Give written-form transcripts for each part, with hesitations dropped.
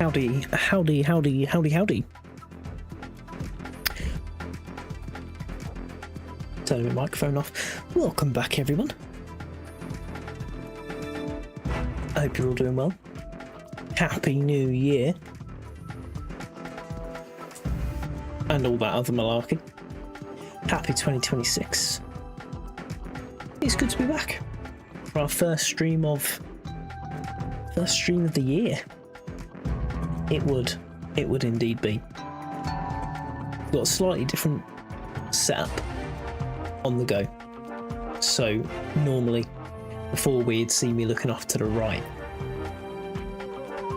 howdy, howdy, howdy, howdy, howdy. Turning my microphone off. Welcome back, everyone. I hope you're all doing well. Happy New Year. And all that other malarkey. Happy 2026. It's good to be back for our first stream of the year. It would indeed be. We've got a slightly different setup on the go. So normally, before we'd see me looking off to the right,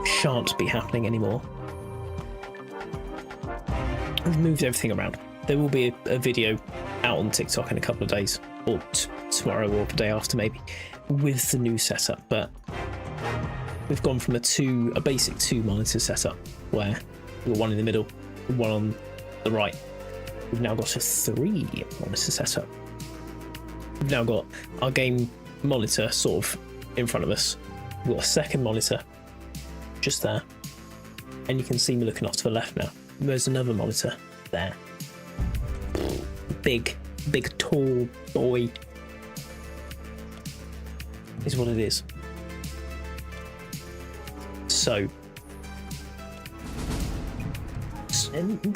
shan't be happening anymore. I've moved everything around. There will be a video out on TikTok in a couple of days, or tomorrow or the day after maybe, with the new setup. But we've gone from a basic 2 monitor setup where we've got one in the middle, one on the right. We've now got a 3 monitor setup. We've now got our game monitor sort of in front of us. We've got a second monitor just there, and you can see me looking off to the left now. There's another monitor there. Big tall boy is what it is. So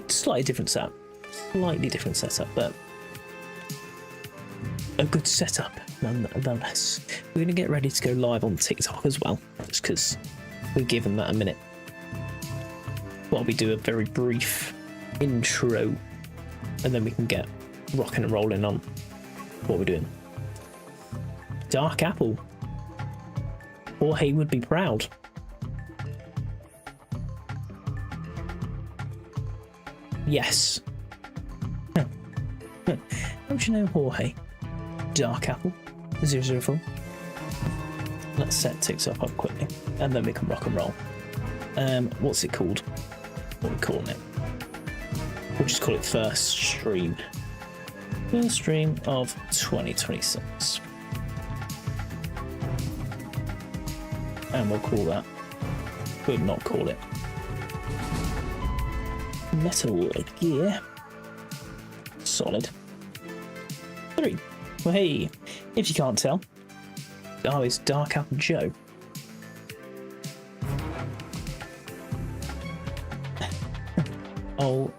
slightly different setup, but a good setup nonetheless. We're going to get ready to go live on TikTok as well, just because we've given that a minute while we do a very brief intro, and then we can get rocking and rolling on what we're doing. Dark Apple. Jorge would be proud. Yes. Don't you know Jorge? Dark Apple 004. Let's set TikTok up quickly, and then we can rock and roll. What's it called? What are we calling it? We'll just call it first stream. First stream of 2026. And we'll call that. We'll not call it Metal Gear Solid 3. Well, hey, if you can't tell, it's Dark Apple Joe. Oh.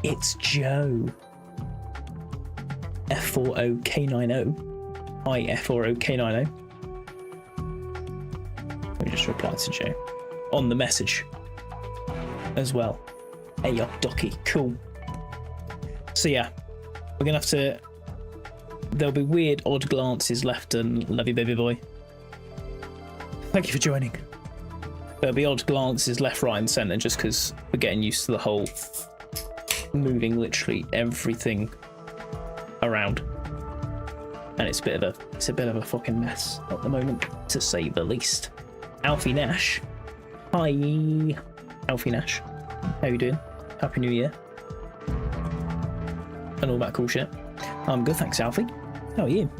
It's Joe. F40K90. I F40K90. We just replied to Joe on the message as well. Hey, yo, Docky, cool. So yeah, we're gonna have to. There'll be weird, odd glances left, and love you, baby boy. Thank you for joining. There'll be odd glances left, right, and centre, just because we're getting used to the whole moving literally everything around, and it's a bit of a fucking mess at the moment, to say the least. Alfie Nash, hi, Alfie Nash, how you doing? Happy New Year, and all that cool shit. I'm good, thanks, Alfie. How are you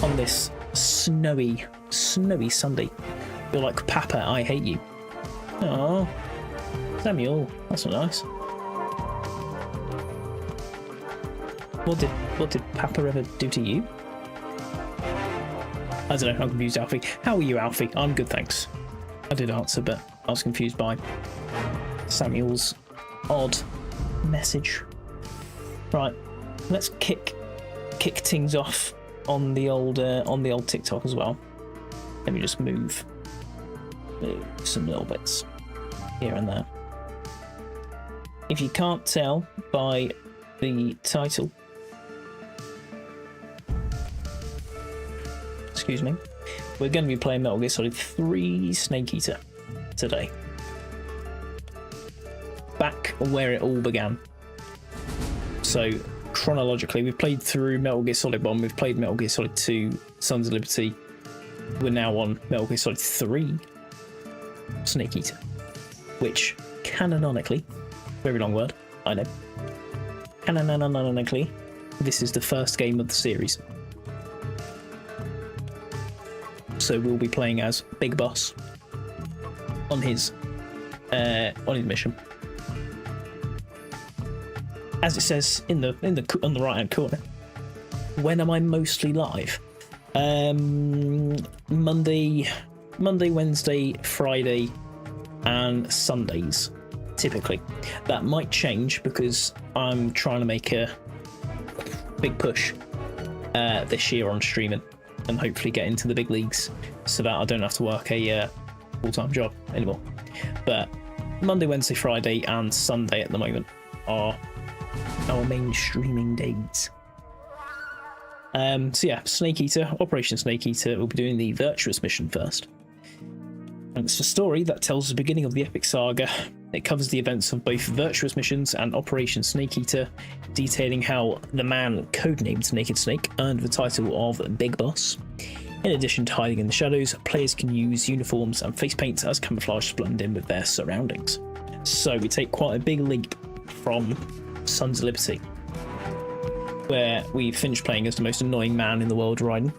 on this snowy Sunday? You're like, Papa, I hate you. Oh, Samuel, that's not nice. What did Papa ever do to you? I don't know, I'm confused, Alfie. How are you, Alfie? I'm good, thanks. I did answer, but I was confused by Samuel's odd message. Right, let's kick things off on the old TikTok as well. Let me just move some little bits here and there. If you can't tell by the title, excuse me, we're going to be playing Metal Gear Solid 3 Snake Eater today. Back where it all began. So chronologically, we've played through Metal Gear Solid 1, we've played Metal Gear Solid 2, Sons of Liberty. We're now on Metal Gear Solid 3 Snake Eater, which canonically, very long word, I know, canonically, this is the first game of the series. So we'll be playing as Big Boss on his mission. As it says on the right hand corner, when am I mostly live? Monday, Wednesday, Friday, and Sundays, typically. That might change because I'm trying to make a big push this year on streaming and hopefully get into the big leagues so that I don't have to work a full-time job anymore. But Monday, Wednesday, Friday, and Sunday at the moment are our main streaming days. So yeah, Snake Eater, Operation Snake Eater, will be doing the Virtuous mission first. And it's a story that tells the beginning of the epic saga. It covers the events of both Virtuous missions and Operation Snake Eater, detailing how the man codenamed Naked Snake earned the title of Big Boss. In addition to hiding in the shadows, players can use uniforms and face paint as camouflage to blend in with their surroundings. So we take quite a big leap from Sons of Liberty, where we finished playing as the most annoying man in the world, Raiden.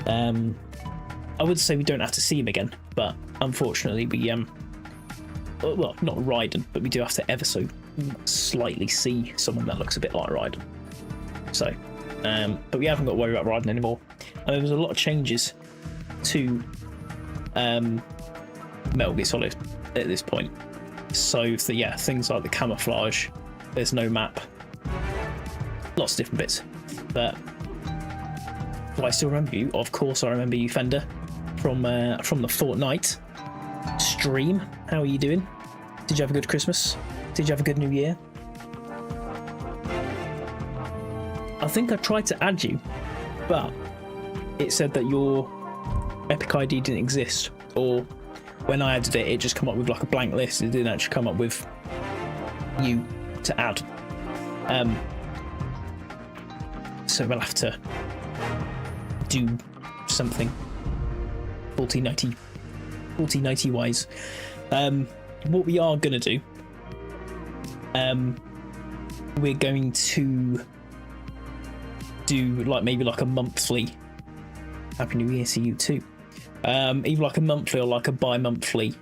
I would say we don't have to see him again, but unfortunately we well, not Raiden, but we do have to ever so slightly see someone that looks a bit like Raiden. So, but we haven't got to worry about Raiden anymore. And there was a lot of changes to Metal Gear Solid at this point. So yeah, things like the camouflage, there's no map, lots of different bits. But do I still remember you? Of course I remember you, Fender, from the Fortnite stream. How are you doing? Did you have a good Christmas? Did you have a good New Year? I think I tried to add you, but it said that your Epic ID didn't exist, or when I added it, it just come up with like a blank list. It didn't actually come up with you to add. So we'll have to do something 4090 wise. What we are gonna do, we're going to do like maybe like a monthly Happy New Year to you too. Either like a monthly or like a bi-monthly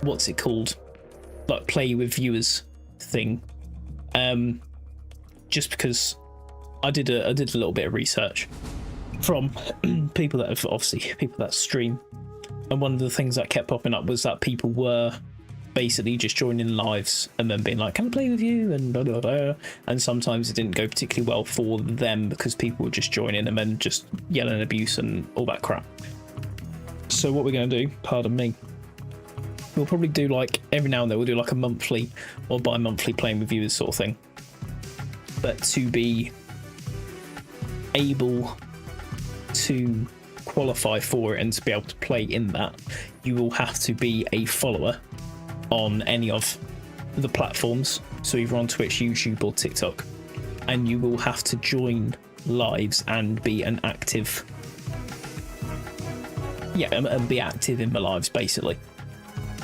what's it called, like play with viewers thing. Just because I did a little bit of research from people that stream, and one of the things that kept popping up was that people were basically just joining lives and then being like, can I play with you, and blah, blah, blah. And sometimes it didn't go particularly well for them because people would just join in and then just yelling abuse and all that crap. So what we're going to do, pardon me, we'll probably do like every now and then we'll do like a monthly or bi-monthly playing with viewers sort of thing. But to be able to qualify for it and to be able to play in that, you will have to be a follower on any of the platforms, so either on Twitch, YouTube, or TikTok, and you will have to join lives and be an active, and be active in the lives basically.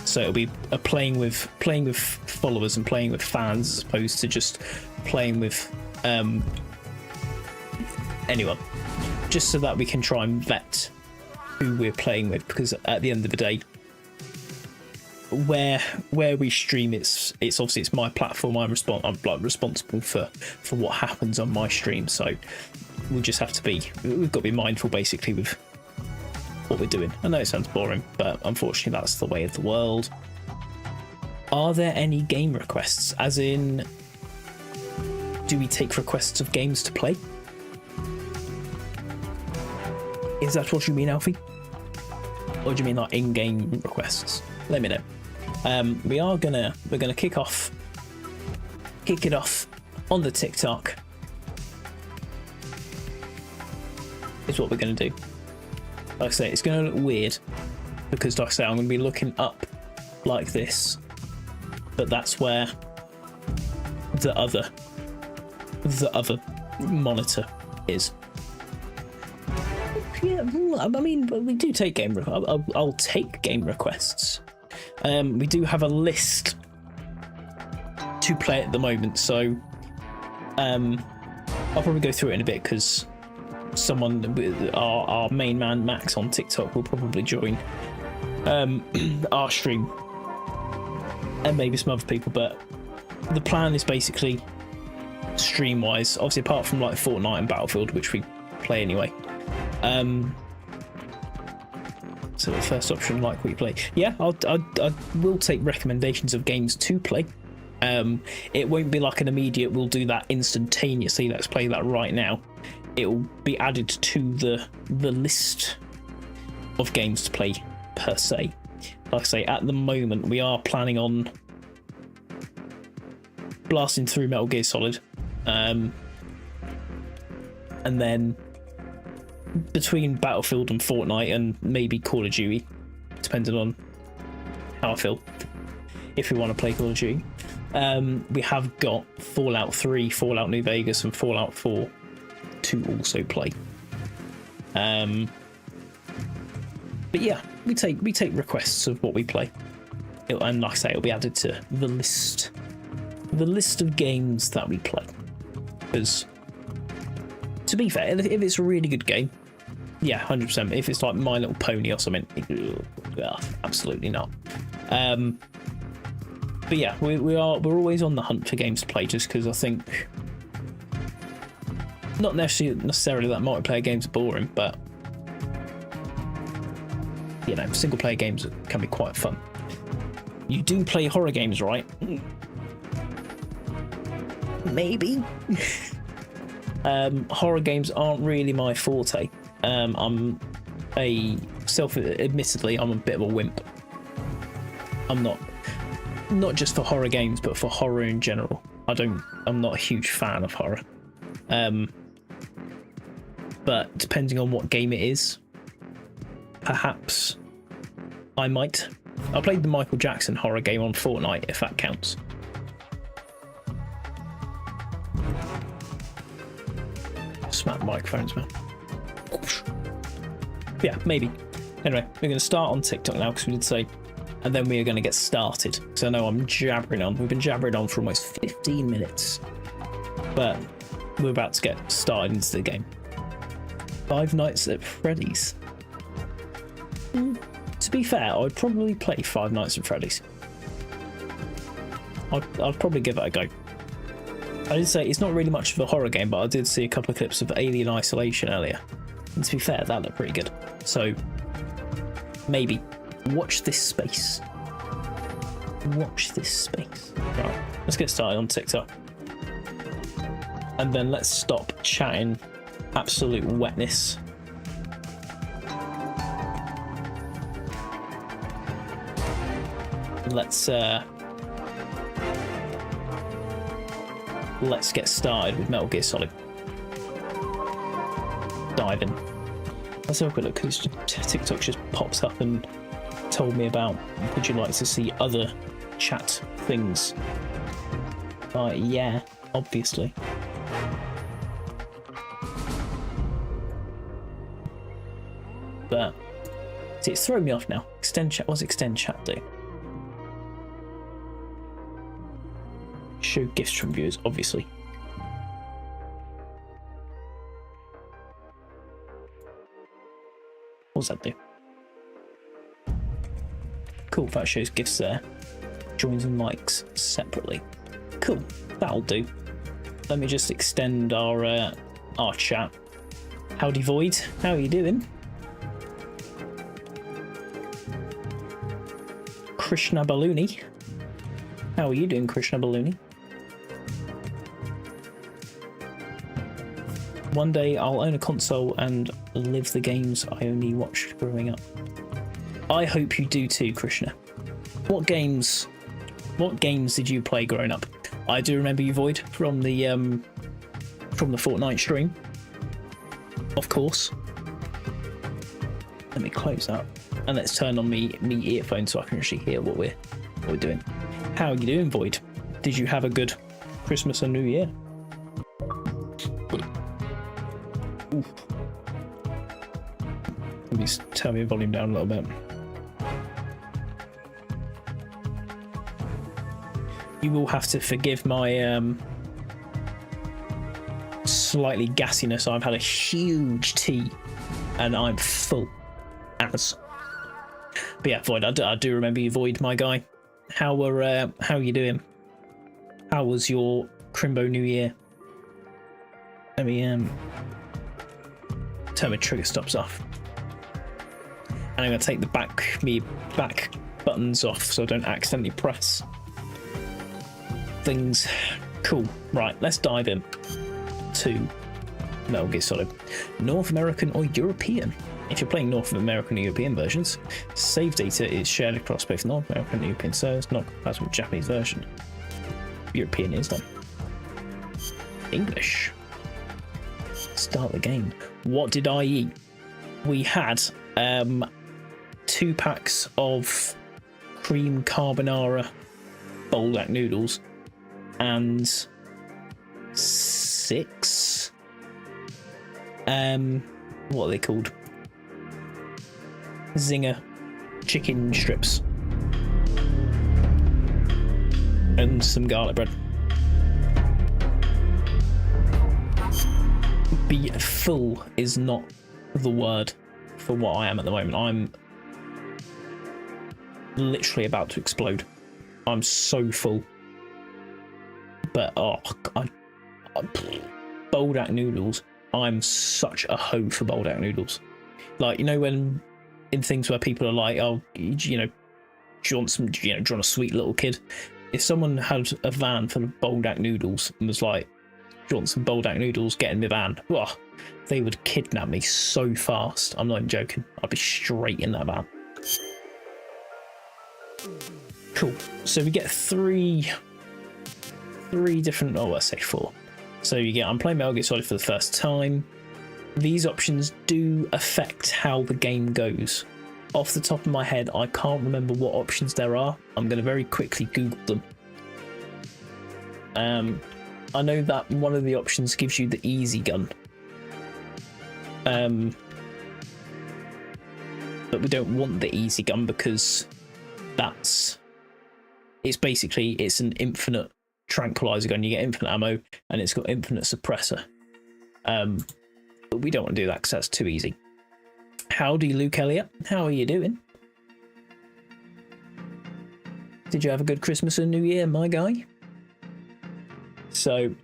So it'll be a playing with followers and playing with fans as opposed to just playing with anyone, just so that we can try and vet who we're playing with, because at the end of the day, where we stream, it's obviously it's my platform. I'm like responsible for what happens on my stream. So we've got to be mindful basically with what we're doing. I know it sounds boring, but unfortunately that's the way of the world. Are there any game requests? As in, do we take requests of games to play? Is that what you mean, Alfie? Or do you mean like in-game requests? Let me know. We're gonna kick it off on the TikTok. Is what we're gonna do. Like I say, it's gonna look weird because, like I say, I'm gonna be looking up like this, but that's where the other monitor is. Yeah, I mean, we do take game. I'll take game requests. We do have a list to play at the moment, so I'll probably go through it in a bit because someone, our main man Max on TikTok, will probably join our stream, and maybe some other people. But the plan is basically stream wise, obviously apart from like Fortnite and Battlefield, which we play anyway. So the first option, like what you play. Yeah, I will take recommendations of games to play. It won't be like an immediate, we'll do that instantaneously, let's play that right now. It will be added to the list of games to play per se. Like I say, at the moment we are planning on blasting through Metal Gear Solid, and then between Battlefield and Fortnite and maybe Call of Duty, depending on how I feel, if we want to play Call of Duty. We have got Fallout 3, Fallout New Vegas and Fallout 4 to also play. But yeah, we take requests of what we play, and like I say, it'll be added to the list of games that we play. Because to be fair, if it's a really good game, yeah, 100%. If it's like My Little Pony or something, absolutely not. But yeah, we're always on the hunt for games to play, just because I think not necessarily that multiplayer games are boring, but you know, single player games can be quite fun. You do play horror games, right? Maybe. Horror games aren't really my forte. I'm admittedly, I'm a bit of a wimp. I'm not just for horror games, but for horror in general. I'm not a huge fan of horror. But depending on what game it is, perhaps I might. I played the Michael Jackson horror game on Fortnite, if that counts. Smack microphones, man. Yeah, maybe. Anyway, we're going to start on TikTok now, because we did say, and then we are going to get started. So I know I'm jabbering on. We've been jabbering on for almost 15 minutes, but we're about to get started into the game. Five Nights at Freddy's. To be fair, I'd probably play Five Nights at Freddy's. I'd probably give it a go. I did say it's not really much of a horror game, but I did see a couple of clips of Alien Isolation earlier. And to be fair, that looked pretty good. So, maybe. Watch this space. Watch this space. Right, let's get started on TikTok. And then let's stop chatting absolute wetness. Let's get started with Metal Gear Solid. Dive in. Let's have a quick look, because TikTok just pops up and told me about, would you like to see other chat things? Yeah, obviously. But see, it's throwing me off now. Extend chat. What's extend chat do? Show gifts from viewers, obviously. What does that do? Cool, that shows gifts there. Joins and likes separately. Cool, that'll do. Let me just extend our chat. Howdy Void, how are you doing? Krishna Balloony. How are you doing, Krishna Balloony? One day I'll own a console and live the games I only watched growing up. I hope you do too, Krishna. What games did you play growing up? I do remember you, Void, from the Fortnite stream. Of course. Let me close that. And let's turn on me earphones so I can actually hear what we're doing. How are you doing, Void? Did you have a good Christmas and New Year? Oof. Let me turn my volume down a little bit. You will have to forgive my slightly gassiness. I've had a huge tea, and I'm full as. But yeah, Void, I do remember you, Void, my guy. How are you doing? How was your Crimbo New Year? Let me turn my trigger stops off. And I'm gonna take the back buttons off so I don't accidentally press things. Cool. Right, let's dive in to Metal Gear Solid. North American or European? If you're playing North American or European versions, save data is shared across both North American and European servers, not compatible with Japanese version. European is then. English. Start the game. What did I eat? We had 2 packs of cream carbonara Boldak noodles and 6 what are they called? Zinger chicken strips and some garlic bread. Be full is not the word for what I am at the moment. I'm literally about to explode. I'm so full. But Boldak noodles. I'm such a hoe for Boldak noodles. Like, you know, when in things where people are like, oh, you know, do you want some, you know, do you want a sweet little kid? If someone had a van full of Boldak noodles and was like, do you want some Boldak noodles, get in my van, oh, they would kidnap me so fast. I'm not even joking. I'd be straight in that van. Cool. So we get three different, oh, let's say 4. So you get, I'm playing Metal Gear Solid for the first time. These options do affect how the game goes. Off the top of my head, I can't remember what options there are. I'm going to very quickly Google them. I know that one of the options gives you the easy gun. But we don't want the easy gun because it's an infinite tranquilizer gun. You get infinite ammo and it's got infinite suppressor. But we don't want to do that because that's too easy. Howdy, Luke Elliott. How are you doing? Did you have a good Christmas and New Year, my guy? So,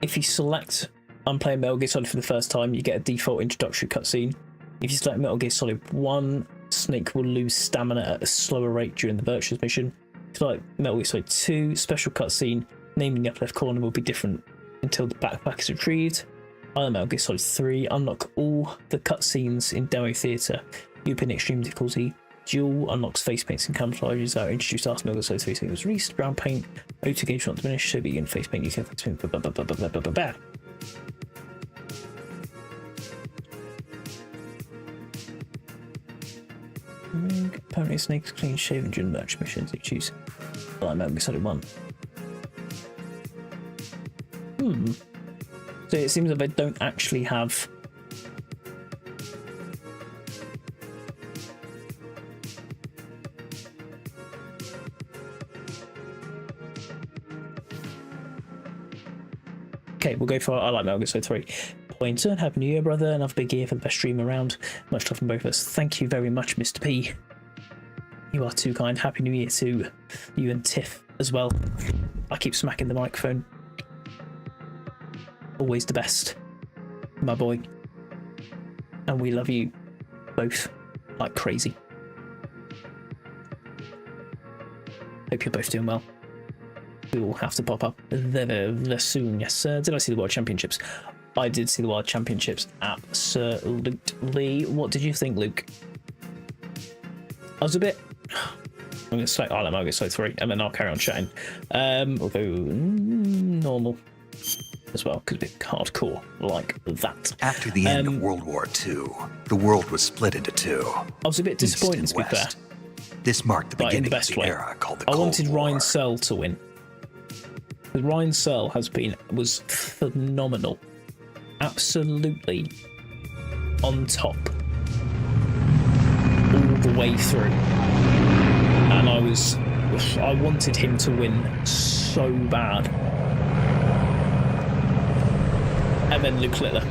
if you select I'm playing Metal Gear Solid for the first time, you get a default introductory cutscene. If you select Metal Gear Solid 1, Snake will lose stamina at a slower rate during the Virtuous mission. If you like Metal Gear Solid 2, special cutscene, naming the upper left corner will be different until the backpack is retrieved. I Metal Gear Solid 3, unlock all the cutscenes in Demo Theatre. European Extreme Difficulty. Dual unlocks face paints and camouflages that are introduced after Metal Gear Solid 3 was released. Brown paint, O2 gauge not diminished, so begin face paint, you can face paint, Apparently Snake's clean shaven during merch missions you choose. I like Metal Gear Solid 1. So it seems that they don't actually have okay, we'll go for I like Metal Gear Solid 3. Pointer, Happy New Year, brother. Another big year for the best stream around. Much love from both of us. Thank you very much, Mr. P. You are too kind. Happy New Year to you and Tiff as well. I keep smacking the microphone. Always the best, my boy. And we love you both like crazy. Hope you're both doing well. We will have to pop up there soon. Yes, sir. Did I see the World Championships? I did see the World Championships, absolutely. What did you think, Luke? I was a bit... I'm going to select I like Metal Gear Solid 3, and then I'll carry on chatting. We'll go normal as well, because we're hardcore like that. After the end of World War II, the world was split into two. I was a bit disappointed, to be fair. This marked the beginning of the era called the Cold War. I wanted Ryan Searle to win. Because Ryan Searle was phenomenal. Absolutely on top all the way through, and I was I wanted him to win so bad. And then Luke Littler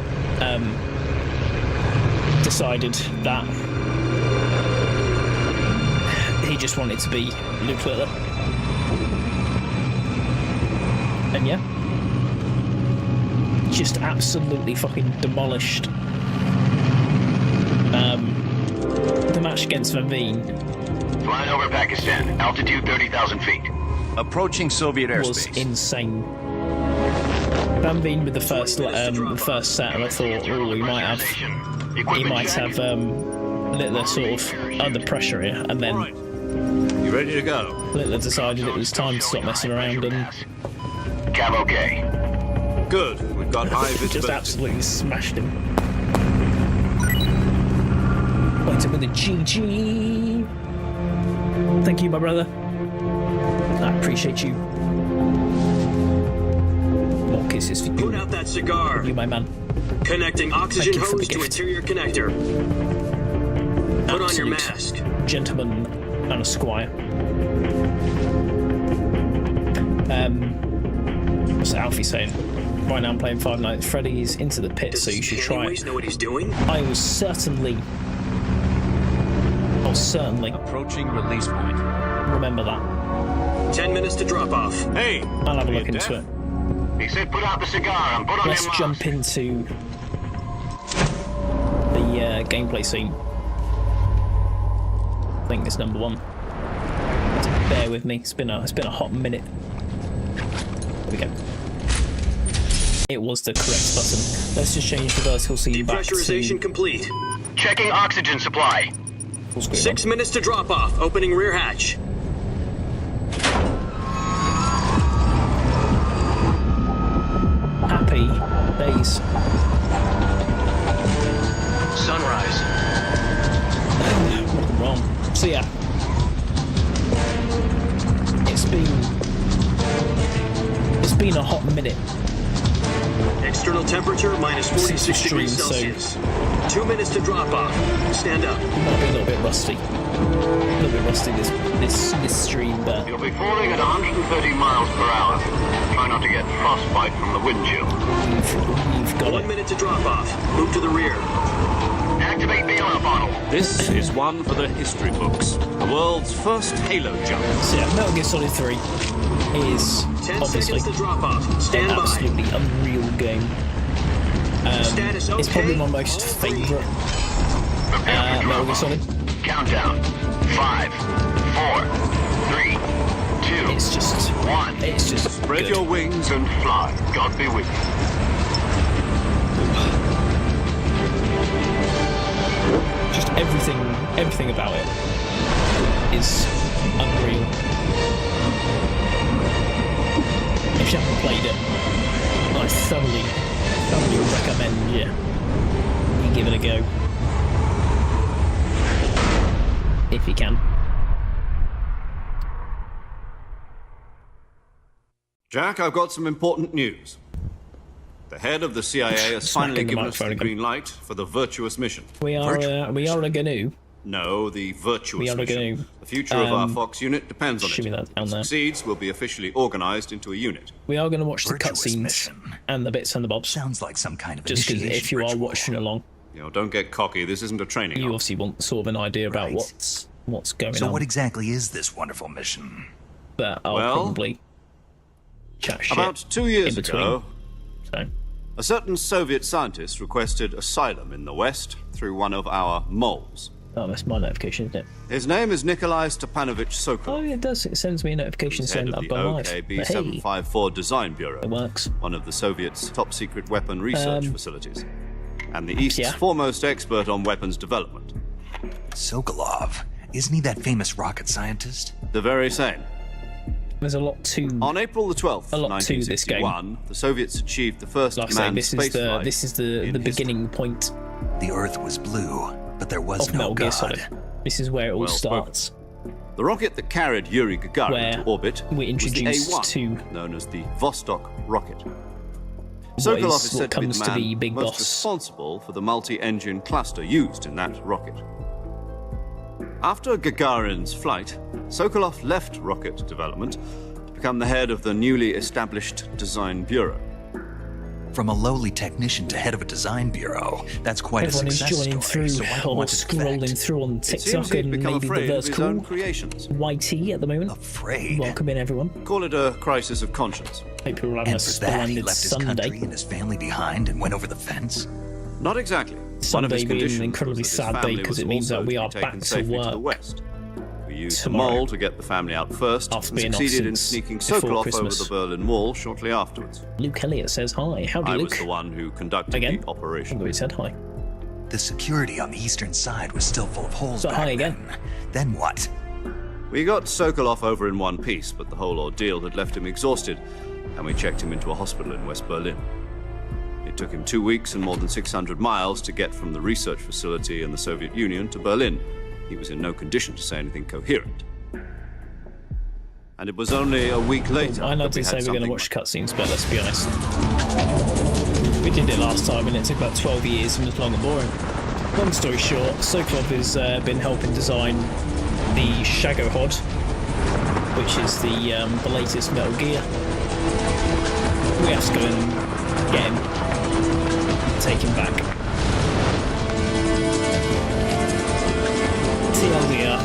decided that he just wanted to be Luke Littler. And yeah, just absolutely fucking demolished the match against Van Veen. Flying over Pakistan, altitude 30,000 feet. Approaching Soviet airspace. Was insane. Van Veen with the first set, and I thought, oh, he might have Littler sort of under pressure here, and then you ready to go? Littler decided it was time to stop messing around and Cab okay. Good. We've got high visibility. just absolutely smashed him. Pointed with a GG. Thank you, my brother. I appreciate you. More kisses for you. Put out that cigar. You, my man. Connecting oxygen hose to interior connector. Put on your mask. Gentleman and a squire. What's Alfie saying? Right now I'm playing Five Nights at Freddy's Into the Pit, so you should try it. Know what he's doing? I'll certainly approaching release point. Remember that. 10 minutes to drop off. Hey, I'll have a look into it. He said put out the cigar and put on Let's your jump mask. into the gameplay scene. I think it's number 1. So bear with me. It's been a hot minute. There we go. It was the correct button. Let's just change the vertical scene back to Depressurization complete. Checking oxygen supply. full screen. 6 minutes to drop off. Opening rear hatch. Happy days. Sunrise. Nothing wrong. So yeah, it's been a hot minute. External temperature minus 46 degrees Celsius. 2 minutes to drop off. Stand up. Might be a little bit rusty. This stream, but You'll be falling at 130 miles per hour. Try not to get frostbite from the wind chill. you've got 1 it. minute to drop off. Move to the rear. Activate the oil bottle. This is one for the history books. The world's first Halo jump. So yeah, Metal Gear Solid 3 is 10 obviously seconds to drop off. an Stand by. absolutely unreal game. Status It's probably okay. my most favourite Prepare for Metal Gear drop-off. Solid. Countdown. 5, 4, 3, 2, It's just 1. Spread good. your wings And fly. God be with you. Just everything about it is unreal. If you haven't played it, I thoroughly recommend you give it a go. If you can. Jack, I've got some important news. The head of the CIA has finally Smacking the given us the microphone green light for the virtuous mission. We are a GNU. No, the virtuous We are mission. going to, The future of our Fox unit depends on shimmy it. that down If it there. succeeds, we'll be officially organized into a unit. We are going to watch the Virtuous cutscenes mission. and the bits and the bobs. Sounds like some kind of Just because initiation if you are ritual. watching along, Don't get cocky. This isn't a training you op. obviously want sort of an idea about Right. what's going So on. what exactly is this wonderful mission? But I'll Well, probably chat shit About 2 years in between. ago, So a certain Soviet scientist requested asylum in the West through one of our moles. oh, that's my notification, isn't it? His name is Nikolai Stepanovich Oh, Sokolov, it does. It sends me a notification head saying of that the I've gone live. But OKB hey, 754 Design Bureau, it works. one of the Soviets' top-secret weapon research facilities, and the East's yeah. foremost expert on weapons development. Sokolov. Isn't he that famous rocket scientist? The very same. There's a lot to. On April the 12th, A lot to this game. 1961, the Soviets achieved the first Like I say, manned this is spaceflight the in beginning point The Earth was blue, but there was of no Metal Gear God. Solid. This is where it all Well spoken. starts. The rocket that carried Yuri Gagarin Where to orbit we're was the introduced A1, to known as the Vostok rocket. What Sokolov is- is what said to be comes the to man be Big most Boss. responsible for the multi-engine cluster used in that rocket. After Gagarin's flight, Sokolov left rocket development to become the head of the newly established Design Bureau. From a lowly technician to head of a design bureau, that's quite Everyone a is success joining story. through So why or want to scrolling defect? through on It seems TikTok he'd and become maybe the afraid of verse his cool own creations. YT at the moment. Afraid. Welcome in, everyone. Call it a crisis of conscience. Hope you're all having And a for that, he splendid left his country Sunday. and his family behind and went over the fence. Not exactly. One of his Sunday being an conditions incredibly was that his sad day family because was it means that also we to be are taken back to safely to the work west. We used tomorrow. the mole to get the family out first After and being off succeeded in since sneaking before Sokolov over Christmas. the Berlin Wall shortly afterwards. Luke Elliott says hi. Howdy, I Luke. was the one who conducted Again? the I operation. thought he said hi. The security on the eastern side was still full of holes So back hi again. then. Then what? We got Sokolov over in one piece, but the whole ordeal had left him exhausted, and we checked him into a hospital in West Berlin. It took him 2 weeks and more than 600 miles to get from the research facility in the Soviet Union to Berlin. He was in no condition to say anything coherent. And it was only a week later I know that we to had say we're going to something watch cutscenes, but let's be honest. We did it last time and it took about 12 years and was long and boring. Long story short, Sokolov has been helping design the Shagohod, which is the latest Metal Gear. We have to go and get him, take him back. TLDR.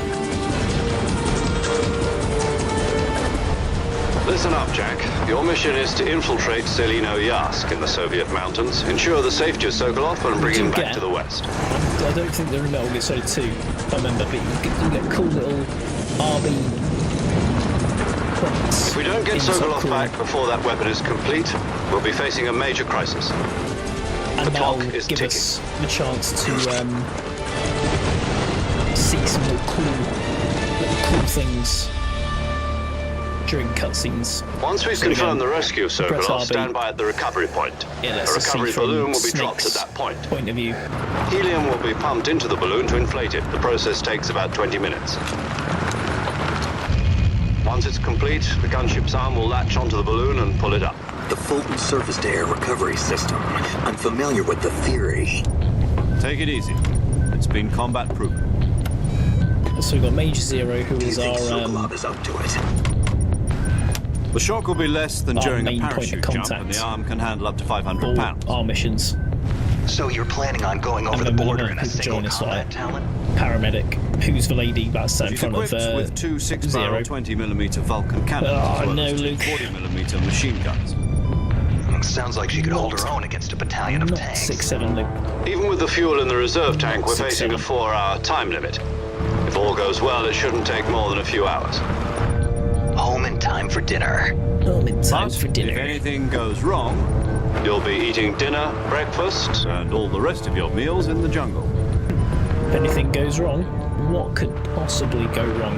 Listen up, Jack. Your mission is to infiltrate Selino-Yask in the Soviet mountains, ensure the safety of Sokolov, and bring him back to the west. I don't think they're in Metal Gear Solid 2, if I remember, but you get cool little RB points. If we don't get in Sokolov Subcore, back before that weapon is complete, we'll be facing a major crisis. and the that'll clock is give ticking. us the chance to see some more cool things during cutscenes. Once we've So confirmed again, the rescue of press Sokolov, RB. stand by at the recovery point. It A lets us see recovery from balloon will be dropped at Snake's that point. point of view. Helium will be pumped into the balloon to inflate it. The process takes about 20 minutes. Once it's complete, the gunship's arm will latch onto the balloon and pull it up. The Fulton surface-to-air recovery system. I'm familiar with the theory. Take it easy. It's been combat proven. So we've got Major Zero, who Do you is think our Sokolov is up to it? The shock will be less than Our during a main point of parachute jump, and contact. the arm can handle up to 500 all pounds. our missions. So you're planning on going over And the then border we'll in a have people single join us, combat like- talent? Paramedic, who's the lady that's sat in She's front of equipped with two 6-barrel Zero. 20mm Vulcan cannons, Oh, as well no, as two Luke. 40mm machine guns. Sounds like she could hold her own against a battalion of Not tanks. 6-7, Luke. Even with the fuel in the reserve tank, we're 6-7. facing a 4-hour time limit. If all goes well, it shouldn't take more than a few hours. Home in time for dinner. Oh, in time But for dinner. if anything goes wrong, You'll be eating dinner, breakfast, and all the rest of your meals in the jungle. If anything goes wrong, what could possibly go wrong?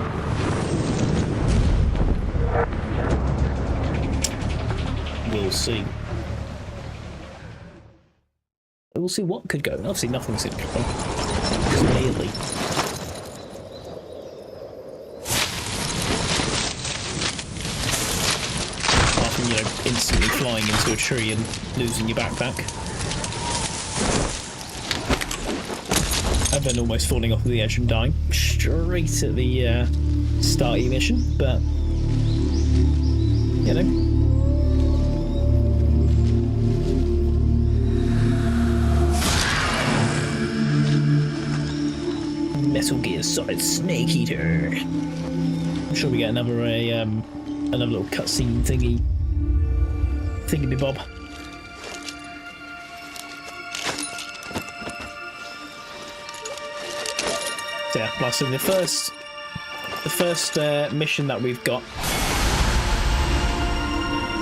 We'll see. We'll see what could go. Obviously, nothing's going to go wrong. Clearly. Apart from, instantly flying into a tree and losing your backpack. And then almost falling off the edge and dying straight at the start of your mission, but Metal Gear Solid Snake Eater. I'm sure we get another little cutscene thingy bob. So yeah, like I said, the first mission that we've got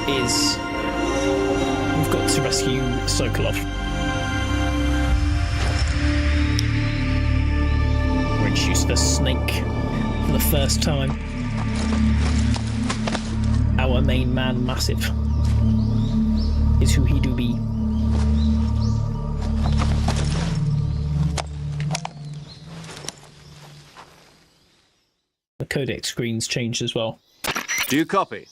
is we've got to rescue Sokolov. We're introduced to the snake for the first time. Our main man, Massive, is who he do be. The codec screen's changed as well. Do you copy?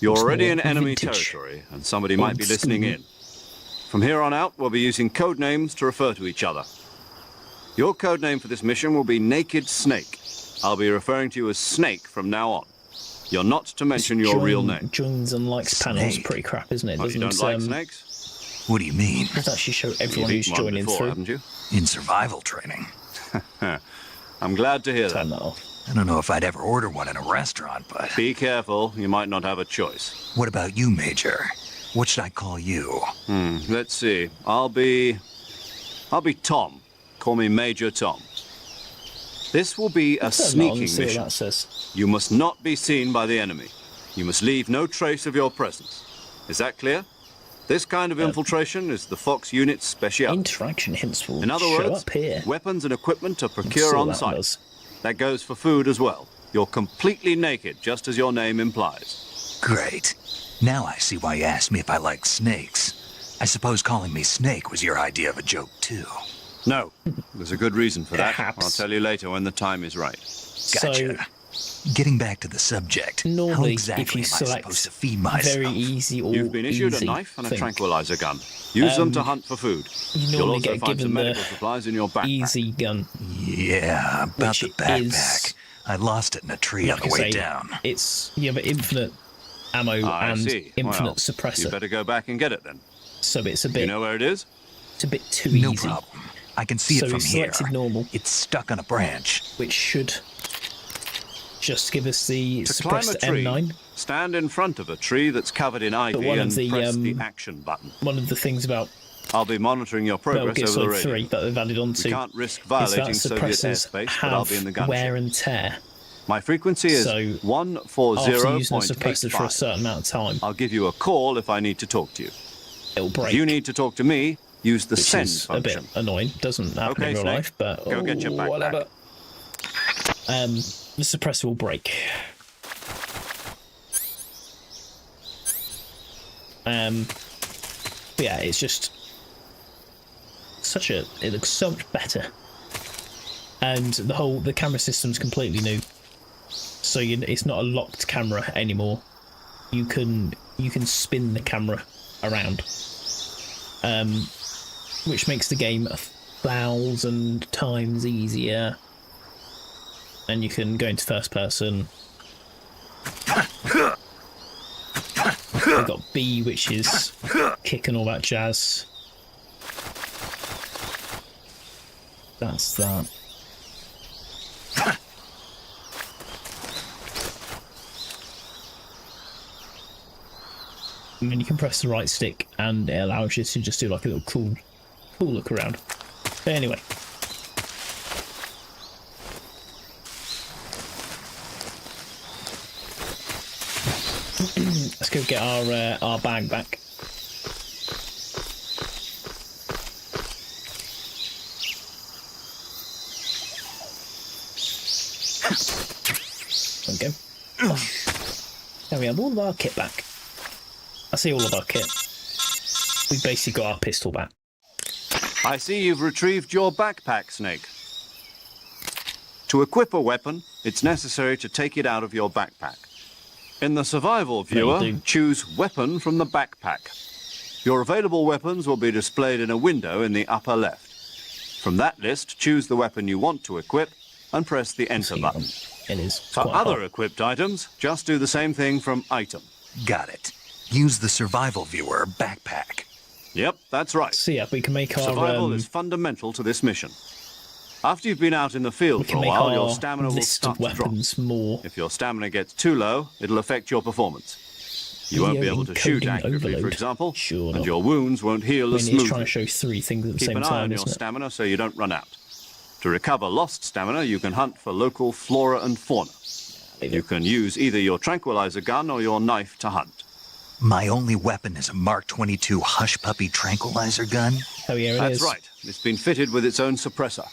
You're It's already more in enemy vintage. territory, and somebody might be Old listening school. in. From here on out, we'll be using code names to refer to each other. Your code name for this mission will be Naked Snake. I'll be referring to you as Snake from now on. You're not to mention your real name. Joins and likes panels, Snake. pretty crap, isn't it? Oh, you don't like snakes? What do you mean? Doesn't actually show everyone You've who's eaten one joining before, through. haven't you? In survival training. I'm glad to hear that. Turn that off. I don't know if I'd ever order one in a restaurant, but... Be careful, you might not have a choice. What about you, Major? What should I call you? Let's see. I'll be Tom. Call me Major Tom. This will be a Turn that on sneaking and see what mission. that says. You must not be seen by the enemy. You must leave no trace of your presence. Is that clear? This kind of infiltration is the Fox unit's speciality. Interaction hints will In other show words, up here. weapons and equipment are See procure what on that site. does. That goes for food as well. You're completely naked, just as your name implies. Great. Now I see why you asked me if I like snakes. I suppose calling me Snake was your idea of a joke, too. No, there's a good reason for that. Perhaps. I'll tell you later when the time is right. Gotcha. Getting back to the subject, how Normally, exactly if you am I select supposed to feed myself? very easy or You've been issued a easy knife and a thing, tranquilizer gun. Use them to hunt for food. you You'll normally also get find some given medical the supplies in your backpack. easy gun. Yeah, about Which the is- backpack. I lost it in a tree on Like the I way say, down. it's you have infinite ammo I and see. infinite Well, suppressor, You better go back and get it then. so it's a You bit know where it is? it's a bit too No easy, problem. I can see So it from we here. selected normal. It's stuck on a branch. which should just give us the To climb a suppressed tree, M9. stand in front of a tree that's covered in ivy one of and the, press the action button. One of the things about I'll be monitoring your Metal progress Gear over the Solid radio. 3 that they've added onto We can't risk is that violating Soviet suppressors airspace, but I'll be in the have wear gunship. and tear. My frequency is So, After using a 140.85. suppressor for a certain amount of time, I'll give you a call if I need to talk to you. it'll break. If you need to talk to me, use the which send is a bit function. annoying. Doesn't happen Okay, in real Snake. life, but Go get your backpack. whatever. The suppressor will break. But yeah, it's just it looks so much better, and the camera system's completely new. So it's not a locked camera anymore. You can spin the camera around, which makes the game 1,000 times easier. And you can go into first person. We've got B, which is kick and all that jazz. That's that. And then you can press the right stick and it allows you to just do like a little cool look around. But anyway. Let's go get our bag back. There we go. There we have all of our kit back. I see all of our kit. We basically got our pistol back. I see you've retrieved your backpack, Snake. To equip a weapon, it's necessary to take it out of your backpack. In the survival viewer, do. choose Weapon from the backpack. Your available weapons will be displayed in a window in the upper left. From that list, choose the weapon you want to equip and press the Enter button. It is For quite other hard. equipped items, just do the same thing from Item. Got it. Use the survival viewer backpack. Yep, that's right. So yeah, we can make our Survival is fundamental to this mission. After you've been out in the we field for can a make while, your our stamina will list start of to drop. weapons more. If your stamina gets too low, it'll affect your performance. You won't be Video able to shoot encoding accurately, for overload. example, Sure and not. your wounds won't heal I as mean, it's trying smoothly. to show three things at the Keep same an eye on time, your isn't it? stamina so you don't run out. To recover lost stamina, you can hunt for local flora and fauna. You can use either your tranquilizer gun or your knife to hunt. My only weapon is a Mark 22 Hush Puppy tranquilizer gun. Oh yeah, it is. That's right. It's been fitted with its own suppressor.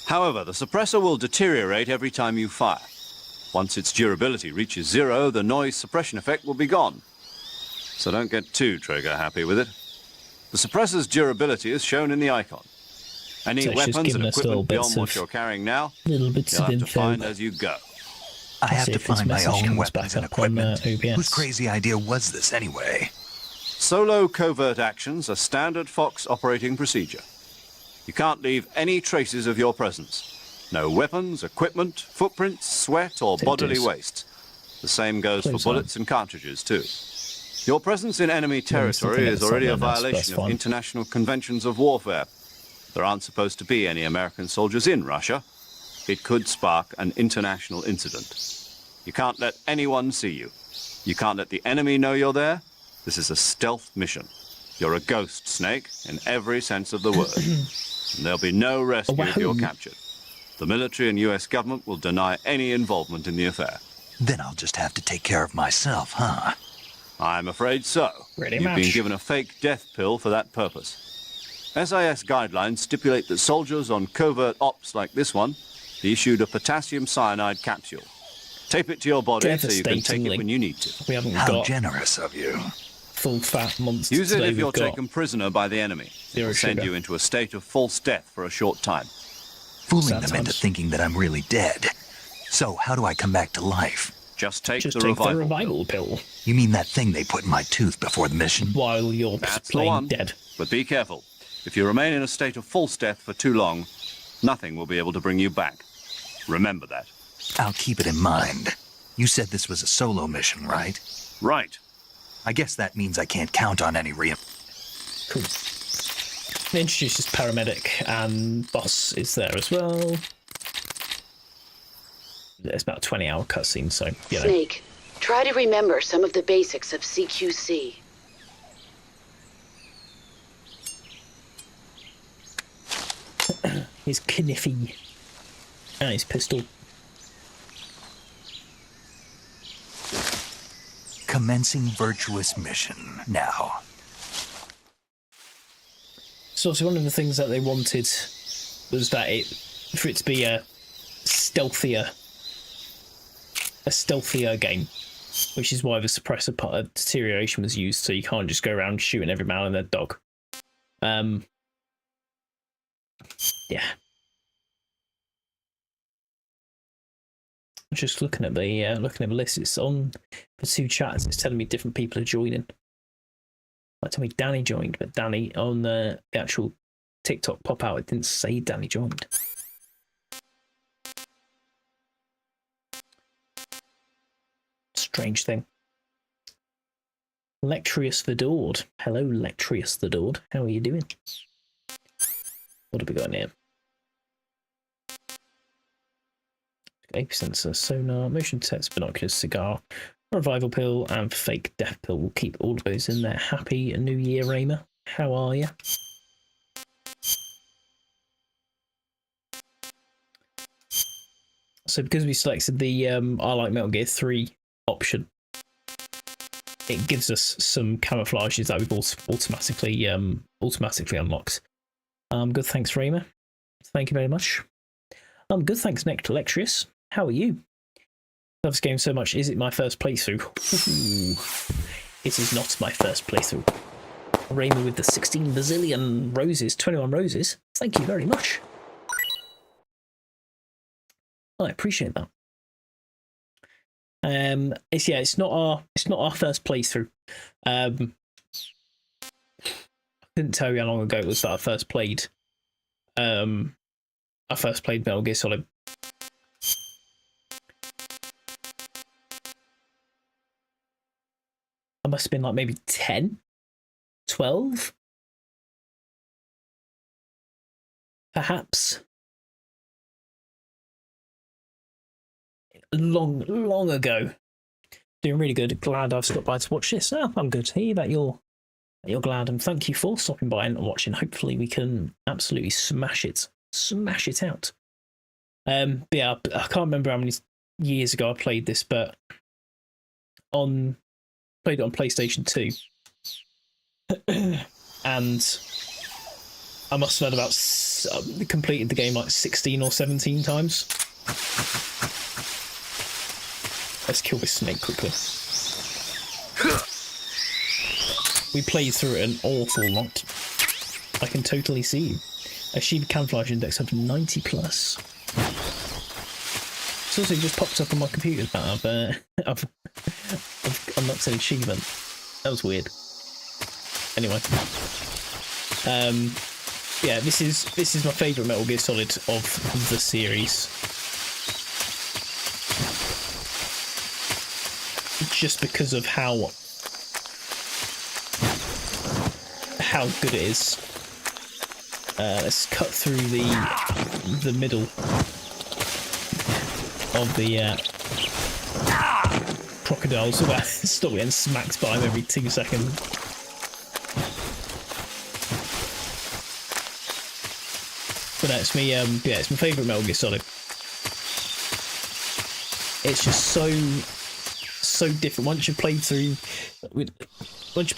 However, the suppressor will deteriorate every time you fire. Once its durability reaches 0, the noise suppression effect will be gone. So don't get too trigger happy with it. The suppressor's durability is shown in the icon. Any So it's just weapons and giving us little equipment bits beyond what of- you're carrying now, Little bits you'll of have to info. find as you go. I have see to if this find my message own comes weapons back and up on, equipment. OBS. Whose crazy idea was this anyway? Solo covert actions are standard Fox operating procedure. You can't leave any traces of your presence. No weapons, equipment, footprints, sweat, or Take bodily this. waste. The same goes Close for on. bullets and cartridges, too. Your presence in enemy Well, something territory is else already a like that, that's violation of fine. international conventions of warfare. There aren't supposed to be any American soldiers in Russia. It could spark an international incident. You can't let anyone see you. You can't let the enemy know you're there. This is a stealth mission. You're a ghost, Snake, in every sense of the word. And there'll be no rescue if you're Wahoo. captured. The military and US government will deny any involvement in the affair. Then I'll just have to take care of myself, huh? I'm afraid so. Pretty You've been much. given a fake death pill for that purpose. SIS guidelines stipulate that soldiers on covert ops like this one be issued a potassium cyanide capsule. Tape it to your body so you can take it Devastatingly. when you need to. We haven't How got generous of you. full fat monster Use it today. if you're We've got taken prisoner by the enemy. Zero It'll send sugar. you into a state of false death for a short time. Fooling Sad them into times. thinking that I'm really dead. So, how do I come back to life? Just take just the take revival. the revival pill You mean that thing they put in my tooth before the mission? while you're That's the playing one. dead. But be careful. If you remain in a state of false death for too long, nothing will be able to bring you back. Remember that. I'll keep it in mind. You said this was a solo mission, right? Right. I guess that means I can't count on any Cool. They introduced this paramedic, and boss is there as well. It's about a 20-hour cutscene, so you know. Snake, try to remember some of the basics of CQC. His kniffy and his pistol. Commencing virtuous mission now. So obviously one of the things that they wanted was that for it to be a stealthier game, which is why the suppressor part of deterioration was used, so you can't just go around shooting every man and their dog. Yeah. Just looking at the list, it's on the two chats. It's telling me different people are joining. Like, tell me Danny joined, but Danny on the actual TikTok pop out, it didn't say Danny joined. Strange thing. Lectrius the Dord. Hello, Lectrius the Dord. How are you doing? What have we got in here? Ape sensor, sonar, motion detector, binoculars, cigar, revival pill, and fake death pill. We'll keep all of those in there. Happy New Year, Raymer. How are you? So because we selected the I like Metal Gear 3 option, it gives us some camouflages that we've automatically unlocked. Good, thanks, Raymer. Thank you very much. Good, thanks, Lectrius. How are you? Love this game so much. Is it my first playthrough? Ooh. It is not my first playthrough. Raymer with the 16 bazillion roses, 21 roses. Thank you very much. I appreciate that. It's not our first playthrough. I couldn't tell you how long ago it was that I first played Metal Gear Solid. I must have been like maybe 10, 12, perhaps. Long ago. Doing really good. Glad I've stopped by to watch this. Oh, I'm good to hear that you're glad, and thank you for stopping by and watching. Hopefully we can absolutely smash it out. But yeah, I can't remember how many years ago I played this, but played it on PlayStation 2, and I must have had about completed the game like 16 or 17 times. Let's kill this snake quickly. We played through it an awful lot. I can totally see you. Achieved camouflage index of 90 plus. It's also just popped up on my computer that I've unlocked an achievement. That was weird. Anyway. Yeah, this is my favourite Metal Gear Solid of the series. Just because of how good it is. Let's cut through the middle of the crocodiles. Stop getting smacked by him every 2 seconds. But no, it's me. Yeah, it's my favourite Metal Gear Solid. It's just so different. Once you play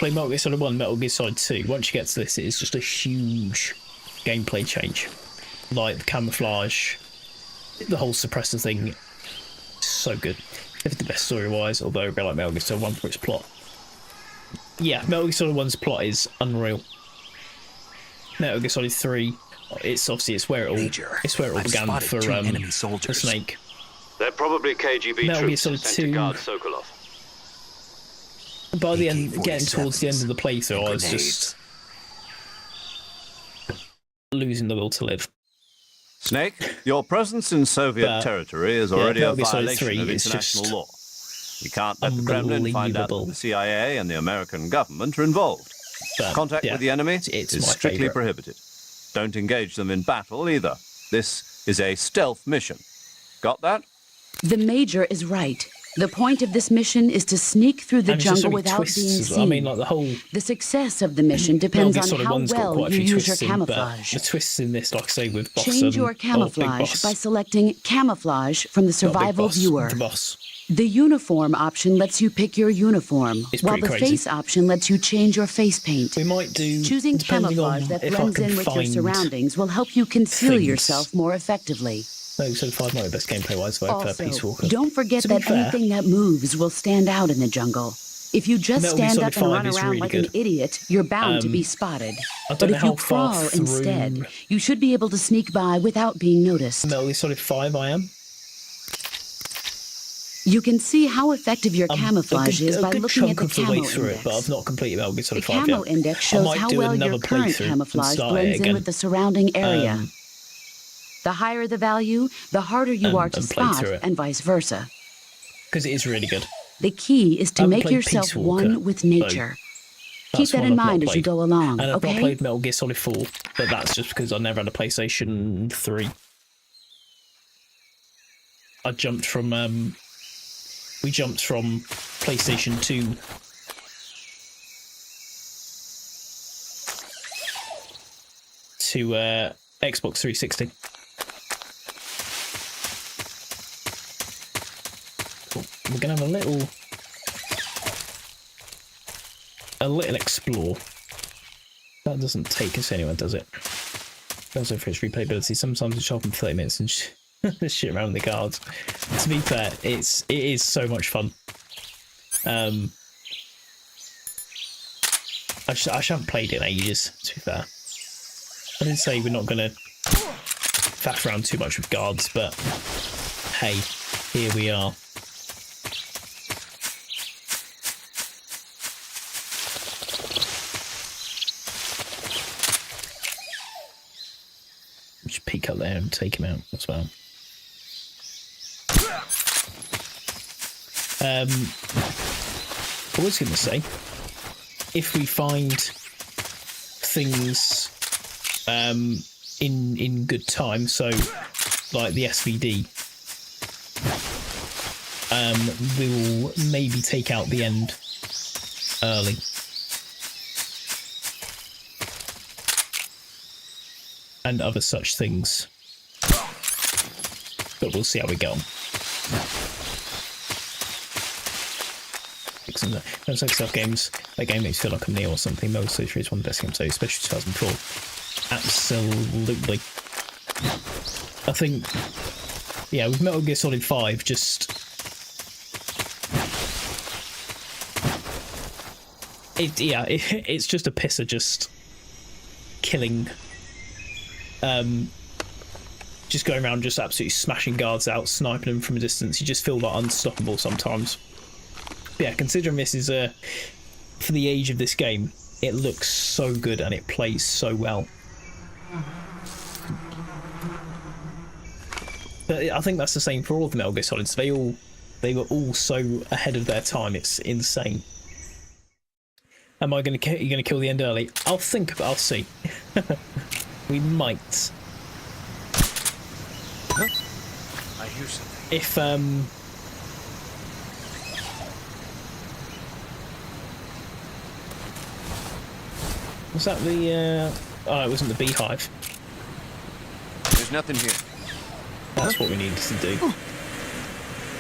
Metal Gear Solid 1, Metal Gear Solid 2, once you get to this, it's just a huge gameplay change. Like the camouflage, the whole suppressor thing, so good. It's the best story-wise, although I really like Metal Gear Solid 1 for its plot. Yeah, Metal Gear Solid 1's plot is unreal. Metal Gear Solid 3, it's where it all began for Snake. They're probably KGB Metal Gear troops Solid sent 2. to guard Sokolov. By the end, getting towards the end of the playthrough, I was just losing the will to live. Snake, your presence in Soviet territory is already a Metal Gear Solid violation 3 of is international just law. You can't let the Kremlin find out that the CIA and the American government are involved. But, Contact with the enemy it's is my strictly favourite. prohibited. Don't engage them in battle either. This is a stealth mission. Got that? The Major is right. The point of this mission is to sneak through the And it's just jungle so many without twists being as well. I seen. mean, like the whole The success of the mission depends Metal Gear on Solid how 1's got well quite a you few use your twists in, but camouflage. the twists in this, like I say, with Boss Change your Big camouflage Boss. by selecting Camouflage from the Not Big Survival Boss, Viewer. The Boss. The Uniform option lets you pick your uniform, It's while pretty the crazy. Face option lets you change your face paint. We might do Choosing depending camouflage on that if I blends can in with your find surroundings will help you conceal things. yourself more effectively. No, so 5 might be best gameplay wise for Also, Peace Walker. don't forget To be that fair, anything that moves will stand out in the jungle. If you just Metal Gear stand Solid up and 5 run is around really like good. an idiot, you're bound to be spotted. I don't But know if how you far crawl through instead, you should be able to sneak by without being noticed. Metal Gear Solid 5 I am. You can see how effective your camouflage is by a good looking at chunk the of the camo way through index. it, but I've not completed Metal Gear The Solid 5 camo yet. index I shows might how do well another your current playthrough and camouflage start it blends in again. with the surrounding area. The higher the value, the harder you are to and play spot, through it. and vice versa. Because it is really good. The key is to haven't make played yourself Peace Walker, one with nature. Keep That's that one in I've not mind as you played. go along, And I've not okay? played Metal Gear Solid 4, but that's just because I never had a PlayStation 3. We jumped from PlayStation 2 to Xbox 360. Cool. We're gonna have a little explore. That doesn't take us anywhere, does it? Also for its replayability, sometimes it's shot in 30 minutes and just shit around the guards. To be fair, it is so much fun. I haven't played it in ages, to be fair. I didn't say we're not going to faff around too much with guards, but hey, here we are. Just peek up there and take him out as well. I was going to say, if we find things in good time, so like the SVD, we will maybe take out the end early. And other such things. But we'll see how we go on. Those like self games, that game makes you feel like a Neo or something. Metal Gear 3 is one of the best games, so especially 2004. Absolutely. I think, yeah, with Metal Gear Solid 5, just it's just a pisser, just killing. Just going around, just absolutely smashing guards out, sniping them from a distance. You just feel like unstoppable sometimes. But yeah, considering this is for the age of this game, it looks so good and it plays so well. But I think that's the same for all of the Metal Gear Solids. They were all so ahead of their time. It's insane. Am I going to? You're going to kill the end early? I'll think, but I'll see. We might. Huh? I hear something. If was that the? Oh, it wasn't the beehive. There's nothing here. That's what we needed to do.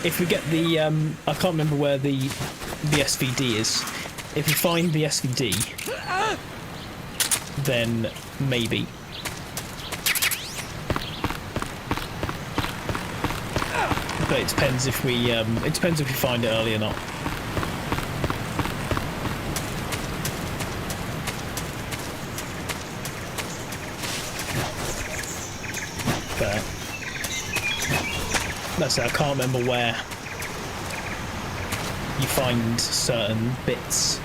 If we get the, I can't remember where the SVD is. If we find the SVD, then maybe. But it depends if we, find it early or not. But that's it. I can't remember where you find certain bits.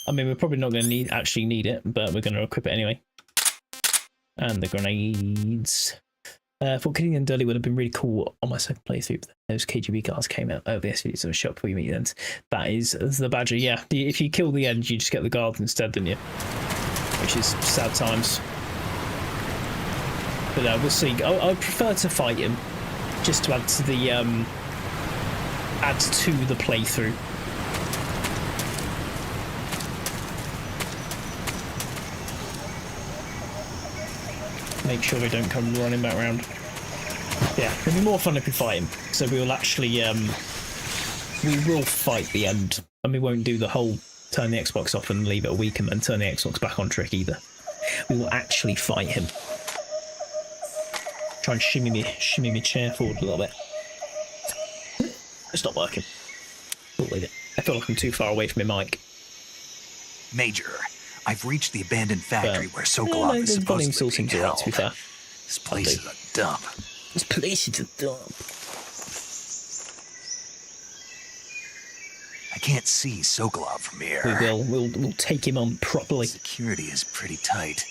I mean, we're probably not going to actually need it, but we're going to equip it anyway. And the grenades. Fort Killing and Dudley would have been really cool on my second playthrough. But those KGB guards came out over the SVD, so shop before you meet them. That is the badger. Yeah, if you kill the end, you just get the guards instead, don't you? Which is sad times. But we'll see. I prefer to fight him, just to add to the playthrough. Make sure they don't come running back around. Yeah, it'll be more fun if we fight him. So we will actually, we will fight the end, and we won't do the whole turn the Xbox off and leave it a week and then turn the Xbox back on trick either. We will actually fight him. Try and shimmy me chair forward a little bit. It's not working. We'll leave it. I feel like I'm too far away from my mic. Major, I've reached the abandoned factory where Sokolov is supposed to be held. To be fair. This place is a dump. This place is a dump. I can't see Sokolov from here. We will. We'll take him on properly. Security is pretty tight.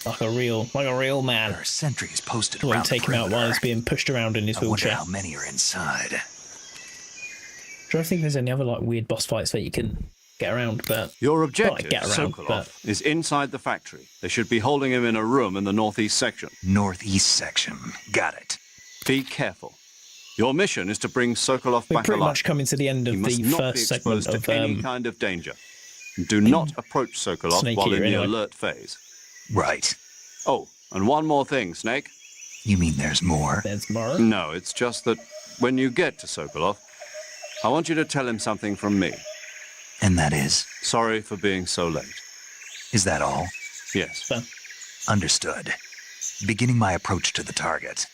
Like a real man. There are sentries posted We'll around take the him out while perimeter. he's being pushed around in his I wonder wheelchair. how many are inside. Do you think there's any other like weird boss fights that you can get around? But Your not objective, like get around, Sokolov, but is inside the factory. They should be holding him in a room in the northeast section. Northeast section. Got it. Be careful. Your mission is to bring Sokolov we're back pretty alive. much coming to the end He of must the not be first segment exposed of to any kind of danger. Do not approach Sokolov Snake while Eater, in the anyway. alert phase. Right. Oh, and one more thing, Snake. You mean there's more? There's more. No, it's just that when you get to Sokolov, I want you to tell him something from me. And that is? Sorry for being so late. Is that all? Yes. Fun. Understood. Beginning my approach to the target.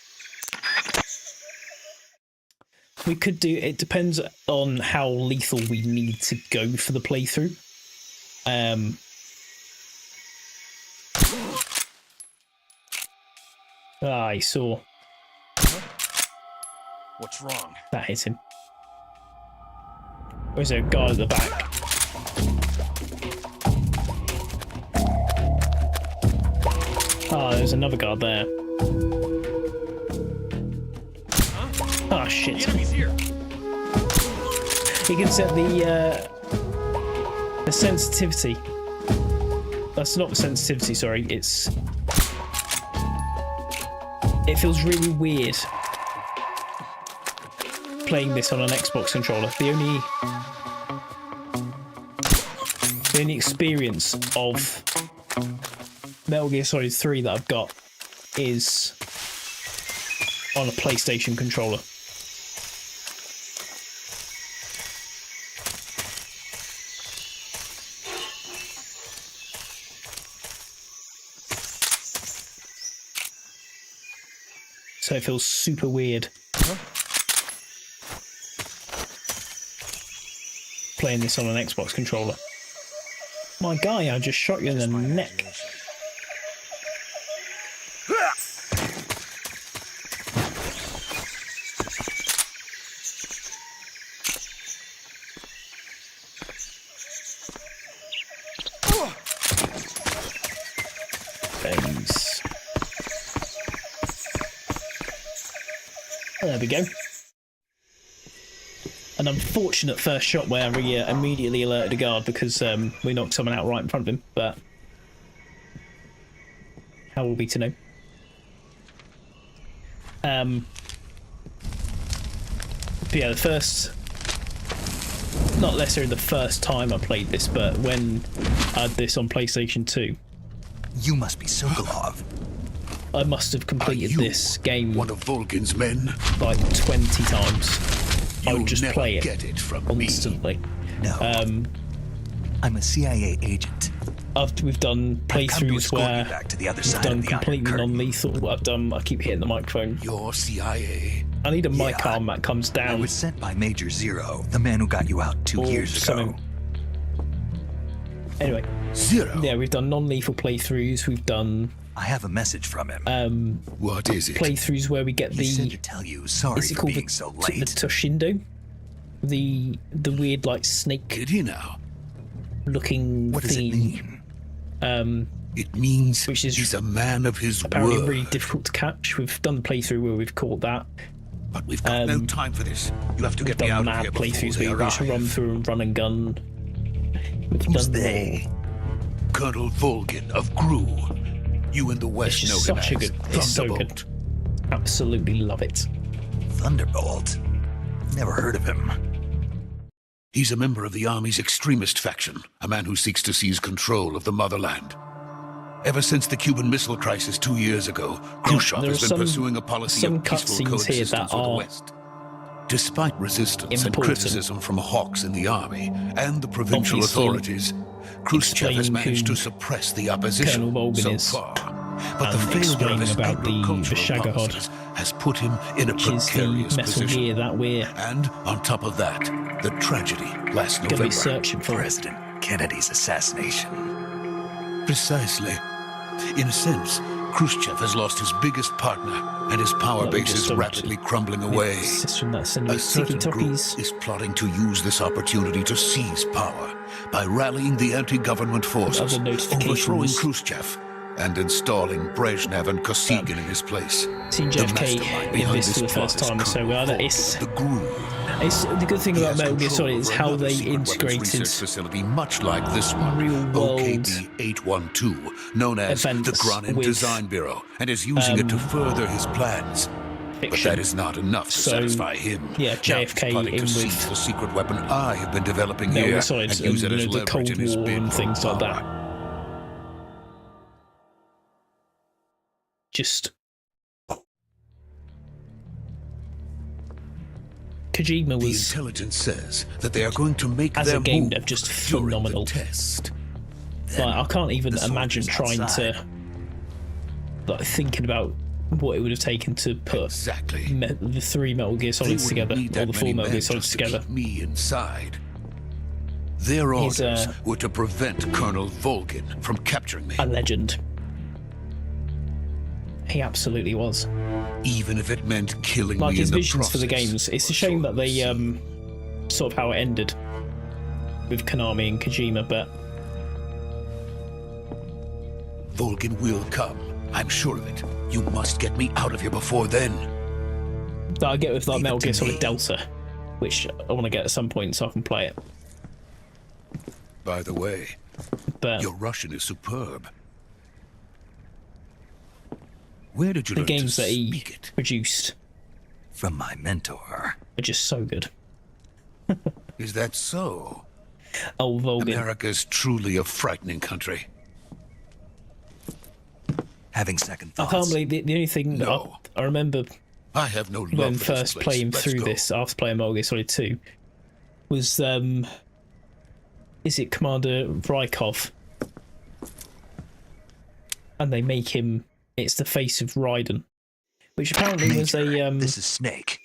We could do. It depends on how lethal we need to go for the playthrough. I saw. What's wrong? That hit him. There's a guard at the back. Ah, there's another guard there. Ah, shit. You can set the sensitivity. That's not the sensitivity, sorry. It feels really weird playing this on an Xbox controller. The only experience of Metal Gear Solid 3 that I've got is on a PlayStation controller. So it feels super weird. Playing this on an Xbox controller. My guy, I just shot you in the neck. There we go. An unfortunate first shot where we immediately alerted a guard because we knocked someone out right in front of him, but how will we to know? But yeah, the first, not necessarily the first time I played this, but when I had this on PlayStation 2. You must be Sokolov. I must have completed this game one of Volgin's men? like 20 times. I would just You'll play it never get it from constantly. No. I'm a CIA agent. We've done playthroughs escort you where back to the other we've side done of the Iron completely Curtain. non-lethal. I keep hitting the microphone. Your CIA? I need a mic Yeah. arm that comes I down. was sent by Major Zero, the man who got you out 2 or years ago. something. Anyway, Zero? yeah, we've done non-lethal playthroughs. We've done I have a message from him. What is it? playthroughs where we get He said to the tell you sorry is it for called being the, so the late. Toshindo, the weird like snake Did he now? looking What does it thing. mean? It means Which is he's a man of his Apparently word. really difficult to catch. We've done the playthrough where we've caught that. But we've got no time for this. You have to We've get me done out of mad here before playthroughs they where we just arrive. run through and run and gun. We've Who's done they? Colonel Volgin of Gru. You in the West It's know just him such a as good. It's so good. Thunderbolt. Absolutely love it. Thunderbolt. Never heard of him. He's a member of the Army's extremist faction, a man who seeks to seize control of the motherland. Ever since the Cuban Missile Crisis 2 years ago, Khrushchev There has are been some- pursuing a policy some of peaceful cutscenes here that coexistence with the are West. Despite resistance and important. criticism from hawks in the army and the provincial Obviously, authorities, Khrushchev has explain managed who to suppress the opposition Colonel Volgin so is, far. But the and failure explain of his about the agricultural Shagohod, policies has put him in a which is the precarious Metal position. Gear that we're And on top of that, the tragedy last going to November. be searching for. President Kennedy's assassination. Precisely. In a sense, Khrushchev has lost his biggest partner, and his power Let me base just is double rapidly crumbling away. System that's sending A me Tiki certain group Tokis. is plotting to use this opportunity to seize power by rallying the anti-government forces, Other notifications. overthrowing Khrushchev, and installing Brezhnev and Kosygin in his place. Seen The JFK mastermind in behind this for the plot first is time, so Colonel it's Volgin, the Gru. the good thing He about has Metal Gear control Solid is over how another they secret weapons integrated research facility much like this one, real world OKB-812, known as the events Granin with, Design Bureau, and is using it to further his plans. But fiction. that is not enough to So, satisfy him. yeah, Now he's JFK plotting in to seize with the secret weapon I have been developing Metal here Gear Solid and use it and as the leverage Cold in his War bid and for things like power. that. Just Kojima The was intelligence says that they are going to make as their a game move dev just during phenomenal. the test. Like, I can't even the soldiers imagine trying outside. to like thinking about what it would have taken to put Exactly. the 3 Metal Gear They Solids wouldn't together, need or that the 4 many Metal Gear men Solids just to together. keep me inside. Their He's, orders were to prevent Colonel Volgin from capturing me, A legend. He absolutely was. even if it meant killing Like me his in the visions for the process. games. It's a shame that they sort of how it ended with Konami and Kojima, but Volgin will come. I'm sure of it. You must get me out of here before then. that I get with like Leave it Metal to Gear Solid me. Delta, which I want to get at some point so I can play it. By the way, But your Russian is superb. Where did you the learn games to that he speak it? produced From my mentor. are just so good. Is that so? Oh, Volgin. America's truly a frightening country. Having second I thoughts. can't believe the only thing that No. I remember I have no love when for first this place. playing Let's through go. this after playing Metal Gear Solid 2 was is it Commander Rykov, and they make him it's the face of Raiden, which apparently was Major, a this is Snake.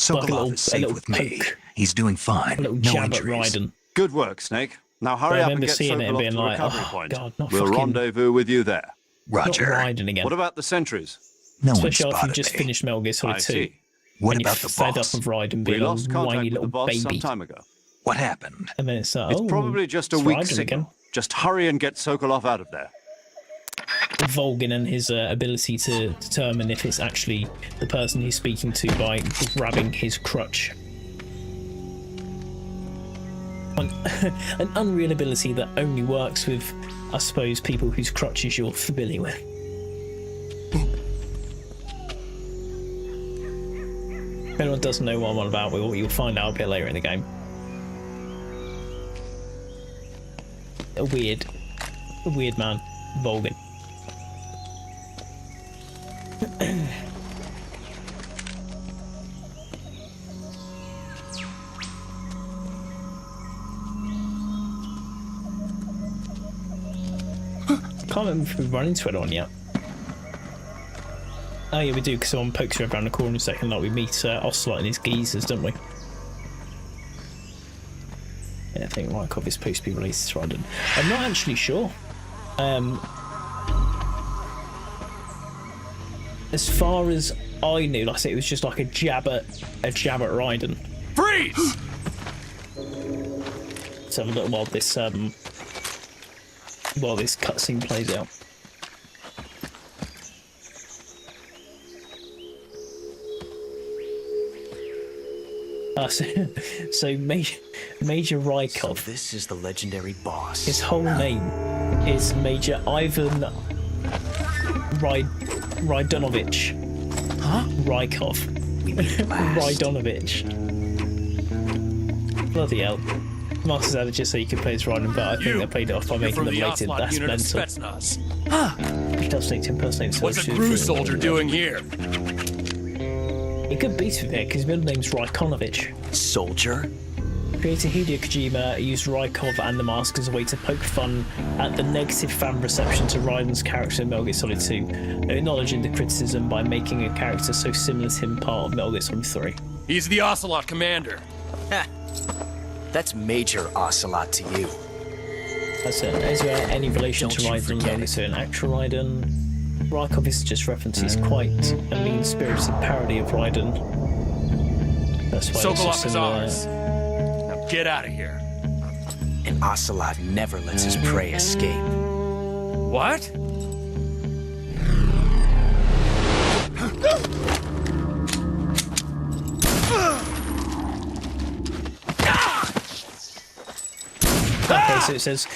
like a Sokolov little- is a safe little with me. poke. He's doing fine. little No jab at injuries. Raiden. Good work, Snake. Now But hurry I up and remember get seeing it and Sokolov being to the like, recovery oh point. god, not We'll fucking rendezvous with you there. Roger. not Raiden again. What about the sentries? No one Especially after spotted you just me. finished Metal Gear Solid I 2. see. What and about you're the fed boss? up of Raiden We being a lost contact whiny with little the boss some baby. time ago. What happened? And then it's like, It's oh, probably just a it's weak Raiden signal. again. Just hurry and get Sokolov out of there. Volgin and his ability to determine if it's actually the person he's speaking to by grabbing his crutch. An unreal ability that only works with, I suppose, people whose crutches you're familiar with. If anyone doesn't know what I'm on about, you'll find out a bit later in the game. A weird man, Volgin. Can't remember if we've run into anyone yet. Oh yeah, we do, because someone pokes you around the corner in a second. Like we meet Ocelot and his geezers, don't we? Yeah, I think Rykov is supposed to be released to Raiden. I'm not actually sure. As far as I knew, like I said, it was just like a jab at Raiden. Freeze! Let's have a look while this cutscene plays out. So Major Rykov. So this is the legendary boss. His whole name is Major Ivan Raidonovich. Huh? Rykov. Raidonovich. Bloody hell. Masters added just so you could play as Raiden, but I think they played it off by making them related. That's mental. He does need to impersonate. What's a Gru soldier doing here? It could be to there because his middle name's Rykonovich. Soldier? Creator Hideo Kojima used Rykov and the mask as a way to poke fun at the negative fan reception to Raiden's character in Metal Gear Solid 2, acknowledging the criticism by making a character so similar to him part of Metal Gear Solid 3. He's the Ocelot commander. Ha! That's Major Ocelot to you. That's it. Is there any relation to Raiden related to an actual Raiden? Rykov is just references quite a mean-spirited parody of Raiden. That's why Sokolov is ours. Now get out of here. And Ocelot never lets his prey escape. What? Okay, so it says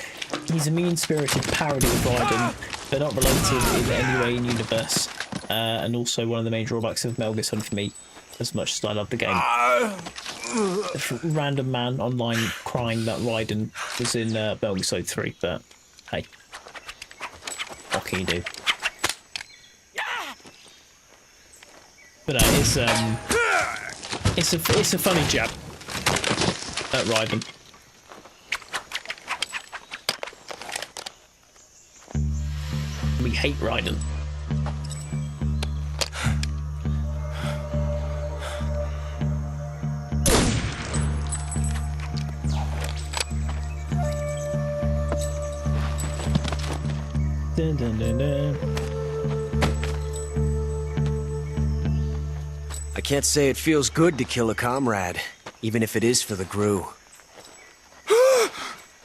he's a mean-spirited parody of Raiden, but not related in any way in universe, and also one of the main drawbacks of Metal Gear Solid for me, as much as I love the game. A random man online crying that Raiden was in Metal Gear Solid 3, but hey, what can you do? But it's a funny jab at Raiden. We hate Raiden. Dun, dun, dun, dun. I can't say it feels good to kill a comrade, even if it is for the Gru.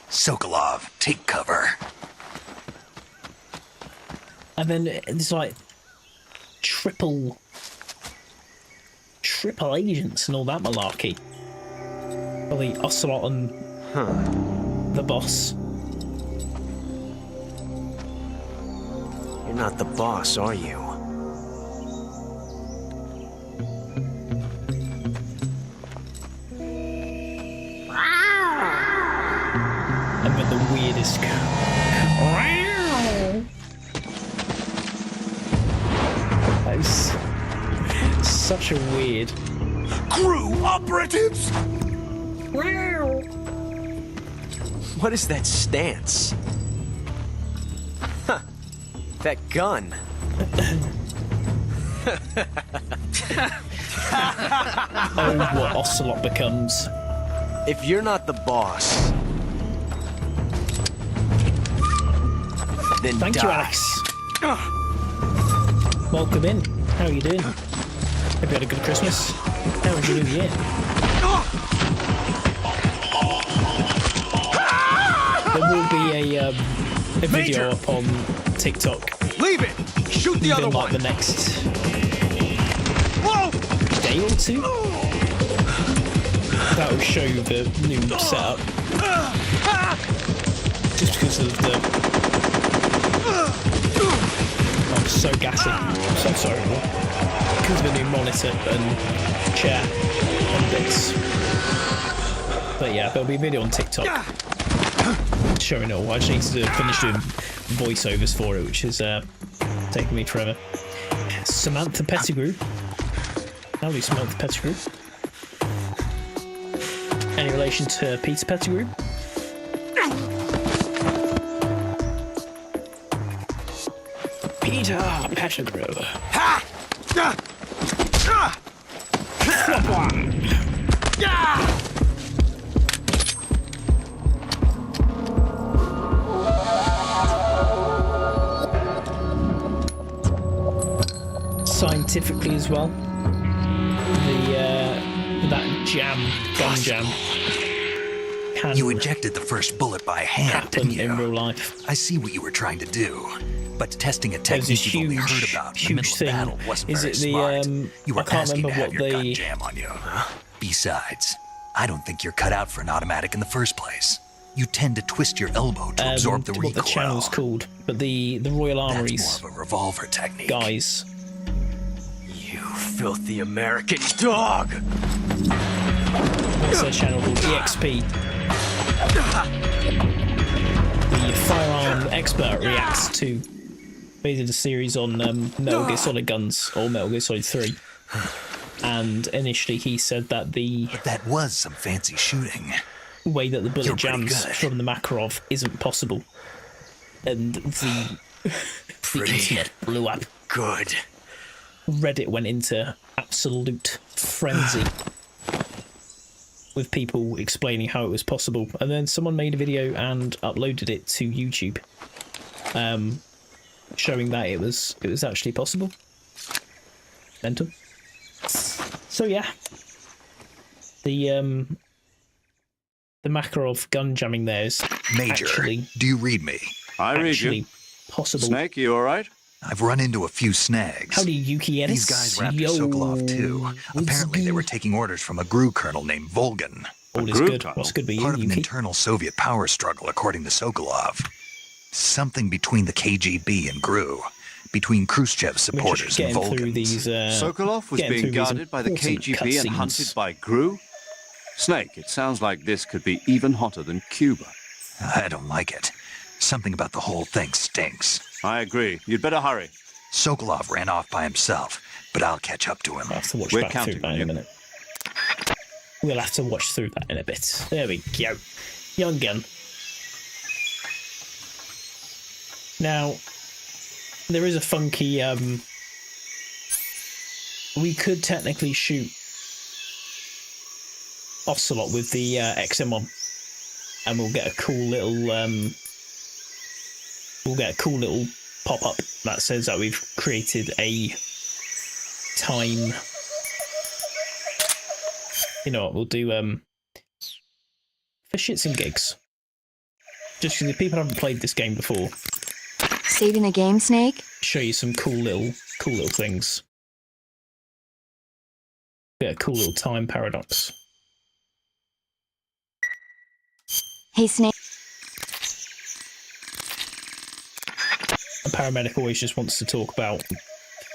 Sokolov, take cover. And then it's like triple agents and all that malarkey. Well, the Ocelot and the boss. You're not the boss, are you? And with the weirdest that is such a weird Gru operatives! What is that stance? Huh. That gun. Oh, what Ocelot becomes. If you're not the boss, then Thank die. you, Alex. Welcome in. How are you doing? Hope you had a good Christmas. How was your New Year? There will be a video up on TikTok Shoot the other within, like, one. the next day or two. That will show you the new setup. Just because of the... I'm so gassy. I'm so sorry. Because of the new monitor and chair and bits. But yeah, there'll be a video on TikTok showing it all. I just need to finish doing voiceovers for it, which is taking me forever. Samantha Pettigrew. Howdy, Samantha Pettigrew. Any relation to Peter Pettigrew? Peter Pettigrew. Ha! Flop one. Scientifically as well, that gun jam can You ejected the first bullet by hand, happen didn't you? in real life. I see what you were trying to do, but testing a There's this technique you've only heard huge, about in the huge middle thing. of battle wasn't Is very it the smart. You were I can't asking remember to have what your gun they jam on you. Besides, I don't think you're cut out for an automatic in the first place. You tend to twist your elbow to absorb the recoil. what the channel's called, but the Royal Armouries That's more of a revolver technique. guys. You filthy American dog! What's their channel called? EXP. The firearm expert reacts to. They did a series on Metal Gear Solid guns, or Metal Gear Solid 3. And initially he said that the That was some fancy shooting. way that the bullet You're pretty jams good. from the Makarov isn't possible. And the internet blew up. Good. Reddit went into absolute frenzy with people explaining how it was possible, and then someone made a video and uploaded it to YouTube, showing that it was actually possible. Mental. So yeah, the Makarov gun jamming there is Major, actually do you read me? I read actually you. possible. Snake, you all right? I've run into a few snags. Howdy, Yuki Ennis. These guys were after Yo, Sokolov too. what's Apparently they were good? taking orders from a GRU colonel named Volgan. All is GRU good. colonel? What's good with you, Part of an Yuki? internal Soviet power struggle, according to Sokolov. Something between the KGB and GRU. Between Khrushchev's We're supporters just and getting through Volgan's. these. Sokolov was getting being through these guarded by the important KGB and cutscenes. hunted by GRU? Snake, it sounds like this could be even hotter than Cuba. I don't like it. Something about the whole thing stinks. I agree. You'd better hurry. Sokolov ran off by himself, but I'll catch up to him. I'll have to watch We're back through counting that on in a you. minute. We'll have to watch through that in a bit. There we go. Young gun. Now, there is a funky, we could technically shoot Ocelot with the XM1, and we'll get a cool little pop-up that says that we've created a time. You know what, we'll do for shits and gigs, just because if people haven't played this game before, Saving the game, Snake? show you some cool little things. Get a cool little time paradox. Hey, Snake. A paramedic always just wants to talk about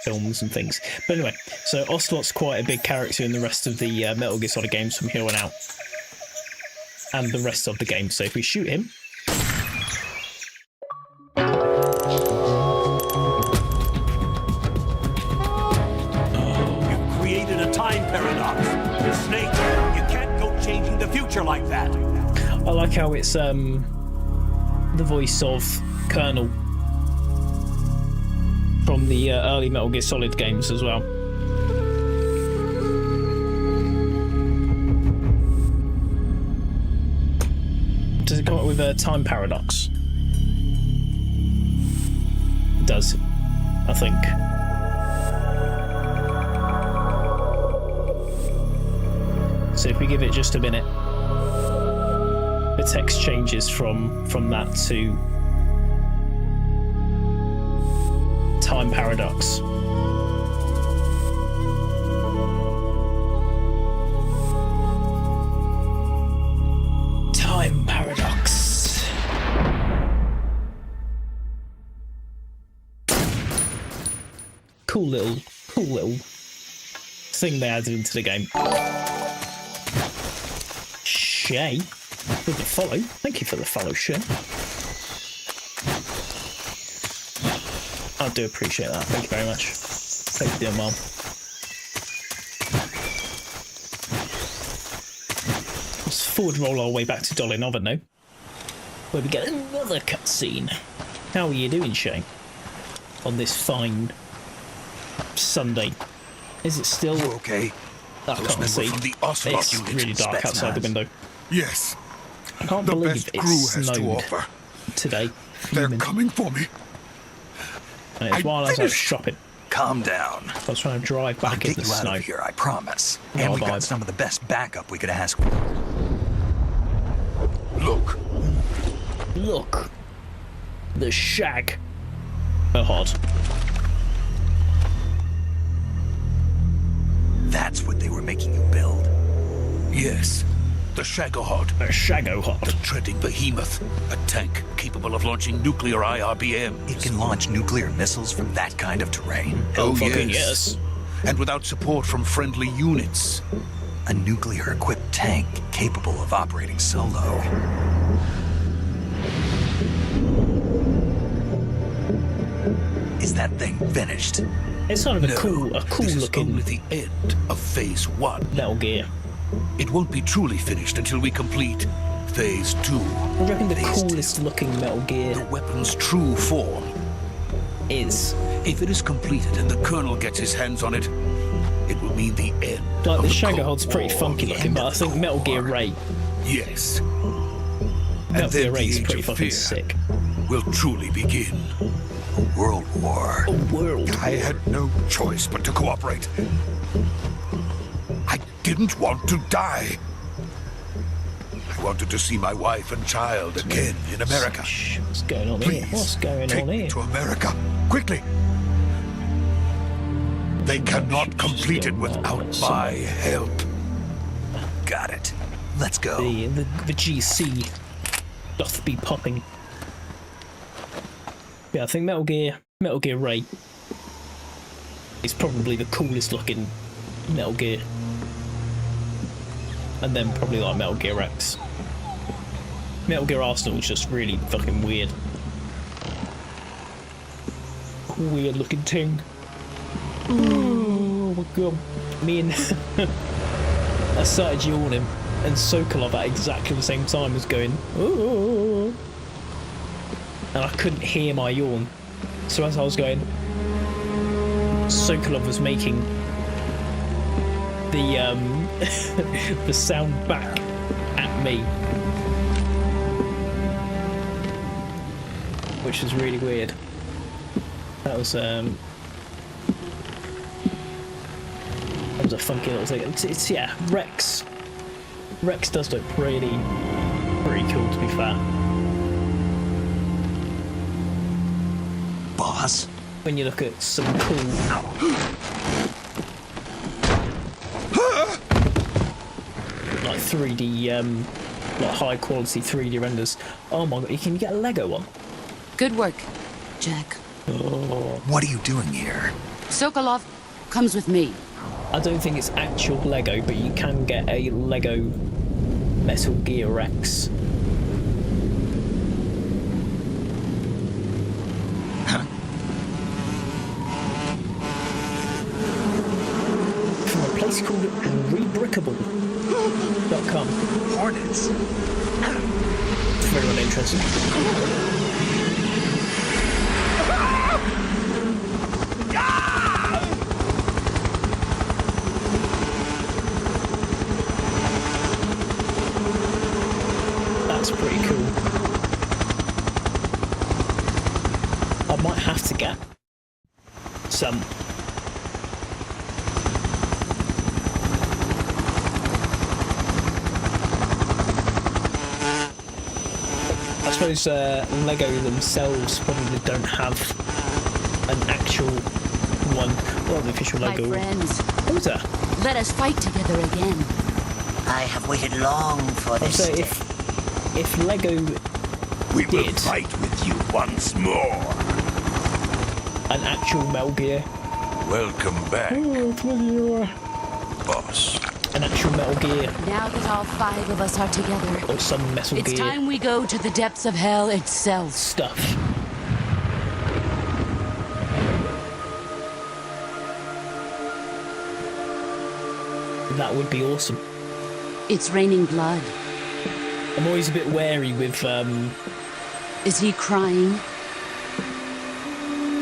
films and things. But anyway, so Ocelot's quite a big character in the rest of the Metal Gear Solid games from here on out. And the rest of the game. So if we shoot him... You've created a time paradox. Snake, you can't go changing the future like that. I like how it's the voice of Colonel from the early Metal Gear Solid games as well. Does it come up with a time paradox? It does, I think. So if we give it just a minute, the text changes from that to time paradox. Time paradox. Cool little thing they added into the game. Shay, with the follow. Thank you for the follow, Shay. I do appreciate that. Thank you very much. Hope you're doing well. Let's forward roll our way back to Dolinova now, where we get another cutscene. How are you doing, Shay? On this fine Sunday. Is it still okay? I can't see. From the Ocelot it's unit. really dark outside the window. Yes. I can't the believe best it crew has to snowed offer. today. They're coming for me. And it's while I was out shopping. Calm down. I was trying to drive back in the Get you snow. out of here, I promise. No, And we've vibe. got some of the best backup we could ask for. Look. Look. The shag. Hot. That's what they were making you build. Yes. The Shagohod. A Shagohod. The treading behemoth. A tank capable of launching nuclear IRBMs. It can launch nuclear missiles from that kind of terrain. Oh, fucking yes. And without support from friendly units. A nuclear-equipped tank capable of operating solo. Is that thing finished? It's sort of a No, cool this is looking only the end of Phase 1. Metal Gear. It won't be truly finished until we complete Phase 2. I reckon the coolest looking Metal Gear The weapon's true form. is If it is completed and the Colonel gets his hands on it, it will mean the end. like of the the Shagohod's Cold pretty War. funky looking, but I think Metal Gear Ray. Yes. Metal And Gear then Ray's the Age pretty of fucking Fear sick. will truly begin. A world war. A world. I had no choice but to cooperate. I didn't want to die. I wanted to see my wife and child again in America. What's going on here? Please, What's going take on me here? to America, quickly. They cannot complete it without my help. Got it. Let's go. The GC doth be popping. Yeah, I think Metal Gear Ray is probably the coolest looking Metal Gear. And then probably like Metal Gear X. Metal Gear Arsenal is just really fucking weird. Weird looking thing. Oh my god. Me and I started yawning and Sokolov at exactly the same time was going oh, and I couldn't hear my yawn. So as I was going, Sokolov was making the the sound back at me, which is really weird. That was a funky little thing. It's yeah, Rex does look pretty cool, to be fair. Boss? When you look at some cool like 3D like high quality 3D renders. Oh my god, you can get a Lego one. Good work, Jack. Oh. What are you doing here? Sokolov comes with me. I don't think it's actual Lego, but you can get a Lego Metal Gear Rex. From a place called Rebrickable.com. Hornets. It's very uninteresting. That's pretty cool. I might have to get some. I suppose Lego themselves probably don't have an actual one. Well, the official My Lego. friends, Who's that? let us fight together again. I have waited long for this So day. if Lego We will did fight with you once more. an actual Metal Gear, Welcome back, boss. an actual Metal Gear, Now that all 5 of us are together, or some Metal it's Gear time we go to the depths of hell itself. stuff. That would be awesome. It's raining blood. I'm always a bit wary with Is he crying?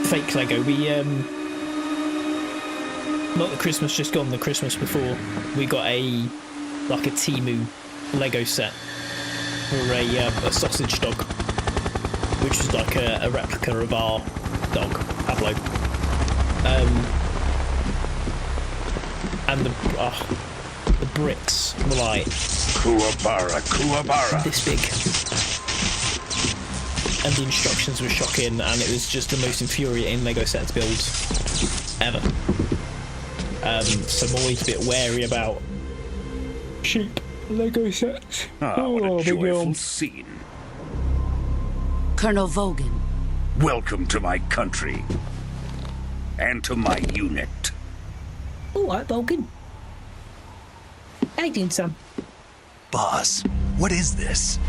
fake Lego. We not the Christmas just gone, the Christmas before, we got a Temu Lego set for a sausage dog, which was like a replica of our dog Pablo. And the bricks were like Kuwabara. this big. And the instructions were shocking, and it was just the most infuriating Lego set to build ever. So I'm always a bit wary about cheap Lego sets. What a joyful scene. Colonel Vogan. Welcome to my country. And to my unit. Alright, Vulcan. How you doing, Sam? Boss, what is this?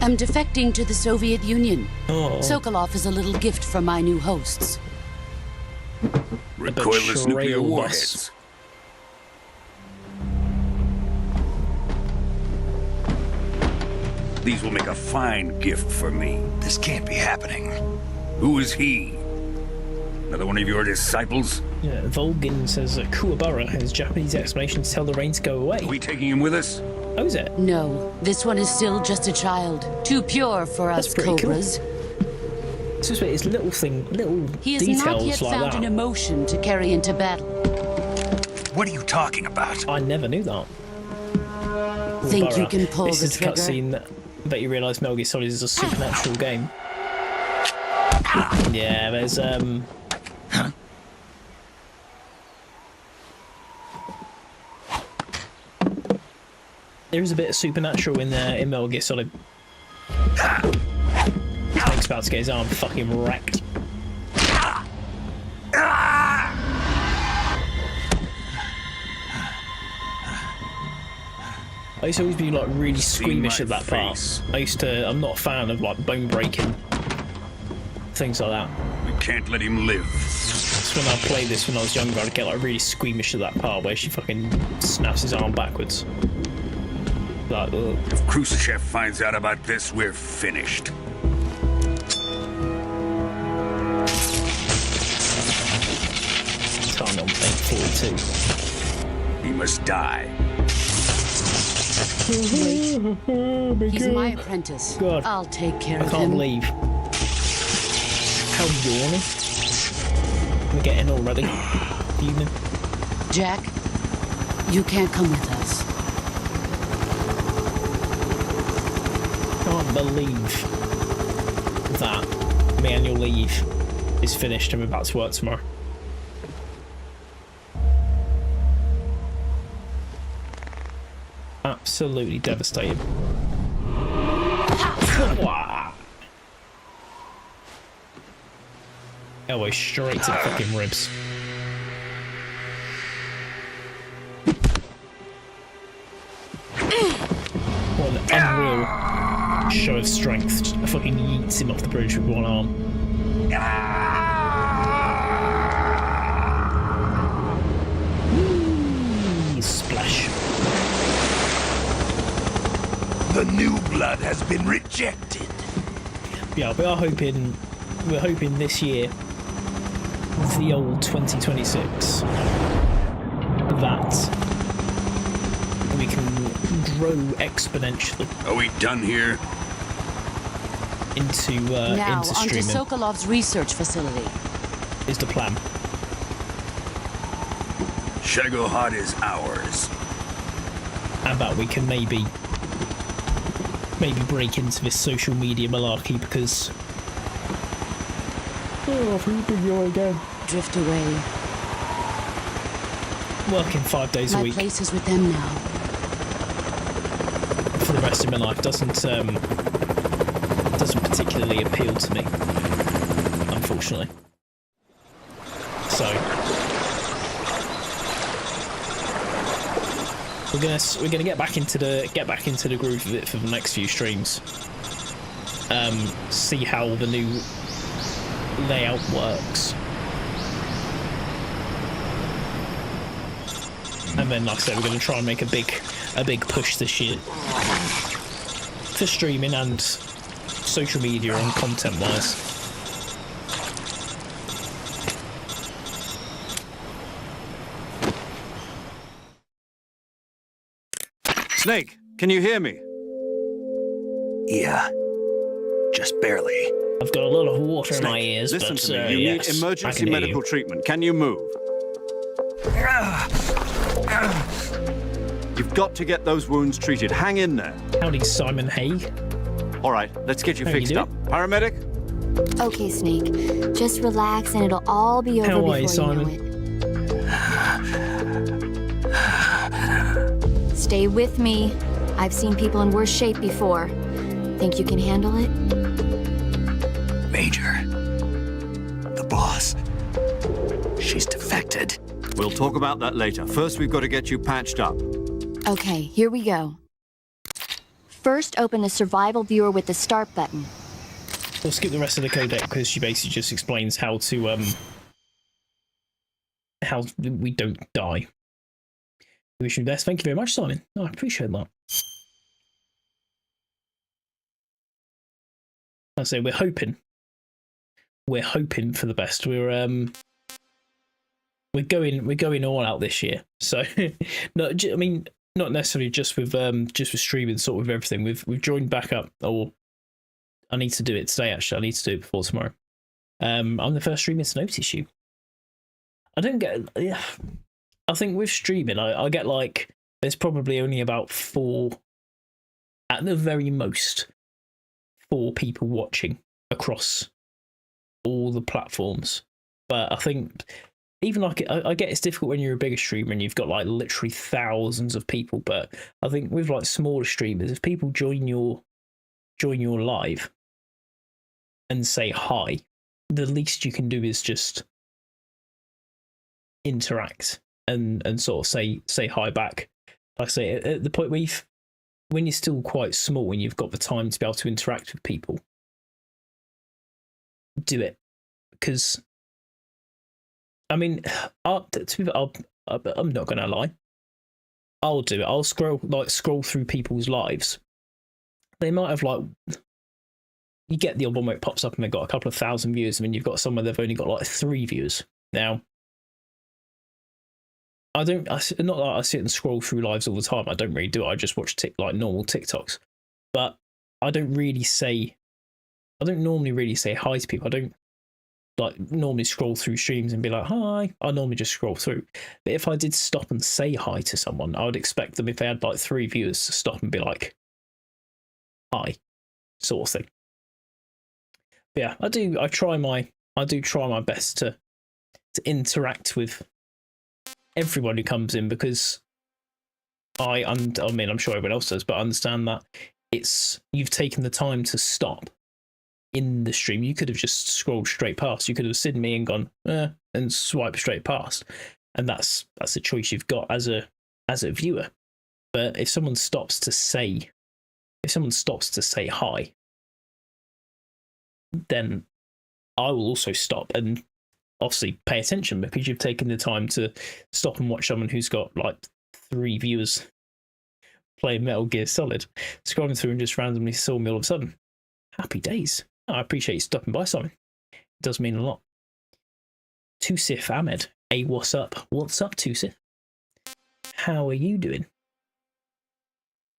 I'm defecting to the Soviet Union. Oh. Sokolov is a little gift from my new hosts. Recoilless nuclear warheads. These will make a fine gift for me. This can't be happening. Who is he? Another one of your disciples? Yeah, Volgin says that Kuwabara has Japanese explanation to tell the rain to go away. Are we taking him with us? Oh, is it? No, this one is still just a child. Too pure for us That's pretty Cobras. Cool. It's just it's little He has details not yet like found that. an emotion to carry into battle. What are you talking about? I never knew that. Think you Kuwabara. can pull This the is the trigger? cutscene that you realise Metal Gear Solid is a supernatural game. Yeah, there's there is a bit of supernatural in there in Metal Gear Solid. Snake's about to get his arm fucking wrecked. I used to always be like really squeamish at that part. I'm not a fan of like bone breaking things like that. We can't let him live. That's when I played this when I was younger. I'd get like really squeamish at that part where she fucking snaps his arm backwards. Like, ugh. If Khrushchev finds out about this, we're finished. Time on 8:42. He must die. He's my apprentice. God. I'll take care I of can't him. believe how yawny. We're getting all ready. Evening. Jack, you can't come with us. Can't believe that my annual leave is finished and we're about to work tomorrow. Absolutely devastated. Elbow straight to the fucking ribs. What an unreal show of strength. I fucking yeets him off the bridge with one arm. Splash. The new blood has been rejected. Yeah, we're hoping this year, the old 2026, that we can grow exponentially. Are we done here? Into Now, into onto streaming Sokolov's research facility. is the plan. Shagohod is ours. And that we can maybe break into this social media malarkey, because Oh, Ruben, you're again. Drift away. Working 5 days a My week place is with them now. for the rest of my life doesn't particularly appeal to me, unfortunately. So we're gonna get back into the groove of it for the next few streams. See how the new layout works. And then, like I said, we're going to try and make a big push this year for streaming and social media and content-wise. Snake, can you hear me? Yeah, just barely. I've got a lot of water in my ears, Listen but to me. You yes, need I emergency can hear medical you. treatment. Can you move? You've got to get those wounds treated. Hang in there. Howdy, Simon Haig. All right, let's get you How fixed you up. Paramedic? Okay, Snake. Just relax and it'll all be over How before are you, you Simon? know it. Stay with me. I've seen people in worse shape before. Think you can handle it? Major. The boss. She's defected. We'll talk about that later. First, we've got to get you patched up. Okay, here we go. First, open the survival viewer with the start button. We'll skip the rest of the codec because she basically just explains how to how we don't die. We wish you the best. Thank you very much, Simon. Oh, I appreciate that. I say we're hoping for the best. We're going all out this year. So no, I mean not necessarily just with streaming, sort of with everything. We've joined back up. Or I need to do it today. Actually, I need to do it before tomorrow. I'm the first streamer to notice you. I don't get. Yeah, I think with streaming, I get like there's probably only about 4, at the very most, 4 people watching across all the platforms. But I think even like I get it's difficult when you're a bigger streamer and you've got like literally thousands of people. But I think with like smaller streamers, if people join your live and say hi, the least you can do is just interact and sort of say hi back. Like I say, at the point where when you're still quite small and you've got the time to be able to interact with people, do it. Because I mean, I'm not gonna lie, I'll do it. I'll scroll through people's lives. They might have like, you get the odd one where it pops up and they've got a couple of thousand views, and then you've got someone they've only got like 3 views. Now, not that I sit and scroll through lives all the time. I don't really do it. I just watch like normal TikToks. But I don't normally really say hi to people. I don't like normally scroll through streams and be like, hi. I normally just scroll through. But if I did stop and say hi to someone, I would expect them, if they had like 3 viewers, to stop and be like, hi, sort of thing. But yeah, I do try my best to interact with everyone who comes in, because I mean, I'm sure everyone else does, but I understand that you've taken the time to stop in the stream. You could have just scrolled straight past. You could have seen me and gone, and swiped straight past. And that's a choice you've got as a viewer. But if someone stops to say hi, then I will also stop and obviously pay attention, because you've taken the time to stop and watch someone who's got like 3 viewers playing Metal Gear Solid, scrolling through and just randomly saw me all of a sudden. Happy days. Oh, I appreciate you stopping by, Simon. It does mean a lot. Tusif Ahmed. Hey, what's up? What's up, Tusif? How are you doing?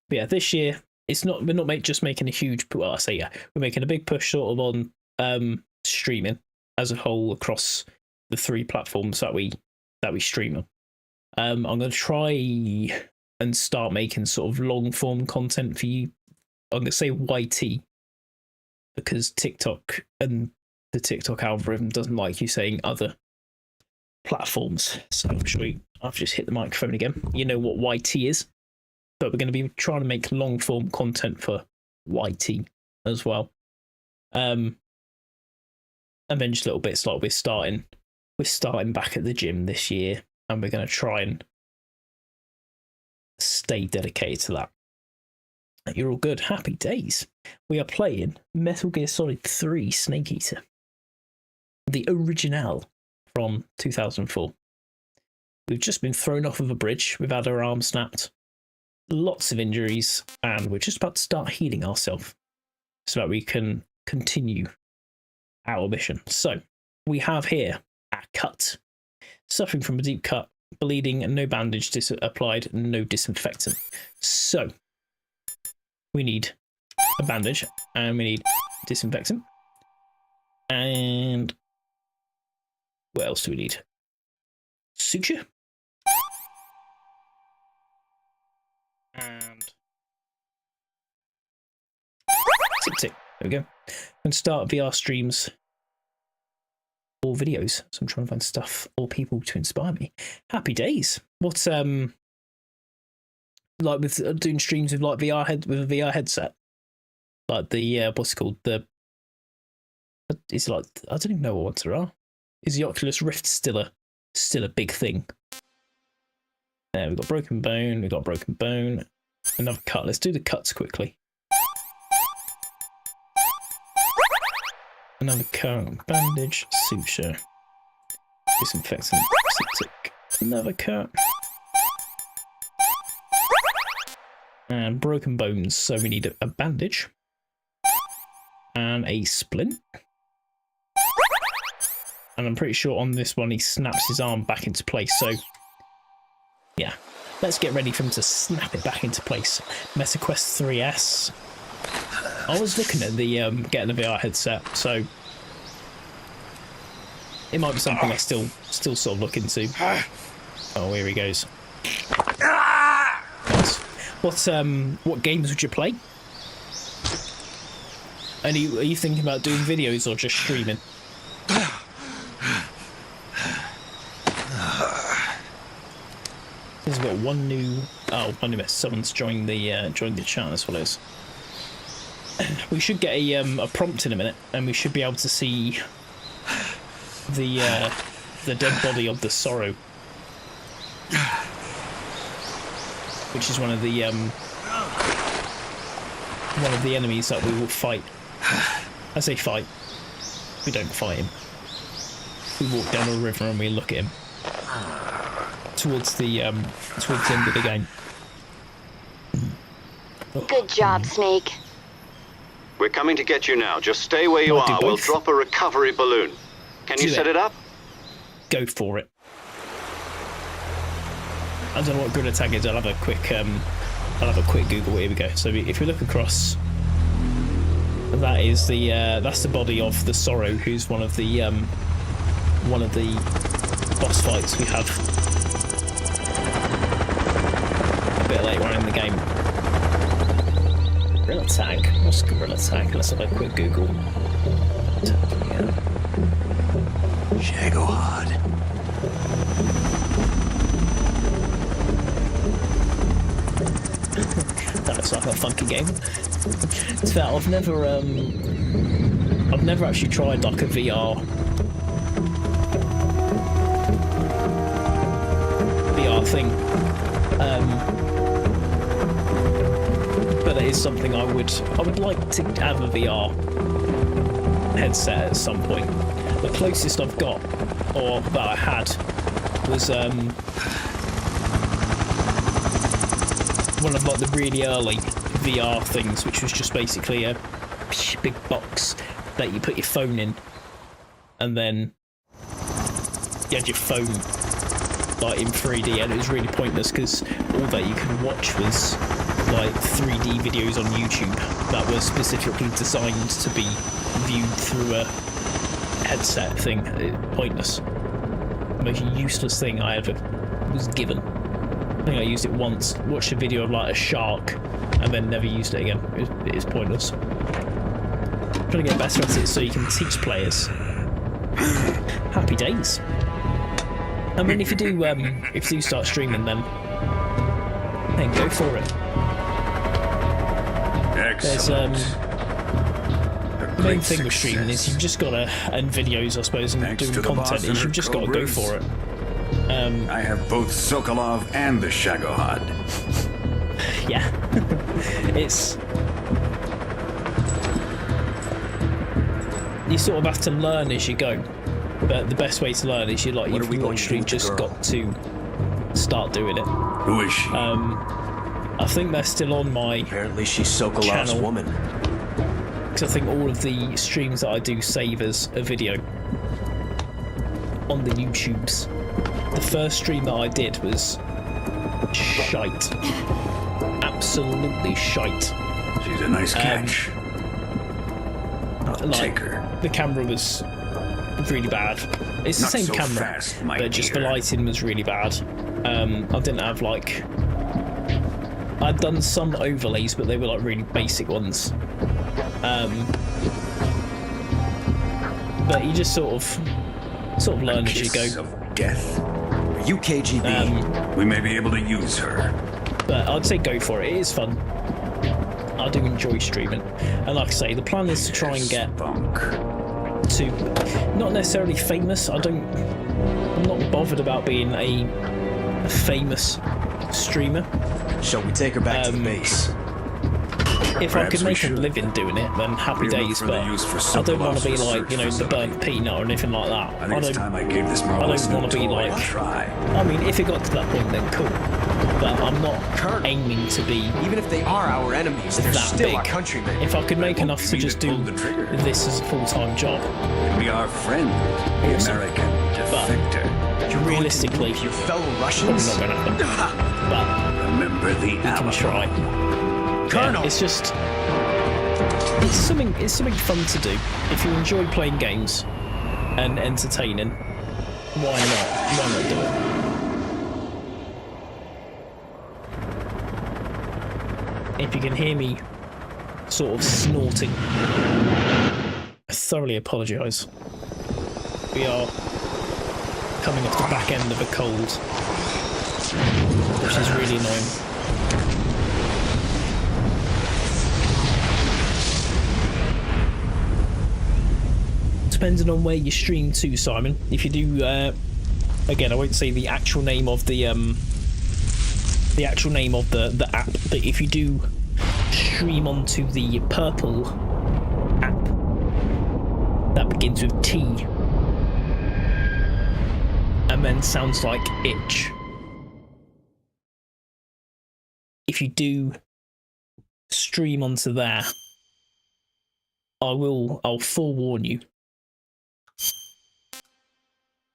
But yeah, this year we're not just making a huge, well, I say yeah, we're making a big push sort of on streaming as a whole across the 3 platforms that we stream on. I'm going to try and start making sort of long form content for you. I'm going to say YT, because TikTok and the TikTok algorithm doesn't like you saying other platforms. So I'm sure I've just hit the microphone again. You know what YT is, but we're going to be trying to make long form content for YT as well. And then just little bits like we're starting back at the gym this year, and we're going to try and stay dedicated to that. You're all good. Happy days. We are playing Metal Gear Solid 3 Snake Eater, the original from 2004. We've just been thrown off of a bridge. We've had our arm snapped, lots of injuries, and we're just about to start healing ourselves so that we can continue our mission. So we have here a cut, suffering from a deep cut, bleeding, no bandage applied, no disinfectant. So we need a bandage and we need disinfectant. And what else do we need? Suture. And tick. There we go. And start VR streams or videos. So I'm trying to find stuff or people to inspire me. Happy days. What's like with doing streams with like with a VR headset, like the what's it called, the it's like I don't even know what ones there are. Is the Oculus Rift still a big thing? There we've got broken bone. We've got broken bone. Another cut. Let's do the cuts quickly. Another cut. Bandage. Suture. Disinfectant. Septic. Another cut. And broken bones. So we need a bandage. And a splint. And I'm pretty sure on this one he snaps his arm back into place. So yeah, let's get ready for him to snap it back into place. MetaQuest 3S. I was looking at the getting the VR headset, so it might be something I still sort of look into. Oh, here he goes. Nice. What games would you play? And are you thinking about doing videos or just streaming? We've got one new message. Someone's joined the chat as well as. We should get a prompt in a minute, and we should be able to see the dead body of the Sorrow, which is one of the enemies that we will fight. I say fight. We don't fight him. We walk down a river and we look at him. Towards the end of the game. Good job, Snake. We're coming to get you now. Just stay where you are. We'll drop a recovery balloon. Can you set it up? Go for it. I don't know what grid attack is. I'll have a quick Google. Here we go. So if we look across, that is that's the body of the Sorrow, who's one of the boss fights we have a bit later on in the game. Gorilla Tag. What's Gorilla Tag? Let's have a quick Google. Shagohod. That looks like a funky game. It's fair, I've never actually tried like a VR thing. But it is something I would like to have a VR headset at some point. The closest I've got, or that I had, was one of like the really early VR things, which was just basically a big box that you put your phone in, and then you had your phone like in 3D, and it was really pointless because all that you could watch was like 3D videos on YouTube that were specifically designed to be viewed through a headset thing. Pointless. The most useless thing I ever was given. I think I used it once, watched a video of like a shark, and then never used it again. It is pointless. Trying to get better at it so you can teach players. Happy days. I mean, if you do start streaming, then hey, go for it. Excellent. The main thing with streaming is you've just got to, and videos, I suppose, and doing content is you've just got to go for it. I have both Sokolov and the Shagohod. Yeah, it's you sort of have to learn as you go. But the best way to learn is you've literally just got to start doing it. Who is she? I think they're still on my Apparently she's Sokolov's woman. Because I think all of the streams that I do save as a video on the YouTubes. The first stream that I did was shite. Absolutely shite. She's a nice catch. Take her. The camera was really bad. It's the Not same so camera, fast, my but just the dear. lighting was really bad. I didn't have I'd done some overlays, but they were really basic ones. But you just sort of learn as you go. Of death. Are you KGB? We may be able to use her. But I'd say go for it. It is fun. I do enjoy streaming, and like I say, the plan is to try and get to not necessarily famous. I'm not bothered about being a famous streamer. Shall we take her back to the base? If I could make a living doing it, then happy days, but I don't want to be the burnt peanut or anything like that. I think it's time I gave this marvelous I don't want to be a try. I mean, if it got to that point, then cool. But I'm not aiming to be Even if they are our enemies, they're that still big. our countrymen. If I could make enough to just do this as a full-time job, Be our friend, the American defector. Realistically, your fellow probably Russians? not going to happen. But remember the you can try. Yeah, it's just it's something fun to do. If you enjoy playing games and entertaining, why not do it? If you can hear me sort of snorting, I thoroughly apologise. We are coming off the back end of a cold, which is really annoying. Depending on where you stream to, Simon. If you do, again, I won't say the actual name of the app, but if you do stream onto the Purple app that begins with T and then sounds like itch. If you do stream onto there, I'll forewarn you.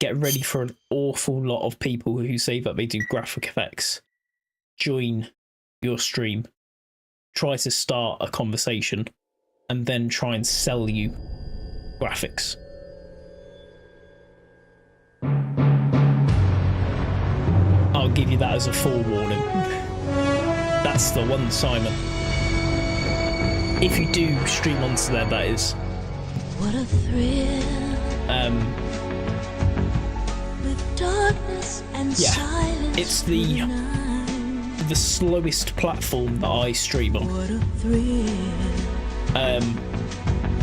Get ready for an awful lot of people who say that they do graphic effects. Join your stream. Try to start a conversation and then try and sell you graphics. I'll give you that as a forewarning. That's the one, Simon. If you do stream onto there, that is. What a thrill. With darkness and silence. It's the slowest platform that I stream on. What a thrill.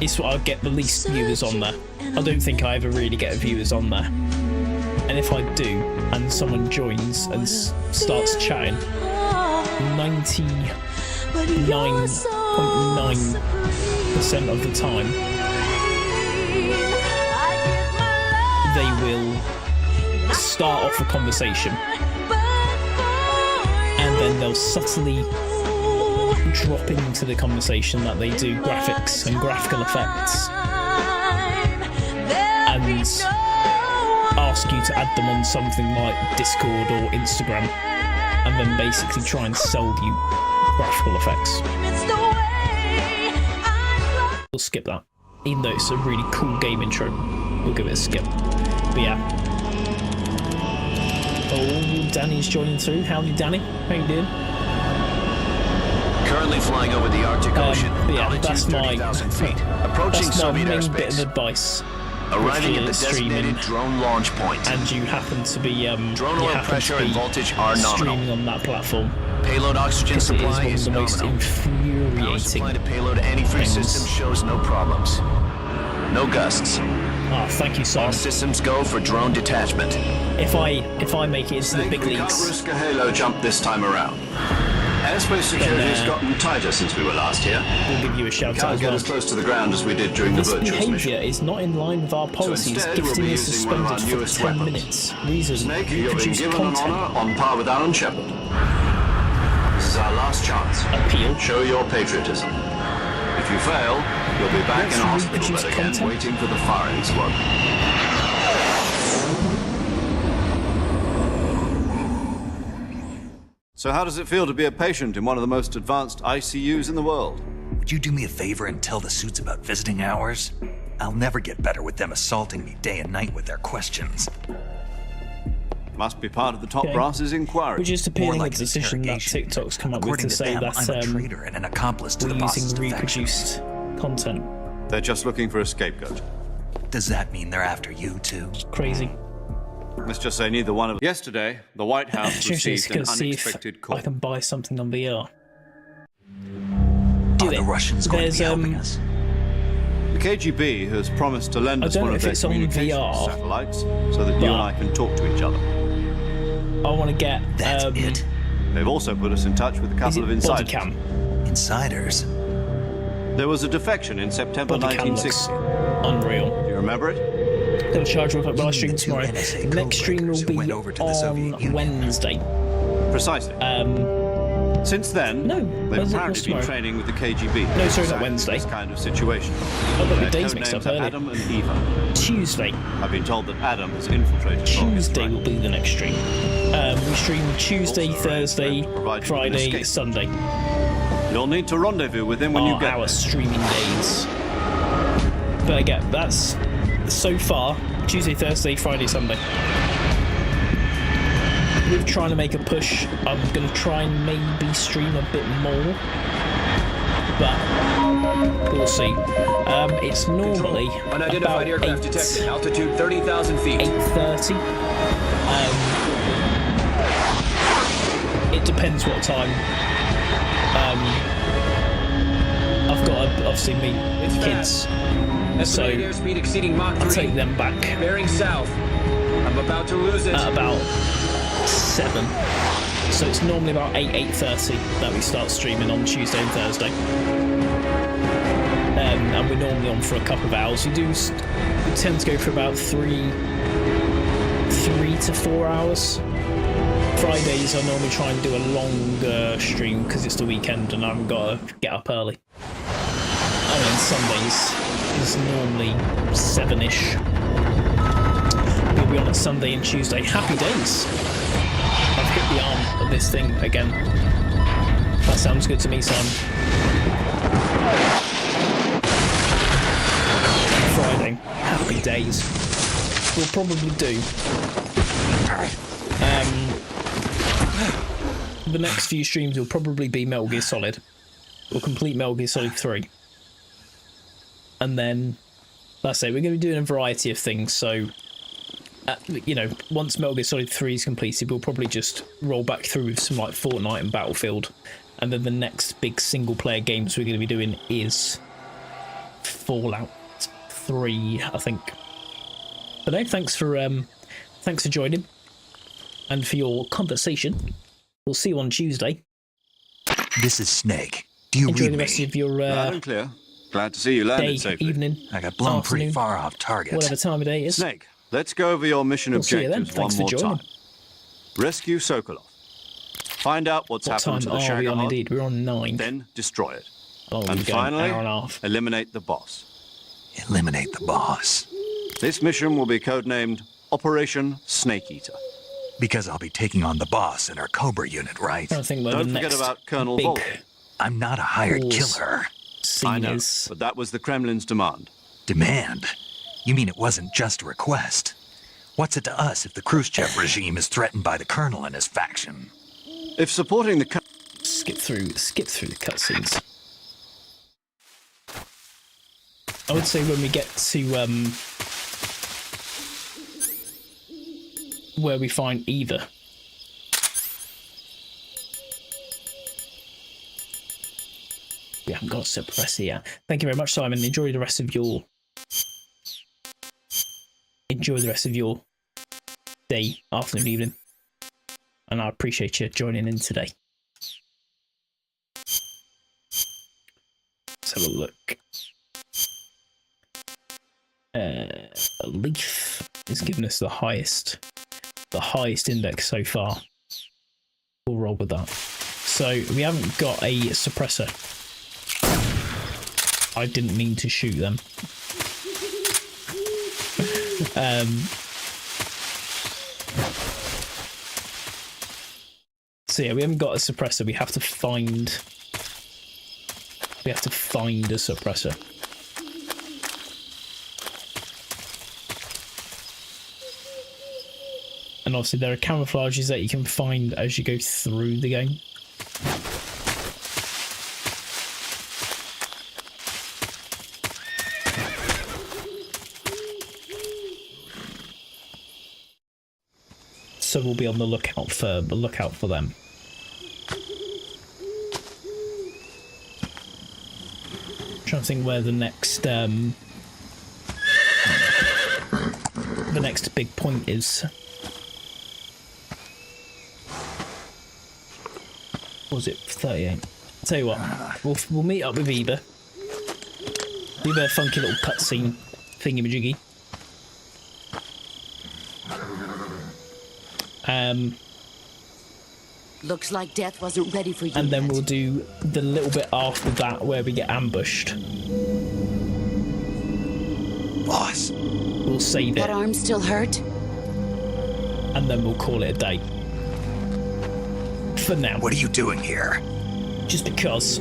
It's what I get the least viewers on there. I don't think I ever really get viewers on there. And if I do, and someone joins and starts chatting, 99.9% of the time, they will start off a conversation and then they'll subtly drop into the conversation that they do graphics and graphical effects and ask you to add them on something like Discord or Instagram and then basically try and sell you graphical effects. We'll skip that. Even though it's a really cool game intro, we'll give it a skip. But yeah. Oh, Danny's joining through. Howdy, Danny. How you doing? Currently flying over the Arctic Ocean. Yeah, that's my Approaching that's my Soviet main airspace. bit of advice. Arriving at the Streaming. designated drone launch point. And you happen to be drone oil pressure and voltage are streaming nominal. on that platform. Payload oxygen supply is the most nominal. Power infuriating supply to payload antifreeze system shows no problems. No gusts. Ah, thank you, Simon. All systems go for drone detachment. If I make it into the big We can't leagues, risk a halo jump this time around. Airspace security has gotten tighter since we were last here. we'll give you a shout out Can't as get well. as close to the ground as we did during the This virtuous mission. behaviour is not in line with our policies. instead, we'll Gifting be is using one of our suspended for newest 10 weapons. minutes. Reason, Snake, you're being reproduce given an content. honor on par with Alan Shepard. This is our last chance. Appeal. Show your patriotism. If you fail, you'll be back Let's in a hospital reproduce bed again, content. waiting for the firing squad. So how does it feel to be a patient in one of the most advanced ICUs in the world? Would you do me a favor and tell the suits about visiting hours? I'll never get better with them assaulting me day and night with their questions. Must be part of the top Okay. brass's inquiry. Which is More appealing like a decision that interrogation. TikTok's come up with According to to say them, that I'm a traitor and an accomplice to we're the boss's using defection. reproduced content. They're just looking for a scapegoat. Does that mean they're after you too? Crazy. Let's just say neither one of us. Yesterday, the White House Seriously, received an let's see if unexpected I call. can buy something on VR. Do Are it. the Russians going to There's be helping us? The KGB has promised to lend I us don't one know of if their it's on communications VR, satellites so that you and I can talk to each other. I want to get. That's it. They've also put us in touch with a Is couple it of body insiders. cam? Insiders? There was a defection in September Body cam looks 1960. unreal. Do you remember it? Gonna charge real quick while I You stream mean the two tomorrow. NSA The next stream will code breakers who be went over to the Soviet on Union. Wednesday. Precisely. Since then, No, they've when's it? apparently What's been tomorrow? training with the KGB. No, sorry, not Exactly Wednesday. This kind of situation. I've got the Their days mixed up codenames are earlier. Adam and Eva. Tuesday. I've been told that Adam has infiltrated Tuesday will be the next stream. We stream Tuesday, Also, Thursday, provide you with an Friday, escape. Sunday. You'll need to rendezvous with him when you get Our there. streaming days. But again, that's so far Tuesday, Thursday, Friday, Sunday. We're trying to make a push. I'm going to try and maybe stream a bit more, but we'll see. It's normally Unidentified about aircraft detected. Altitude 30,000 feet. 8:30. It depends what time. I've got to obviously meet kids, so Estimated airspeed exceeding Mach 3. I'll take them back Bearing south. I'm about to lose it. at about 7. So it's normally about 8:30 that we start streaming on Tuesday and Thursday. And we're normally on for a couple of hours. We tend to go for about 3 to 4 hours. Fridays I normally try and do a longer stream because it's the weekend and I've got to get up early. And then Sundays is normally 7ish. We'll be on at Sunday and Tuesday. Happy days. I've hit the arm of this thing again. That sounds good to me, Sam. Friday. Happy days. We'll probably do. The next few streams will probably be Metal Gear Solid. We'll complete Metal Gear Solid 3. And then, that's it. We're going to be doing a variety of things, so you know, once Metal Gear Solid 3 is completed, we'll probably just roll back through with some like Fortnite and Battlefield, and then the next big single-player games we're going to be doing is Fallout 3, I think. But no, thanks for joining and for your conversation. We'll see you on Tuesday. This is Snake. Do you Enjoy read the rest me? of your Loud and clear. Glad to see you landed day, safely. evening, I got blown pretty afternoon, far off target. whatever time of day it is. Snake, let's go over your mission We'll see you then. objectives one Thanks for more joining. time. Rescue Sokolov. Find out what's What happened time to the are we on Shagohod, indeed? We're on 9. then destroy it. Oh, And we're going finally, an hour and a half. eliminate the boss. Eliminate the boss. This mission will be codenamed Operation Snake Eater. Because I'll be taking on the boss in our Cobra unit, right? I think Don't the forget next about Colonel big Volk. I'm not a hired Balls. killer. scene I know, is. but that was the Kremlin's demand. Demand? You mean it wasn't just a request? What's it to us if the Khrushchev regime is threatened by the Colonel and his faction? If supporting the Skip through the cutscenes. I would say when we get to where we find Eva. We haven't got a suppressor yet. Thank you very much, Simon. Enjoy the rest of your day, afternoon, evening. And I appreciate you joining in today. Let's have a look. A leaf is giving us the highest index so far. We'll roll with that. So we haven't got a suppressor. I didn't mean to shoot them. So yeah, we haven't got a suppressor. We have to find a suppressor. And obviously there are camouflages that you can find as you go through the game. So we'll be on the lookout for them. I'm trying to think where the next big point is. What was it 38? I'll tell you what, we'll meet up with Eva. Do a funky little cutscene thingy-majiggy. Looks like death wasn't ready for you. And then we'll do the little bit after that where we get ambushed. Boss. We'll save it. That arm still hurt? And then we'll call it a day. For now. What are you doing here? Just because,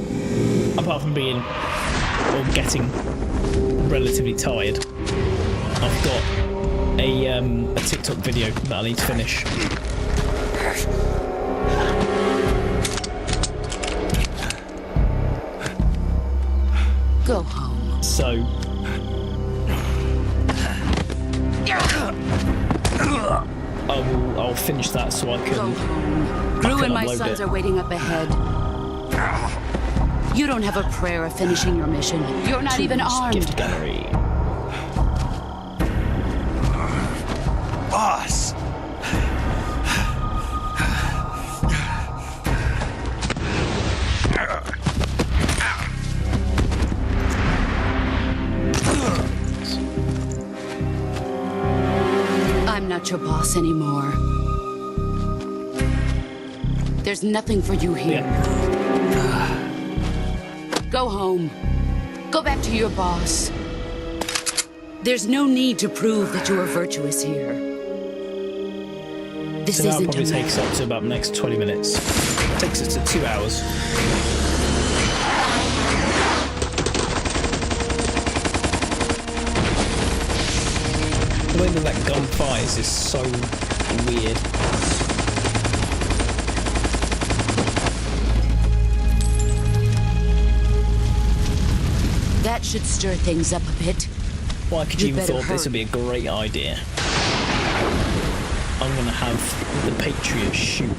apart from being, or getting relatively tired, I've got a TikTok video that I need to finish. Go home. So I'll finish that so I can. Go home. Gru and my sons are waiting up ahead. You don't have a prayer of finishing your mission. You're not even armed. Gift gallery. Boss. I'm not your boss anymore. There's nothing for you here. Go home. Go back to your boss. There's no need to prove that you are virtuous here. This so that'll isn't probably take us up to about the next 20 minutes. Takes us to 2 hours. The way that gun fires is so weird. That should stir things up a bit. Well, I could even thought this would be a great idea. I'm gonna have the Patriot shoot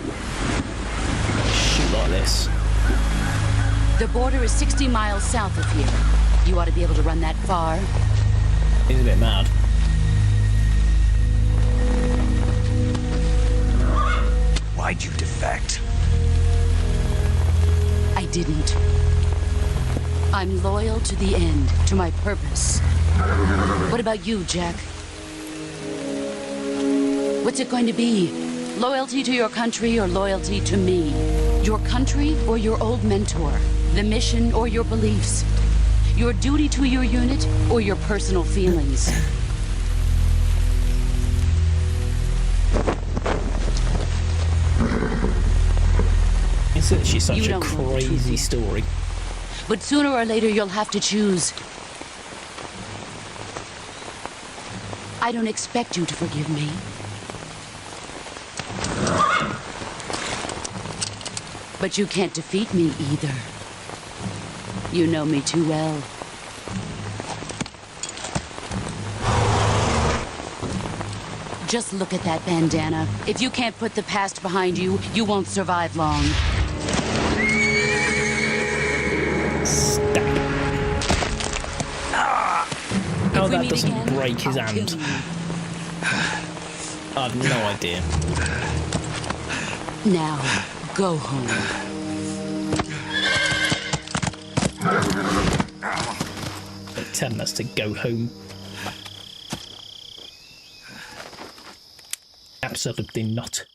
like this. The border is 60 miles south of here. You ought to be able to run that far. He's a bit mad. Why'd you defect? I didn't. I'm loyal to the end, to my purpose. What about you, Jack? What's it going to be? Loyalty to your country or loyalty to me? Your country or your old mentor? The mission or your beliefs? Your duty to your unit or your personal feelings? It's actually such a crazy story. But sooner or later you'll have to choose. I don't expect you to forgive me. But you can't defeat me either. You know me too well. Just look at that bandana. If you can't put the past behind you, you won't survive long. How that doesn't break his hand. I have no idea. Now, go home. They're telling us to go home. Absolutely not.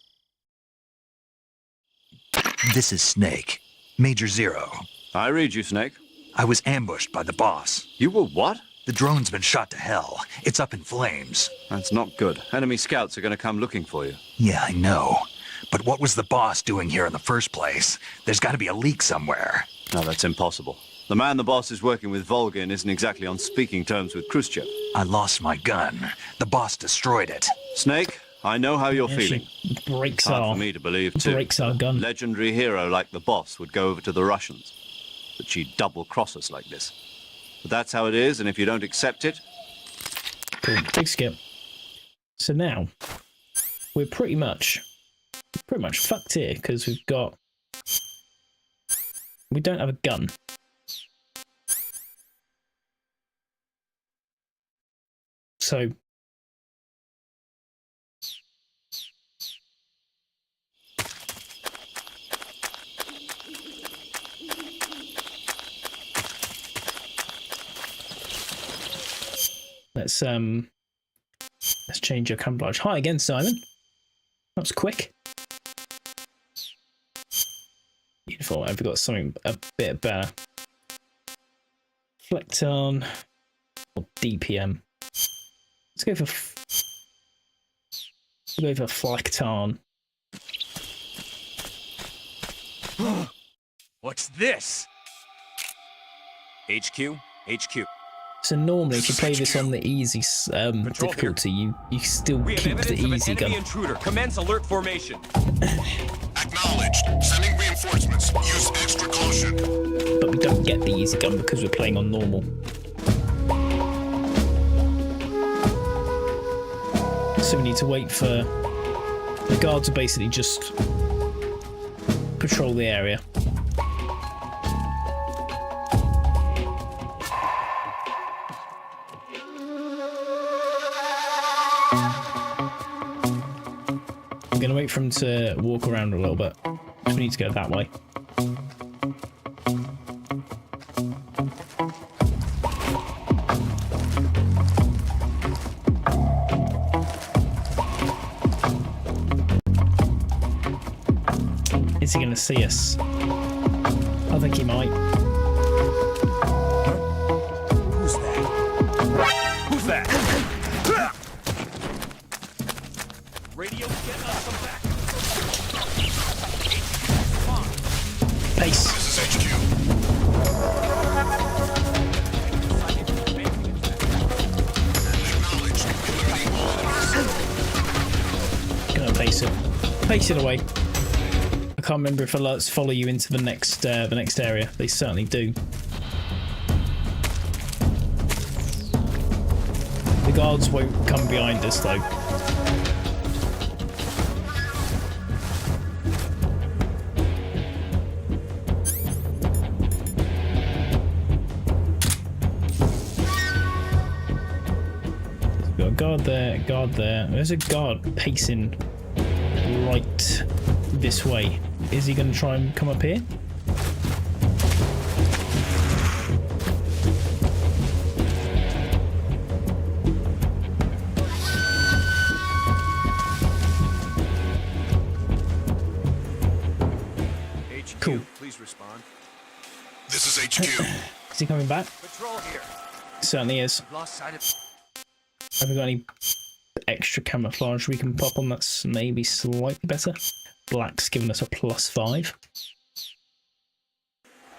This is Snake. Major Zero. I read you, Snake. I was ambushed by the boss. You were what? The drone's been shot to hell. It's up in flames. That's not good. Enemy scouts are going to come looking for you. Yeah, I know. But what was the boss doing here in the first place? There's got to be a leak somewhere. No, that's impossible. The man the boss is working with, Volgin, isn't exactly on speaking terms with Khrushchev. I lost my gun. The boss destroyed it. Snake, I know how you're feeling. Breaks Hard our for me to believe, too. breaks our gun. Legendary hero like the boss would go over to the Russians. But she'd double-cross us like this. But that's how it is, and if you don't accept it... Cool. Big skip. So now, we're pretty much fucked here, because we don't have a gun. So... Let's change your camouflage. Hi again, Simon. That was quick. Beautiful. I've got something a bit better. Flecton or DPM. Let's go for Flecton. What's this? HQ? HQ. So normally, if you play this on the easy difficulty, you still keep the easy gun. Intruder. Commence alert formation. Acknowledged. Sending reinforcements. Use extra caution. But we don't get the easy gun because we're playing on normal. So we need to wait for the guards to basically just patrol the area. I'm going to wait for him to walk around a little bit. We need to go that way. Is he going to see us? I think he might. Who's that? Who's that? Radio, get us some back. Pace. This is HQ. Gonna pace it. Pace it away. I can't remember if it lets follow you into the next area. They certainly do. The guards won't come behind us though. Guard there. There's a guard pacing right this way. Is he going to try and come up here? HQ, cool. Please respond. This is HQ. Is he coming back? Patrol here. Certainly is. Lost sight of... Have we got any extra camouflage we can pop on that's maybe slightly better? Black's giving us a +5.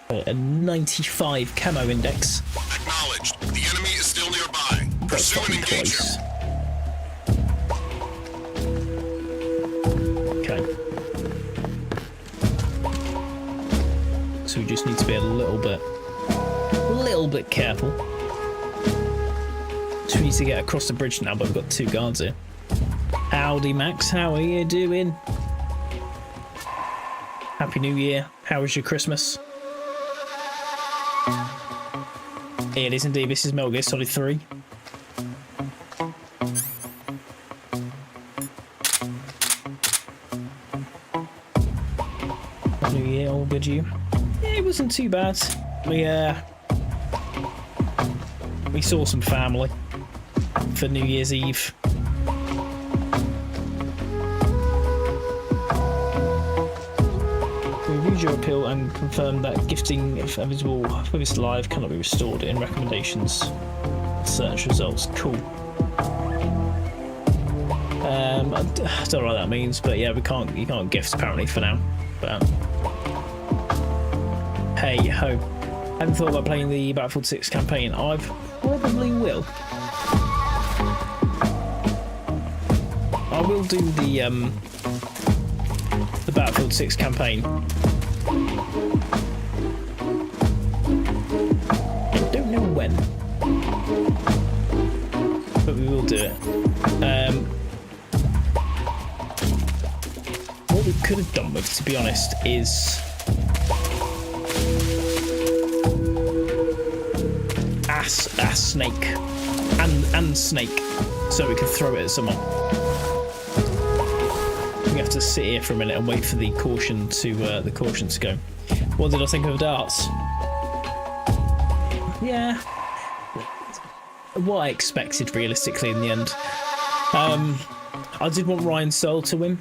A 95 camo index. Acknowledged. The enemy is still nearby. Pursue and engage him. Okay. So we just need to be a little bit careful. So we need to get across the bridge now, but we've got 2 guards here. Howdy, Max. How are you doing? Happy New Year. How was your Christmas? It is indeed. This is Metal Gear Solid 3. New Year, all good, you? Yeah, it wasn't too bad. We saw some family for New Year's Eve. We reviewed your appeal and confirmed that gifting, if visible for this live, cannot be restored in recommendations. Search results. Cool. I don't know what that means, but yeah, you can't gift apparently for now. But hey ho. I haven't thought about playing the Battlefield 6 campaign. I probably will. I will do the Battlefield 6 campaign. I don't know when, but we will do it. What we could have done with, to be honest, is snake and snake, so we could throw it at someone. We have to sit here for a minute and wait for the caution to go. What did I think of darts? Yeah, what I expected realistically in the end. I did want Ryan Searle to win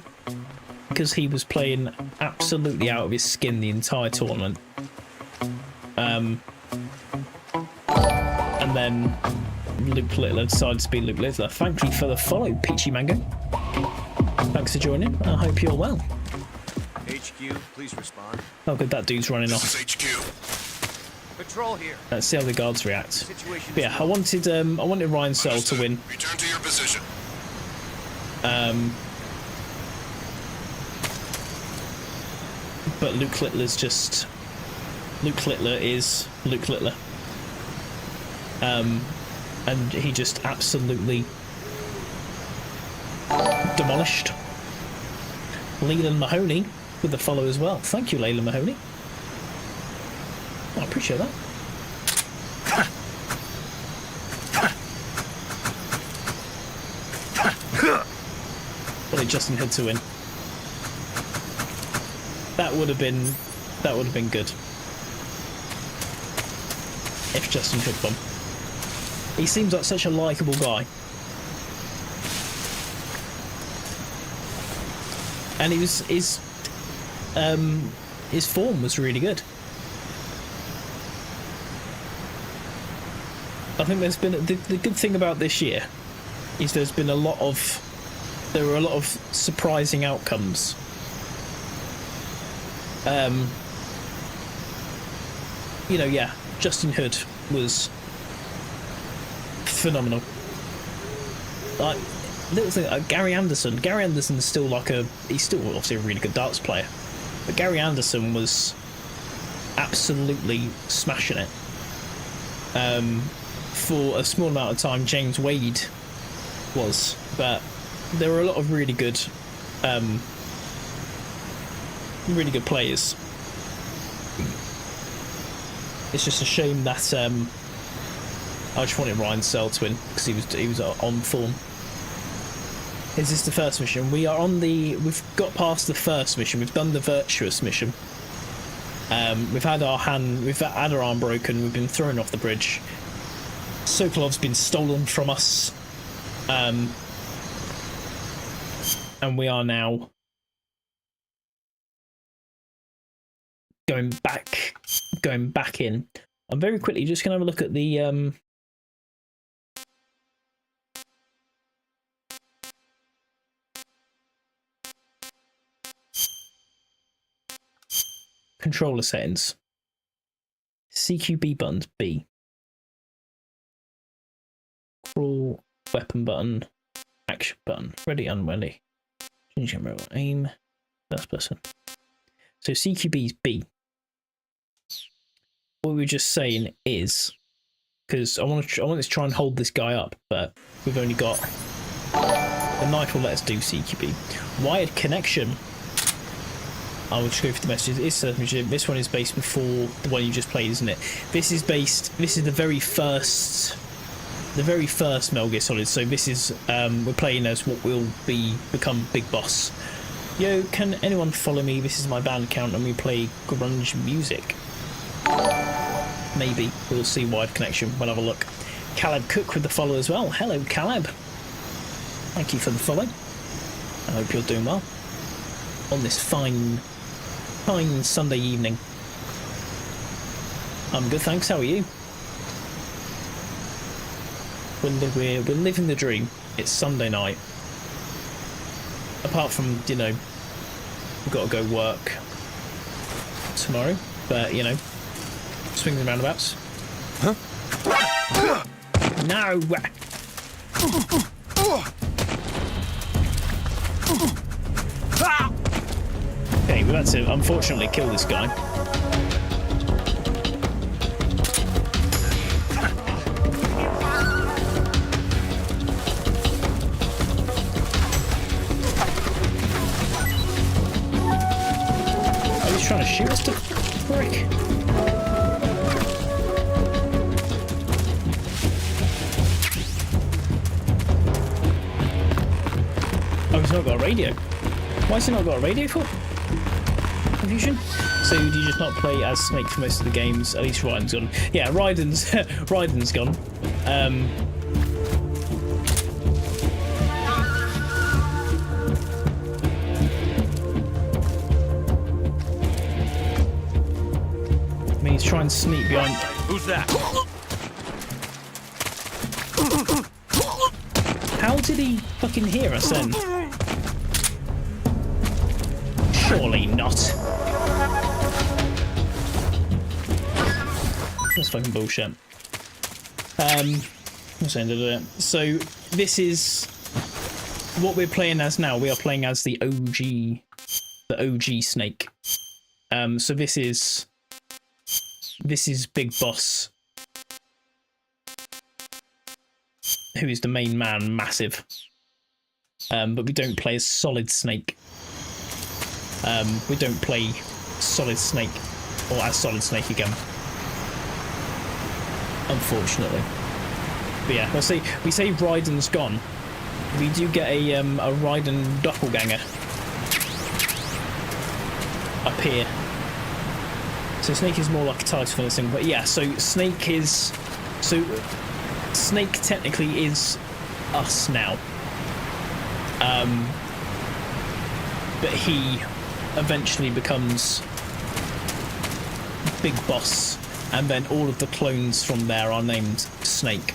because he was playing absolutely out of his skin the entire tournament. And then Luke Littler decided to be Luke Littler. Thank you for the follow, Peachy Mango. Thanks for joining. I hope you're well. HQ, please respond. Oh, good, that dude's running off. This is HQ. Patrol here. Let's see how the guards react. But yeah, I wanted Ryan Searle to win. Return to your position. But Luke Littler's just... Luke Littler is Luke Littler. And he just absolutely demolished. Leland Mahoney with the follow as well. Thank you, Leland Mahoney. I appreciate that. Wanted Justin Hood to win. That would have been good if Justin Hood won. He seems like such a likeable guy. And his form was really good. I think there's been the good thing about this year is there were a lot of surprising outcomes. Yeah, Justin Hood was phenomenal. Like, little thing, Gary Anderson. Gary Anderson's still he's still obviously a really good darts player, but Gary Anderson was absolutely smashing it. For a small amount of time, James Wade was, but there were a lot of really good players. It's just a shame that I just wanted Ryan Searle to win because he was on form. Is this the first mission? We've got past the first mission. We've done the Virtuous mission. We've had our arm broken. We've been thrown off the bridge. Sokolov's been stolen from us. And we are now going back in. I'm very quickly just going to have a look at the controller settings. CQB buttons, B. Crawl, weapon button, action button, ready, unready. Change camera, aim, first person. So CQB is B. What we were just saying is, because I want to try and hold this guy up, but we've only got The knife will let us do CQB. Wired connection. I will just go for the messages. It's this one is based before the one you just played, isn't it? This is the very first Metal Gear Solid. So this is we're playing as what will become Big Boss. Yo, can anyone follow me? This is my band account and we play grunge music. Maybe. We'll see. Wired connection. We'll have a look. Caleb Cook with the follow as well. Hello, Caleb. Thank you for the follow. I hope you're doing well on this fine Sunday evening. I'm good, thanks. How are you? We're living the dream. It's Sunday night. Apart from, you know, we've got to go work tomorrow, but, you know, swings and roundabouts. Huh? No! Okay, we've had to unfortunately kill this guy. Oh, he's trying to shoot us to frick. Oh, he's not got a radio. Why has he not got a radio for? Confusion? So do you just not play as Snake for most of the games? At least Raiden's gone. Yeah, Raiden's gone. I mean, he's trying to sneak behind. Who's that? How did he fucking hear us then? Surely not. That's fucking bullshit. So this is what we're playing as now. We are playing as the OG Snake. So this is Big Boss, who is the main man, Massive. But we don't play as Solid Snake. We don't play Solid Snake or as Solid Snake again, unfortunately. But yeah, we say Raiden's gone. We do get a Raiden doppelganger up here. So Snake is more like a title for this thing, but yeah. So Snake technically is us now. But he eventually becomes Big Boss, and then all of the clones from there are named Snake.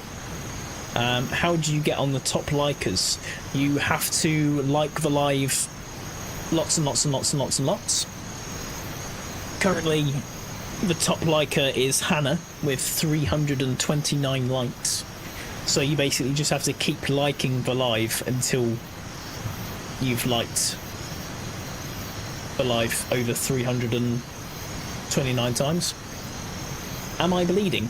How do you get on the top likers? You have to like the live lots and lots and lots and lots and lots. Currently, the top liker is Hannah with 329 likes. So you basically just have to keep liking the live until you've liked the live over 329 times. Am I bleeding?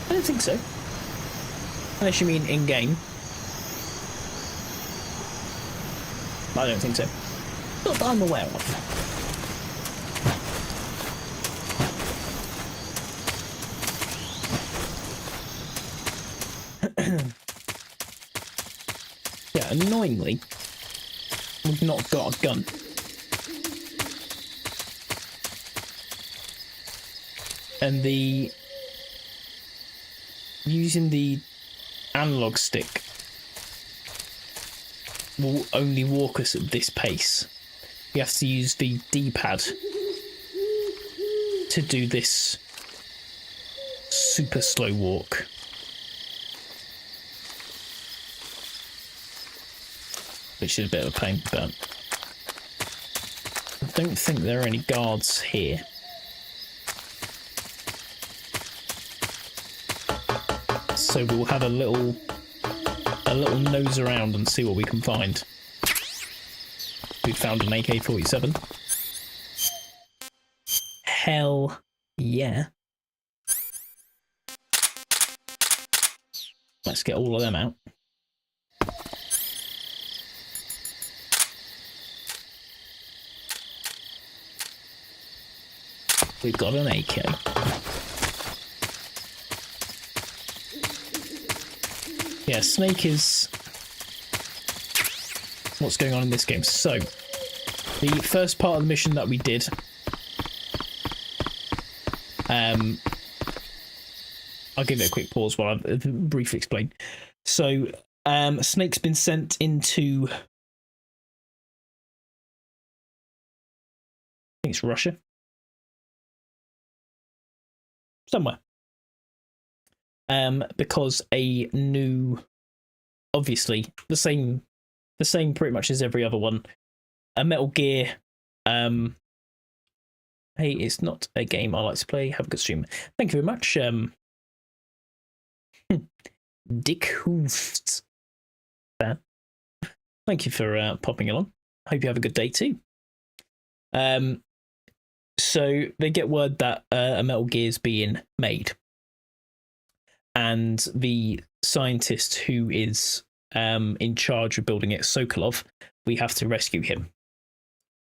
I don't think so. Unless you mean in-game. I don't think so. Not that I'm aware of. Yeah, annoyingly, we've not got a gun. And using the analog stick will only walk us at this pace. We have to use the D-pad to do this super slow walk. Which is a bit of a pain, but I don't think there are any guards here. So we'll have a little nose around and see what we can find. We found an AK-47. Hell yeah. Let's get all of them out. We've got an AK. Yeah, Snake is what's going on in this game. So, the first part of the mission that we did, I'll give it a quick pause while I briefly explain. So, Snake's been sent into, I think it's Russia, somewhere, because a new, obviously the same pretty much as every other one, a Metal Gear. Hey, it's not a game I like to play. Have a good stream. Thank you very much. Dick Hoofs. Thank you for popping along. Hope you have a good day too. So they get word that a Metal Gear is being made, and the scientist who is in charge of building it, Sokolov, we have to rescue him.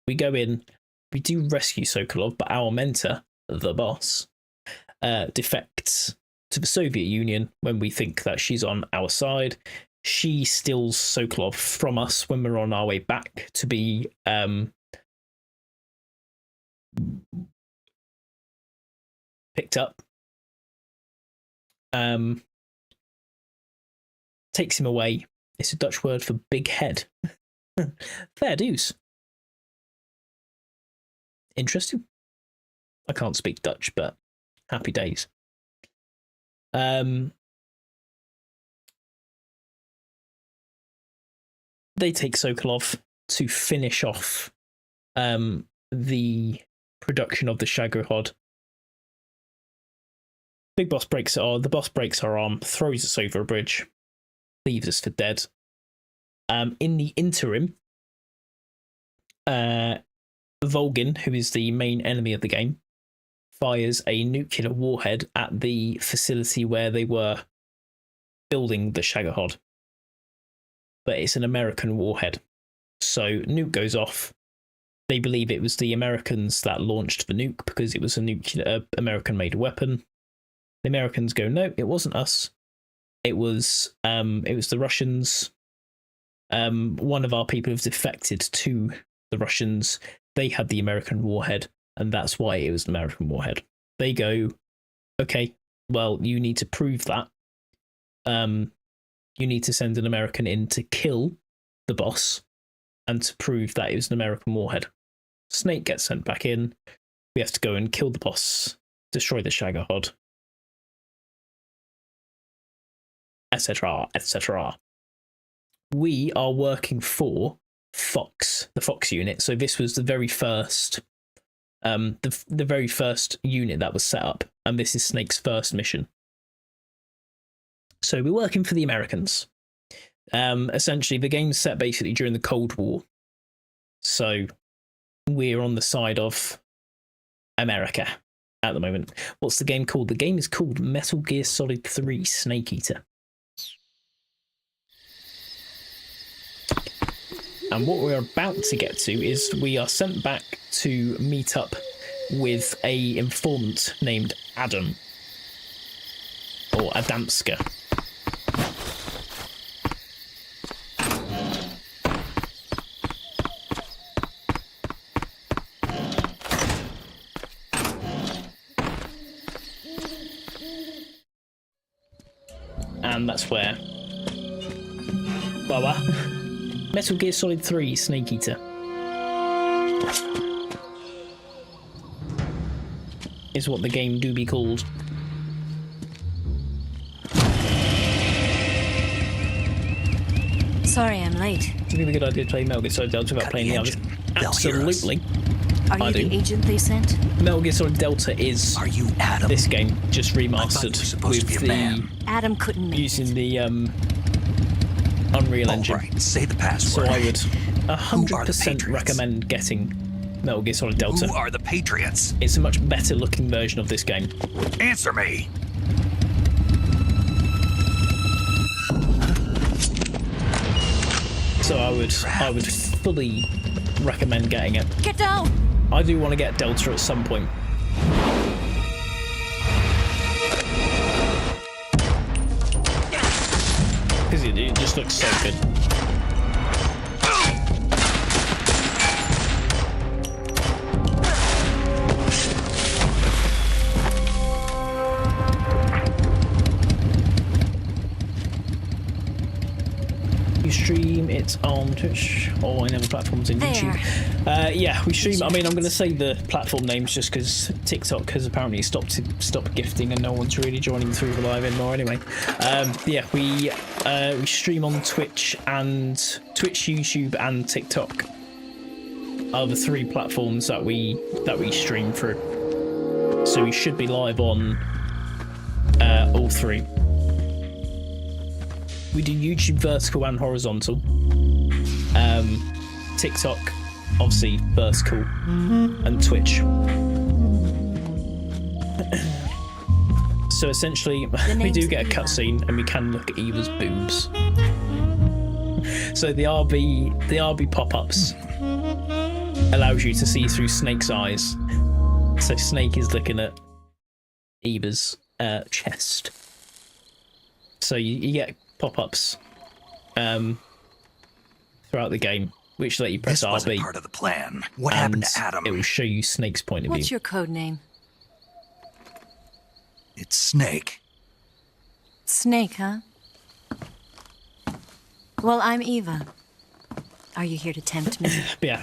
We go in, we do rescue Sokolov, but our mentor, the boss, defects to the Soviet Union when we think that she's on our side. She steals Sokolov from us when we're on our way back to be picked up. Takes him away. It's a Dutch word for big head. Fair dues. Interesting. I can't speak Dutch, but happy days. They take Sokolov to finish off the production of the Shagohod. Big Boss breaks the boss breaks our arm, throws us over a bridge, leaves us for dead. In the interim, Volgin, who is the main enemy of the game, fires a nuclear warhead at the facility where they were building the Shagohod. But it's an American warhead. So nuke goes off. They believe it was the Americans that launched the nuke because it was a nuclear American-made weapon. The Americans go, no, it wasn't us. It was the Russians. One of our people have defected to the Russians. They had the American warhead, and that's why it was an American warhead. They go, okay, well, you need to prove that. You need to send an American in to kill the boss and to prove that it was an American warhead. Snake gets sent back in. We have to go and kill the boss, destroy the Shagohod, etc., etc. We are working for Fox, the Fox unit. So this was the very first, the very first unit that was set up, and this is Snake's first mission. So we're working for the Americans. Essentially, the game's set basically during the Cold War. So we're on the side of America at the moment. What's the game called? The game is called Metal Gear Solid 3 Snake Eater. And what we're about to get to is we are sent back to meet up with a informant named Adam. Or Adamska. And that's where Metal Gear Solid 3 Snake Eater is what the game do be called. Sorry, I'm late. It's a really good idea to play Metal Gear Solid Delta without playing the others. Absolutely. Are you the agent they sent? Metal Gear Solid Delta is this game, just remastered with the Adam couldn't make using the Unreal Engine. Right, say the password. So I would 100% recommend getting Metal Gear Solid Delta. Who are the Patriots? It's a much better looking version of this game. Answer me. So I would fully recommend getting it. Get down! I do want to get Delta at some point. Because it just looks so good. You stream it on Twitch or any other platforms in YouTube. Yeah, we stream. I mean, I'm going to say the platform names just because TikTok has apparently stopped gifting and no one's really joining through the live anymore. Anyway, yeah, we stream on Twitch, YouTube, and TikTok are the 3 platforms that we stream through. So we should be live on all 3. We do YouTube vertical and horizontal. TikTok, obviously vertical, and Twitch. So essentially, we do get a cutscene, and we can look at Eva's boobs. So the RB pop-ups allows you to see through Snake's eyes. So Snake is looking at Eva's chest. So you get pop-ups throughout the game, which let you press this wasn't RB. Part of the plan. What happened to Adam? It will show you Snake's point of What's view. your code name? It's Snake. Snake, huh? Well, I'm Eva. Are you here to tempt me? Yeah.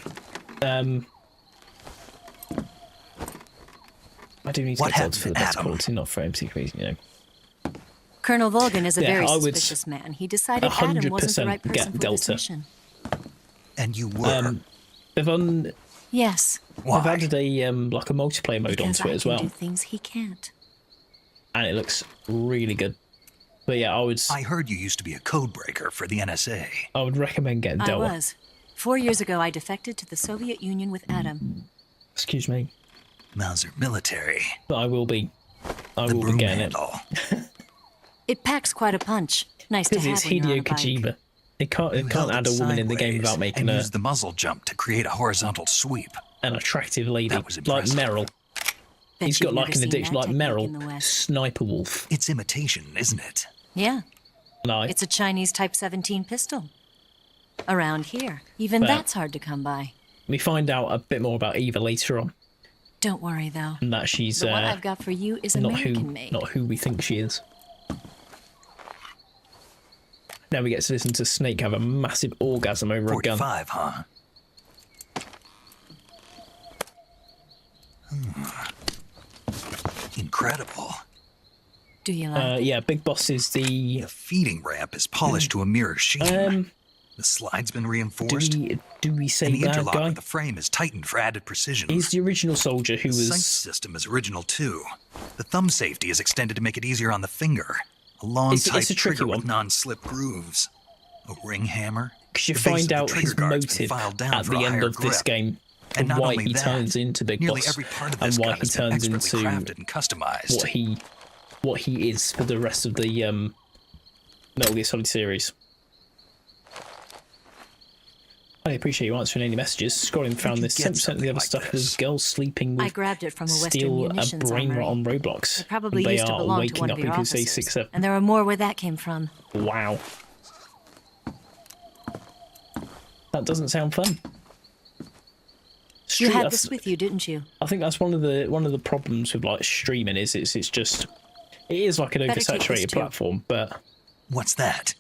I do need to What get happened for the to best Adam? quality, not for MC Crazy, you know. Colonel Volgan is a Yeah, very I would suspicious man. He decided Adam wasn't the right 100% person get for this Delta. mission. And you were. They've Yes, added a like a multiplayer mode because onto I it as can well, do things he can't. and it looks really good. But yeah, I heard you used to be a code breaker for the NSA. I would recommend getting I Delta. was. 4 years ago, I defected to the Soviet Union with Adam. Excuse me. Mauser military. But I will be. I The will be broom getting handle. it. It packs quite a punch. Nice to Because have it's when you're on Hideo a bike. Kojima. It can't held add it a woman in the game sideways without making and a used the muzzle jump to create a horizontal sweep. an attractive lady That was like impressive. Meryl. Bet He's you've got like never an seen addiction that like technique in the Meryl, West. Sniper Wolf. It's imitation, isn't it? Yeah, No, it's a Chinese Type 17 pistol. Around here, even But- that's hard to come by. we find out a bit more about Eva later on, Don't worry, though. and that she's The one I've got for you is American-made. not who we think she is. Now we get to listen to Snake have a massive orgasm over a gun. 45, huh? Incredible. Do you like Yeah, Big Boss is the feeding ramp is polished to a mirror sheen. The slide's been reinforced. Do we say and the bad interlock guy? of the frame is tightened for added precision. He's the original soldier who The sight was. system is original too. The thumb safety is extended to make it easier on the finger. A long It's tight a tricky trigger one. with non-slip grooves. A ring hammer. Because you The base find of the out trigger his guard's been motive filed down at for the a end higher of this grip. game, And and not why only he that, turns into Big nearly Boss, every part of and this why gun he has been turns expertly into crafted and customized. what he is for the rest of the Metal Gear Solid series. I appreciate you answering any messages. Scrolling found this. 7% of the other stuff was girls sleeping I with grabbed it from a Western steal a munitions brain rot armory. on Roblox. It probably They used to are belong to waking one up of in your Crusade officers. 6-7. And there are more where that came from. Wow. That doesn't sound fun. You had Street- this with you, didn't you? I think that's one of the problems with like streaming is it's just it is like an Better take this oversaturated too. platform, but what's that?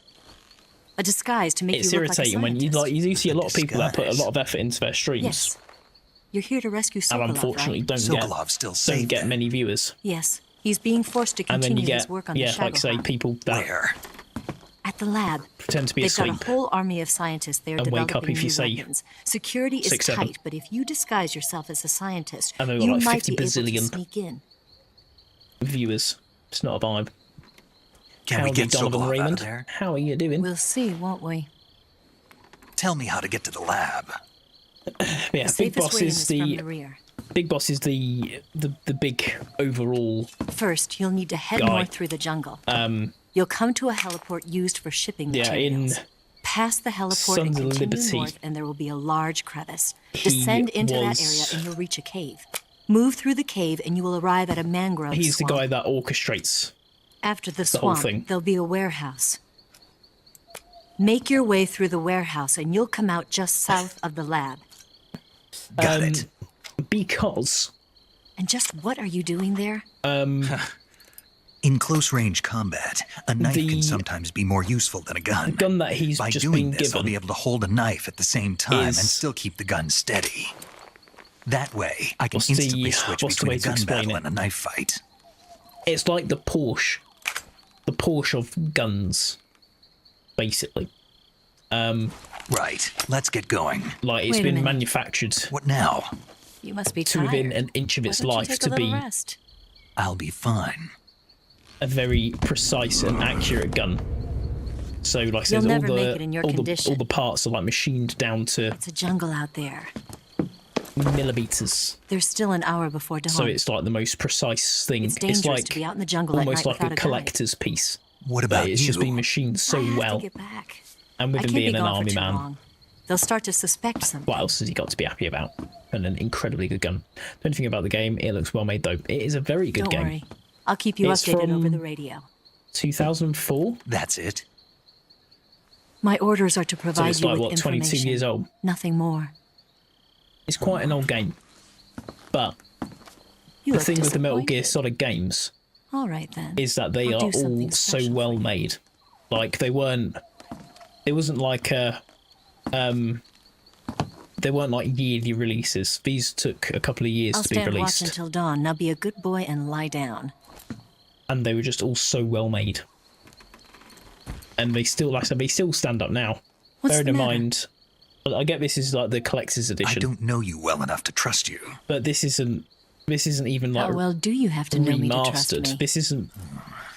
A disguise to make it's you look irritating like a when you scientist. do see a lot of people that put a lot of effort into their streams, Yes. You're here to rescue Sokolov, and unfortunately right? don't get many viewers. Yes. He's being forced to And then continue you his get work on the like say Shagohod. people that At the lab. pretend to be They've asleep. got a whole army of scientists there And wake developing up if you new say weapons. Security is 6-7. tight, but if you disguise yourself as a scientist, And they've got you like might 50 be able to bazillion sneak in. viewers. It's not a vibe. Can we Howdy, get Donovan Sokolov out of Raymond? there? How are you doing? We'll see, won't we? Tell me how to get to the lab. Yeah, The Big safest Boss way in is is from the the rear. Big Boss is the big overall. First, you'll need to head Guy. north through the jungle. You'll come to a heliport used for shipping Yeah, materials. pass the heliport Sons and of continue Liberty. north, and there will be a large crevice. He Descend into that was- area and you'll reach a cave. Move through the cave and you will arrive at a mangrove He's the swamp. guy that orchestrates. After the the whole swamp, thing. there'll be a warehouse. Make your way through the warehouse and you'll come out just south of the lab. Got it. Because And just what are you doing there? In close range combat, a knife The- can sometimes be more useful than a gun. the gun that he's By just doing been this, I'll given be able to hold a knife at the same time and is- still keep the gun steady. That way, I can What's the- instantly switch what's the between way a to gun explain battle it? and a knife fight. it's like the Porsche of guns, basically. Right, let's get going. Like it's Wait a been minute. manufactured What now? You must be to tired. within an inch of Why its don't you life take to a little be rest? I'll be fine. a very precise and accurate gun. So, like I said, You'll all never make it in your all condition. the parts are like machined down to It's a jungle out there. millimeters. There's still an hour before dawn. So it's like the most precise thing. It's dangerous like to be out in the jungle at almost night like without a a gun. collector's piece. What But about it's you? just been machined so I have well. to get back. And with I him can't being be an gone for army too man, long. They'll start to suspect something. what else has he got to be happy about? And an incredibly good gun. The only thing about the game, it looks well made though. It is a very good Don't game. worry. I'll keep you It's updated over from- the radio. 2004? That's it. My orders are to So provide it's you like, with what, 22 information. years old? Nothing more. It's quite an old game. But You the look thing with the Metal Gear disappointed. Solid games All right then. is that they I'll are do all something so special well for you. made. Like they weren't. It wasn't like a. They weren't like yearly releases. These took a couple of years I'll to be stand watch released, until dawn. Now be a good boy and lie down. and they were just all so well made. And they still, like I said, they still stand up now. What's Bearing the in matter? mind, I get this is like the collector's I edition, don't know you well enough to trust you. but this isn't. This isn't even like How well do you have to know me to trust remastered. me? This isn't.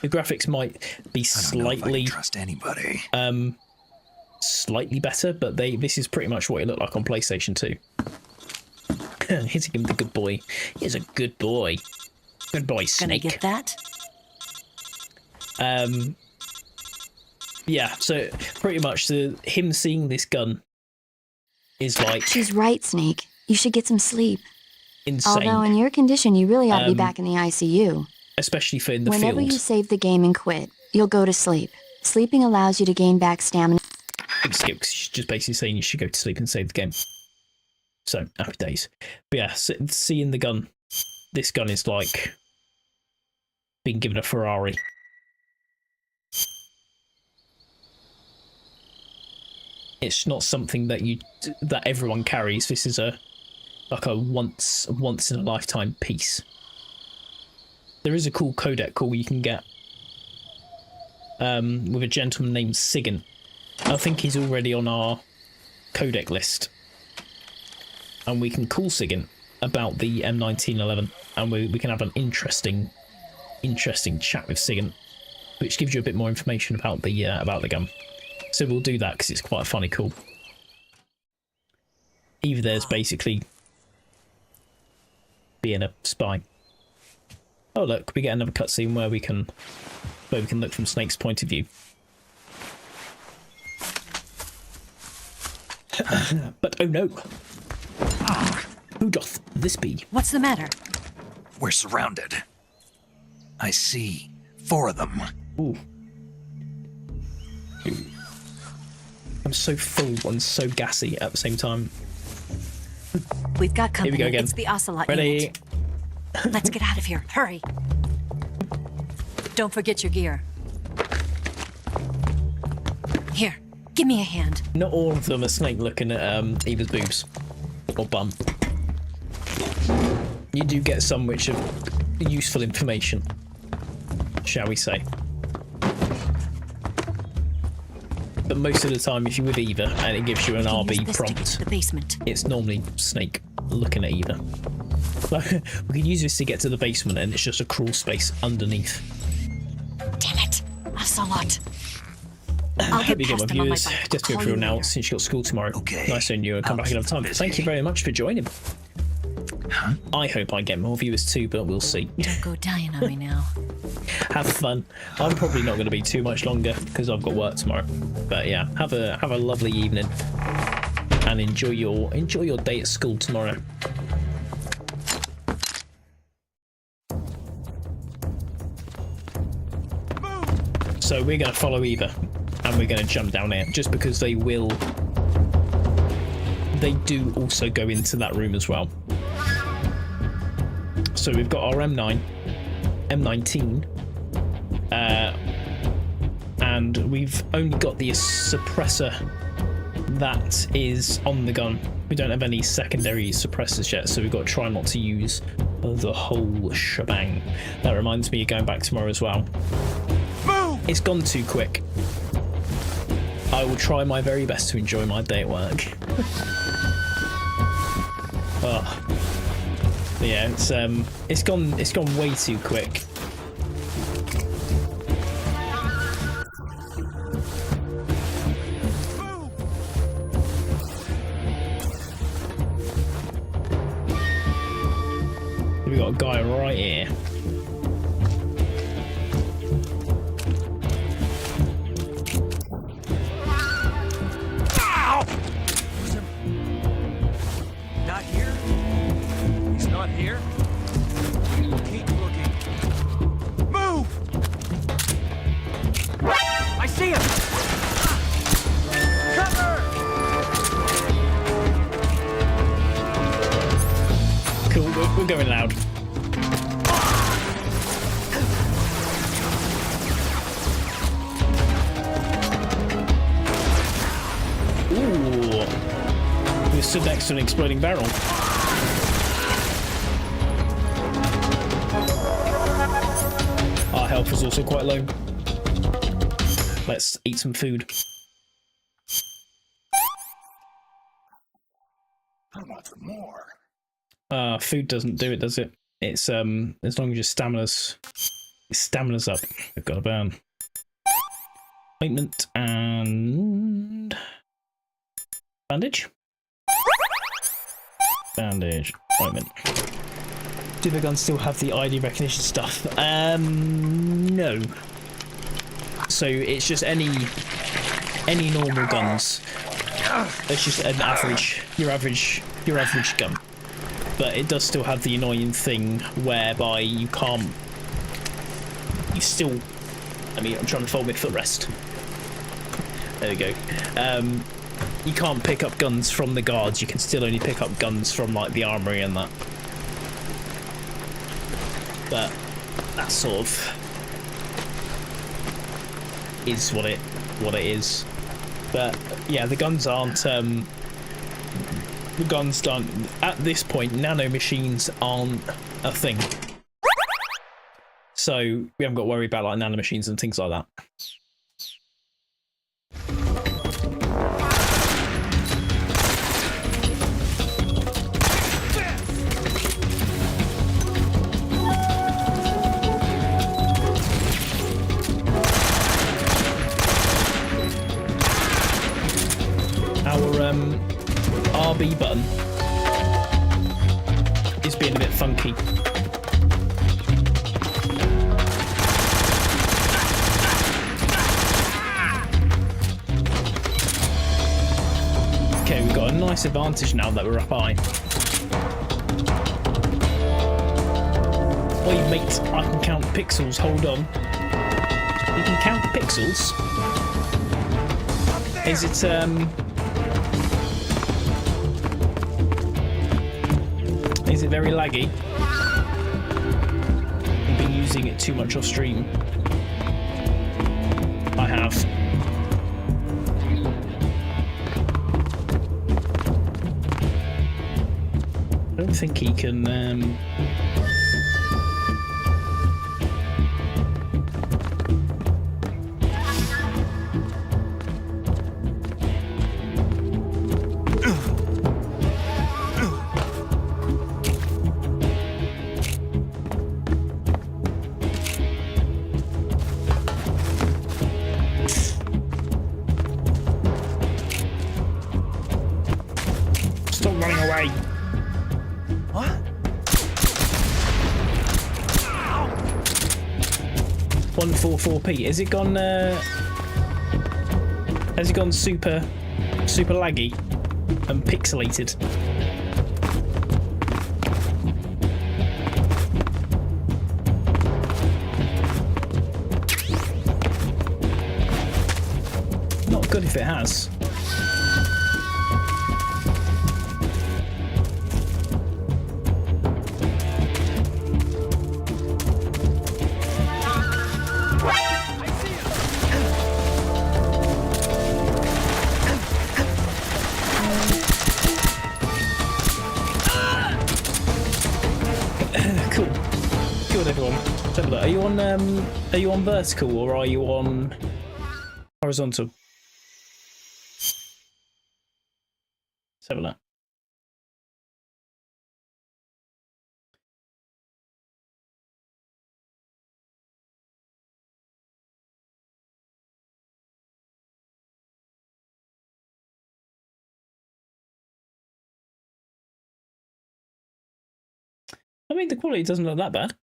The graphics might be I don't know if I slightly can trust anybody. slightly better, but this is pretty much what it looked like on PlayStation 2. Hitting him the good boy. He's a good boy. Good boy, Gonna Snake. get that? Yeah, so pretty much him seeing this gun is like She's right, Snake. You should get some sleep. insane. Although in your condition, you really ought to be back in the ICU. Especially for in the Whenever field. you save the game and quit, you'll go to sleep. Sleeping allows you to gain back stamina. Big skip, 'cause she's just basically saying you should go to sleep and save the game. So, happy days. But yeah, seeing the gun, this gun is like being given a Ferrari. It's not something that everyone carries. This is like a once in a lifetime piece. There is a cool codec call you can get with a gentleman named Sigan. I think he's already on our codec list, and we can call Sigan about the M1911, and we can have an interesting chat with Sigan, which gives you a bit more information about the gun. So we'll do that because it's quite a funny call. Eva there's basically being a spy. Oh look, we get another cutscene where we can look from Snake's point of view. But oh no! Who doth this be? What's the matter? We're surrounded. I see 4 of them. Ooh. I'm so full and so gassy at the same time. We've got company. Here we go again. It's the Ocelot Ready? unit. Let's get out of here. Hurry. Don't forget your gear. Here, give me a hand. Not all of them are Snake looking at Eva's boobs or bum. You do get some which are useful information, shall we say. But most of the time, if you're with Eva and it gives you an Use RB this to get prompt, to the basement. it's normally Snake looking at Eva. We can use this to get to the basement, and it's just a crawl space underneath. Damn it, Ocelot. I I'll hope you get my past them on my viewers. bike. Just go Call through you now later. since you've got school tomorrow. Okay. Nice seeing you and come I'll back another time. keep Thank you busy. very much for joining. Huh? I hope I get more viewers too, but we'll see. Don't go dying on me now. Have fun. I'm probably not going to be too much longer because I've got work tomorrow. But yeah, have a lovely evening and enjoy your day at school tomorrow. So we're going to follow Eva and we're going to jump down here just because they do also go into that room as well. So we've got our M19, and we've only got the suppressor that is on the gun. We don't have any secondary suppressors yet, so we've got to try not to use the whole shebang. That reminds me of going back tomorrow as well. It's gone too quick. I will try my very best to enjoy my day at work. Oh. Yeah, it's gone way too quick. We got a guy right here. Here? We'll keep looking. Move! I see him! Cover! Cool, we're going loud. Ooh. We stood next to an exploding barrel. Our health is also quite low. Let's eat some food. I want some more. Food doesn't do it, does it? It's as long as your stamina's up. I've got a burn. Ointment and bandage. Bandage. Ointment. Do the guns still have the ID recognition stuff? No. So it's just any normal guns. It's just an average, your average gun. But it does still have the annoying thing whereby you can't. You still. I mean, I'm trying to fold my footrest. There we go. You can't pick up guns from the guards. You can still only pick up guns from like the armory and that. But that sort of is what it is. But yeah, the guns aren't. The guns don't. At this point, nano machines aren't a thing. So we haven't got to worry about like nano machines and things like that. RB button is being a bit funky. Okay, we've got a nice advantage now that we're up high. Wait, mate, I can count pixels, hold on. You can count pixels? Is it, is it very laggy? I've been using it too much off stream. I have. I don't think he can, 144p. Has it gone? Has it gone super laggy and pixelated? Not good if it has. Are you on vertical or are you on horizontal? Let's have a look. I mean, the quality doesn't look that bad.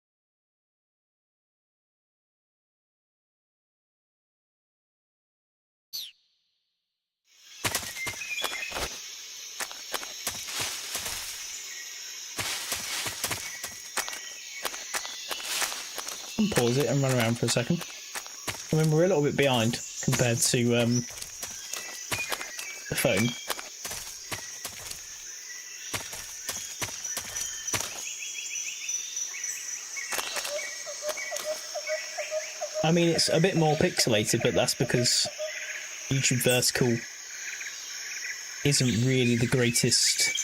Pause it and run around for a second. I mean, we're a little bit behind compared to the phone. I mean, it's a bit more pixelated, but that's because YouTube Vertical isn't really the greatest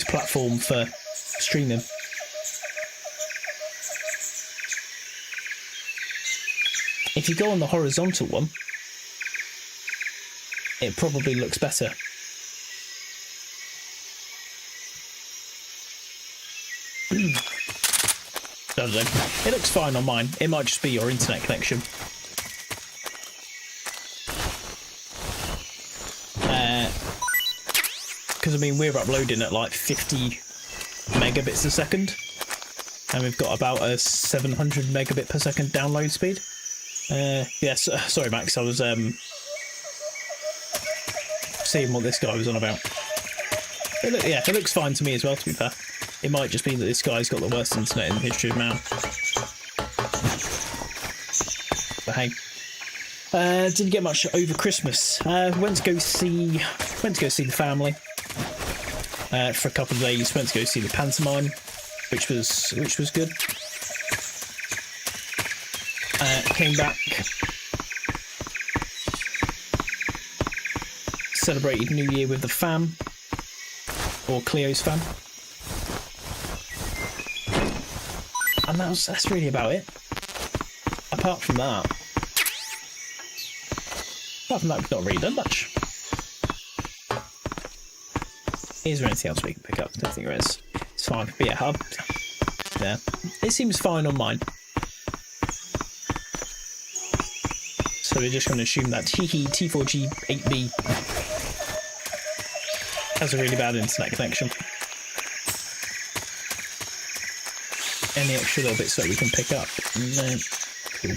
platform for streaming. If you go on the horizontal one, it probably looks better. Don't know. It looks fine on mine. It might just be your internet connection. Because I mean, we're uploading at like 50 megabits a second, and we've got about a 700 megabit per second download speed. Yes, sorry Max, I was seeing what this guy was on about. Yeah, it looks fine to me as well, to be fair. It might just be that this guy's got the worst internet in the history of man. But hey, didn't get much over Christmas. Went to go see the family for a couple of days. Went to go see the pantomime, which was good. Came back, celebrated New Year with the fam, or Cleo's fam, and that's really about it. Apart from that, we've not really done much. Is there anything else we can pick up? I don't think there is. It's fine. But yeah, yeah, it seems fine on mine. So we're just going to assume that T4G 8B has a really bad internet connection. Any extra little bits that we can pick up? No. Cool.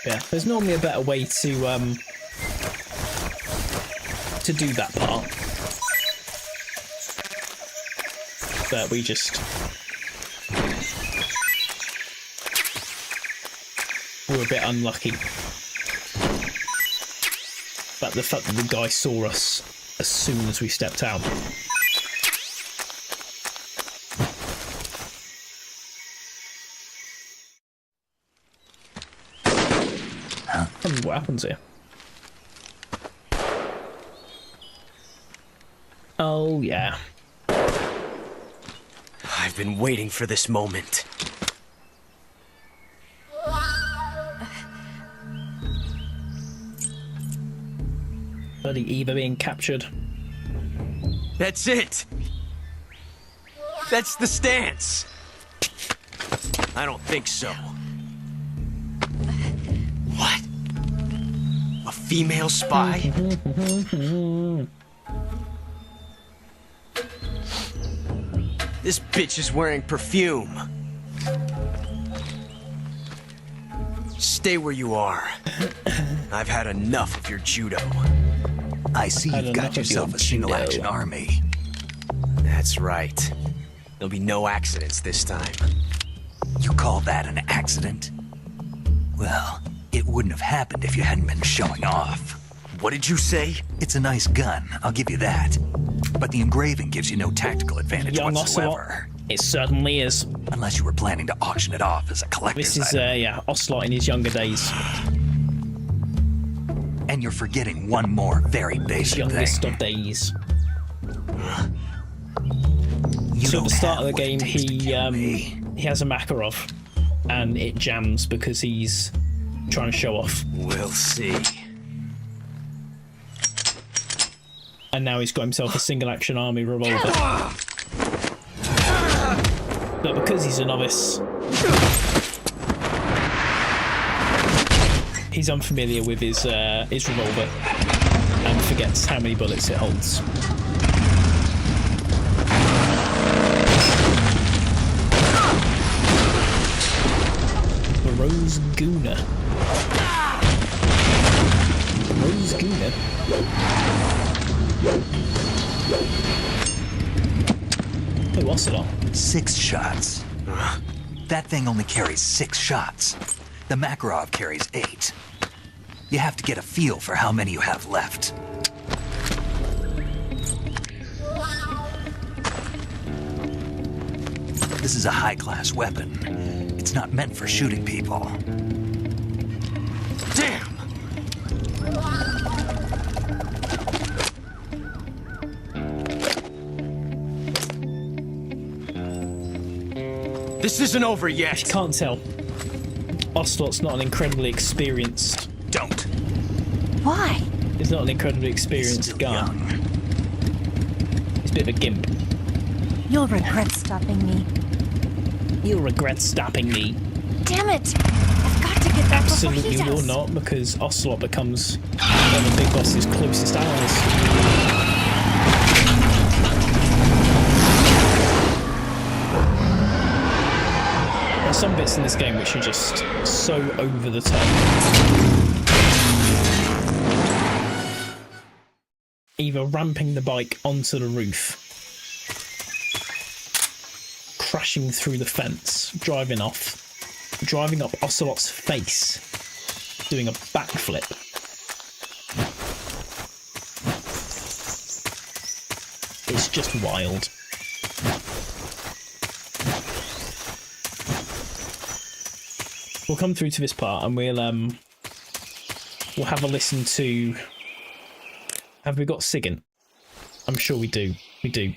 Yeah, there's normally a better way to do that part, but we just were a bit unlucky. But the fact that the guy saw us as soon as we stepped out. I don't know what happens here. Oh, yeah. I've been waiting for this moment. Bloody Eva being captured. That's it! That's the stance! I don't think so. What? female spy? This bitch is wearing perfume. Stay where you are. I've had enough of your judo. I see you've got yourself a single-action army. That's right. There'll be no accidents this time. You call that an accident? Well, it wouldn't have happened if you hadn't been showing off. What did you say? It's a nice gun, I'll give you that. But the engraving gives you no tactical advantage Young whatsoever. Ocelot. It certainly is. Unless you were planning to auction it off as a collector's This is, item. Ocelot in his younger days. And you're forgetting one more very basic Youngest thing. of days. You So at the don't start of have the what it game, takes to kill me. he has a Makarov, and it jams because he's trying to show off. We'll see. And now he's got himself a single-action army revolver. But because he's a novice, he's unfamiliar with his revolver and forgets how many bullets it holds. Rose Gooner. Rose Gooner. Oh, Ocelot. 6 shots. That thing only carries 6 shots. The Makarov carries 8. You have to get a feel for how many you have left. This is a high-class weapon. It's not meant for shooting people. Damn! This isn't over yet. You can't tell. Ocelot's not an incredibly experienced. Don't. Why? He's not an incredibly experienced guy. He's a bit of a gimp. You'll regret stopping me. You'll regret stopping me. Damn it! I've got to get back before he Absolutely will does. not, because Ocelot becomes one of the Big Boss's closest allies. There are some bits in this game which are just so over the top. Either ramping the bike onto the roof, crashing through the fence, driving off, driving up Ocelot's face, doing a backflip. It's just wild. We'll come through to this part and we'll have a listen to. Have we got Sigyn? I'm sure we do. We do.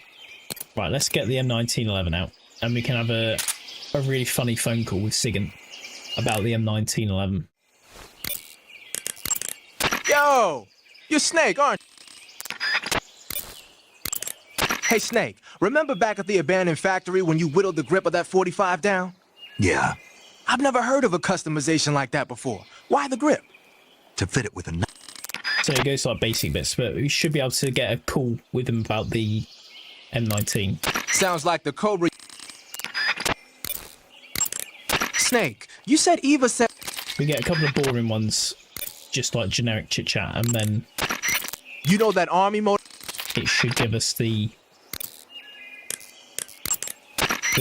Right, let's get the M1911 out and we can have a really funny phone call with Sigyn about the M1911. Yo! You're Snake, aren't you? Hey, Snake, remember back at the abandoned factory when you whittled the grip of that 45 down? Yeah. I've never heard of a customization like that before. Why the grip? To fit it with a knife. So it goes like basic bits, but we should be able to get a call with them about the M19. Sounds like the Cobra. Snake, you said Eva said. We get a couple of boring ones, just like generic chit chat, and then. You know that army mode? It should give us the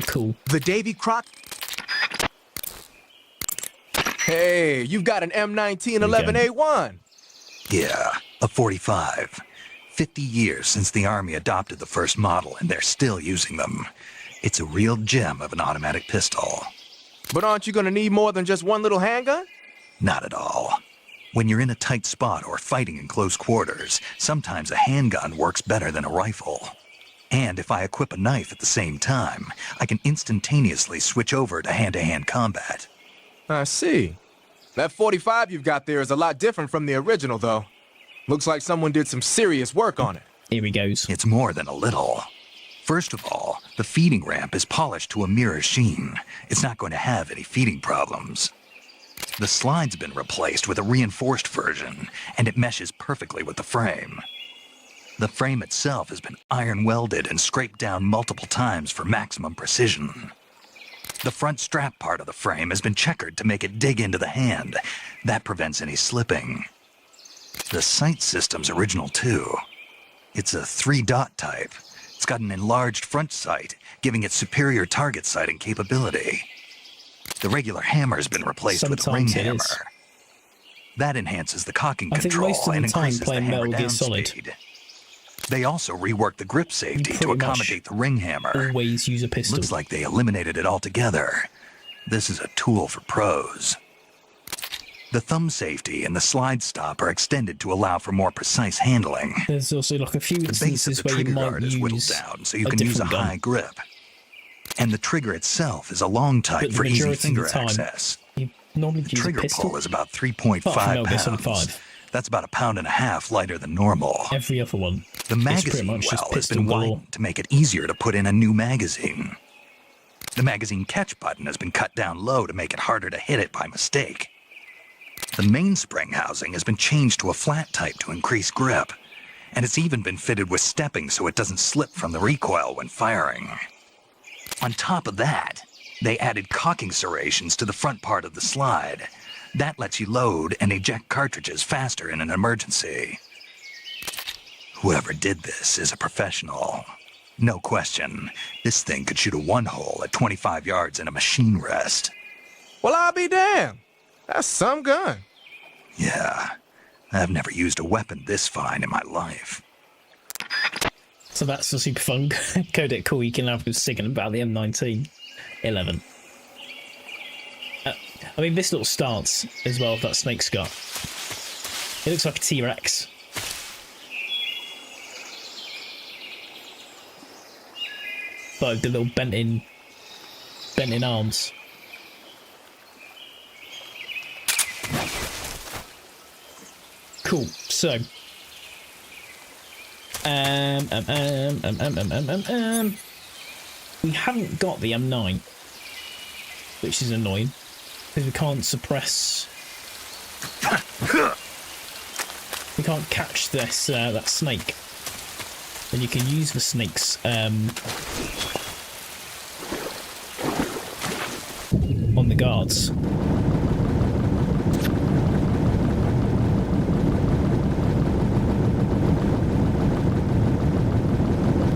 call. The Davy Croc. Hey, you've got an M1911A1. Yeah, a 45. 50 years since the Army adopted the first model, and they're still using them. It's a real gem of an automatic pistol. But aren't you gonna need more than just one little handgun? Not at all. When you're in a tight spot or fighting in close quarters, sometimes a handgun works better than a rifle. And if I equip a knife at the same time, I can instantaneously switch over to hand-to-hand combat. I see. That 45 you've got there is a lot different from the original, though. Looks like someone did some serious work on it. Here he goes. It's more than a little. First of all, the feeding ramp is polished to a mirror sheen. It's not going to have any feeding problems. The slide's been replaced with a reinforced version, and it meshes perfectly with the frame. The frame itself has been iron welded and scraped down multiple times for maximum precision. The front strap part of the frame has been checkered to make it dig into the hand. That prevents any slipping. The sight system's original too. It's a 3-dot type. It's got an enlarged front sight, giving it superior target sighting capability. The regular hammer's been replaced with a ring hammer. That enhances the cocking control and increases the hammer down speed. They also reworked the grip safety to accommodate the ring hammer. Always use a pistol. Looks like they eliminated it altogether. This is a tool for pros. The thumb safety and the slide stop are extended to allow for more precise handling. There's also like a few The base of instances the where you trigger might guard is whittled use down so you a can use a different gun. high grip. And the trigger itself is a long type But the for easy majority of finger the time, access. you normally The use a trigger pistol. pull is about Apart 3.5 from Metal Gear Solid pounds. 5. That's about 1.5 pounds lighter than normal. Every other one. The is pretty magazine much just well has pistol been galore. widened to make it easier to put in a new magazine. The magazine catch button has been cut down low to make it harder to hit it by mistake. The mainspring housing has been changed to a flat type to increase grip, and it's even been fitted with stepping so it doesn't slip from the recoil when firing. On top of that, they added cocking serrations to the front part of the slide. That lets you load and eject cartridges faster in an emergency. Whoever did this is a professional. No question, this thing could shoot a one-hole at 25 yards in a machine rest. Well, I'll be damned. That's some gun. Yeah, I've never used a weapon this fine in my life. So that's the super fun codec call you can have with singing about the M1911. I mean, this little stance as well, that snake's got. It looks like a T-Rex. Like the little bent in arms. Cool. So, we haven't got the M9, which is annoying because we can't suppress. We can't catch this that snake. And you can use the snakes on the guards.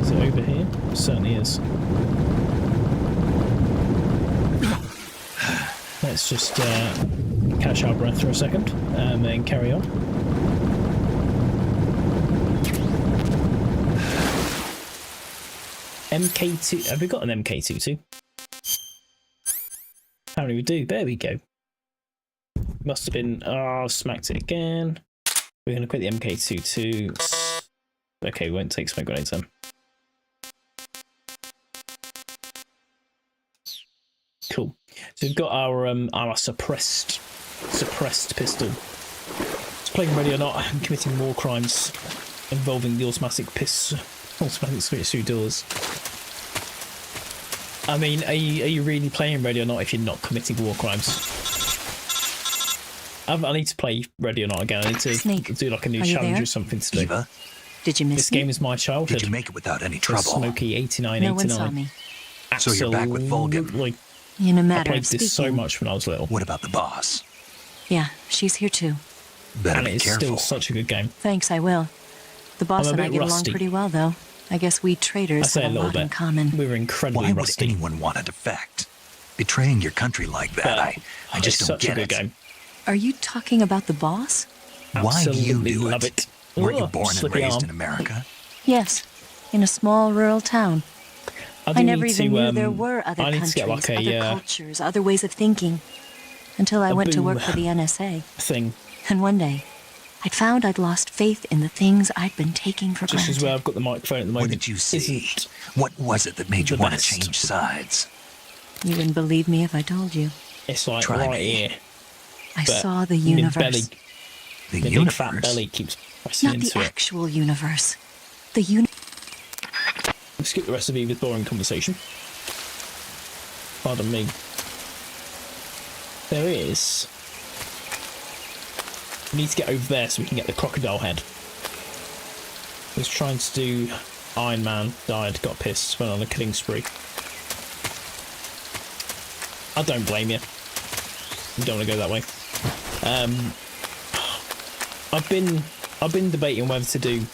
Is it over here? It certainly is. Let's just catch our breath for a second and carry on. MK2. Have we got an MK22? Apparently we do. There we go. Must have been. Oh, smacked it again. We're going to quit the MK22. Okay, we won't take smoke grenades then. Cool. So we've got our suppressed pistol. It's playing ready or not. I'm committing war crimes involving the automatic switch through doors. I mean, are you really playing Ready or Not if you're not committing war crimes? I need to play Ready or Not again. I need to do like a new challenge or something to do. Eva? Did you miss This me? game is my childhood. Did you make it without any trouble? Smokey 89, No 89. one saw me. So you're back with Vulcan. Absolutely. In a I matter played of this speaking. so much when I was little. What about the boss? Yeah, she's here too. Better And be it's careful. still such a good game. Thanks, I will. The boss I'm a and I bit get rusty. along pretty well, though. I guess we I traders say a have a little lot in bit. common. We were incredibly Why rusty. would anyone want to defect? Betraying your country like that, But I just it's don't such get a good it. game. Are you talking about the boss? Why do you Absolutely do love it? it. Weren't you Oh, born and slippy raised arm. in America? Yes, in a small rural town. do I never need even to, knew there were other I need countries, to get like a other cultures, other ways of thinking. Until I a went to boom work for the NSA. thing. And one day, I'd found I'd lost faith in the things I'd been taking for Just granted. as where I've got the microphone at the moment. What did you see? Isn't What was it that made you the want to best. change sides? You wouldn't believe me if I told you. It's like Try right me. here. I But saw the my universe. belly, The the big universe? fat belly keeps pressing Not the into it. actual universe. The We'll skip the rest of Eva's boring conversation. Pardon me. There is We need to get over there so we can get the crocodile head. I was trying to do Iron Man, died, got pissed, went on a killing spree. I don't blame you. You don't want to go that way. I've been debating whether to do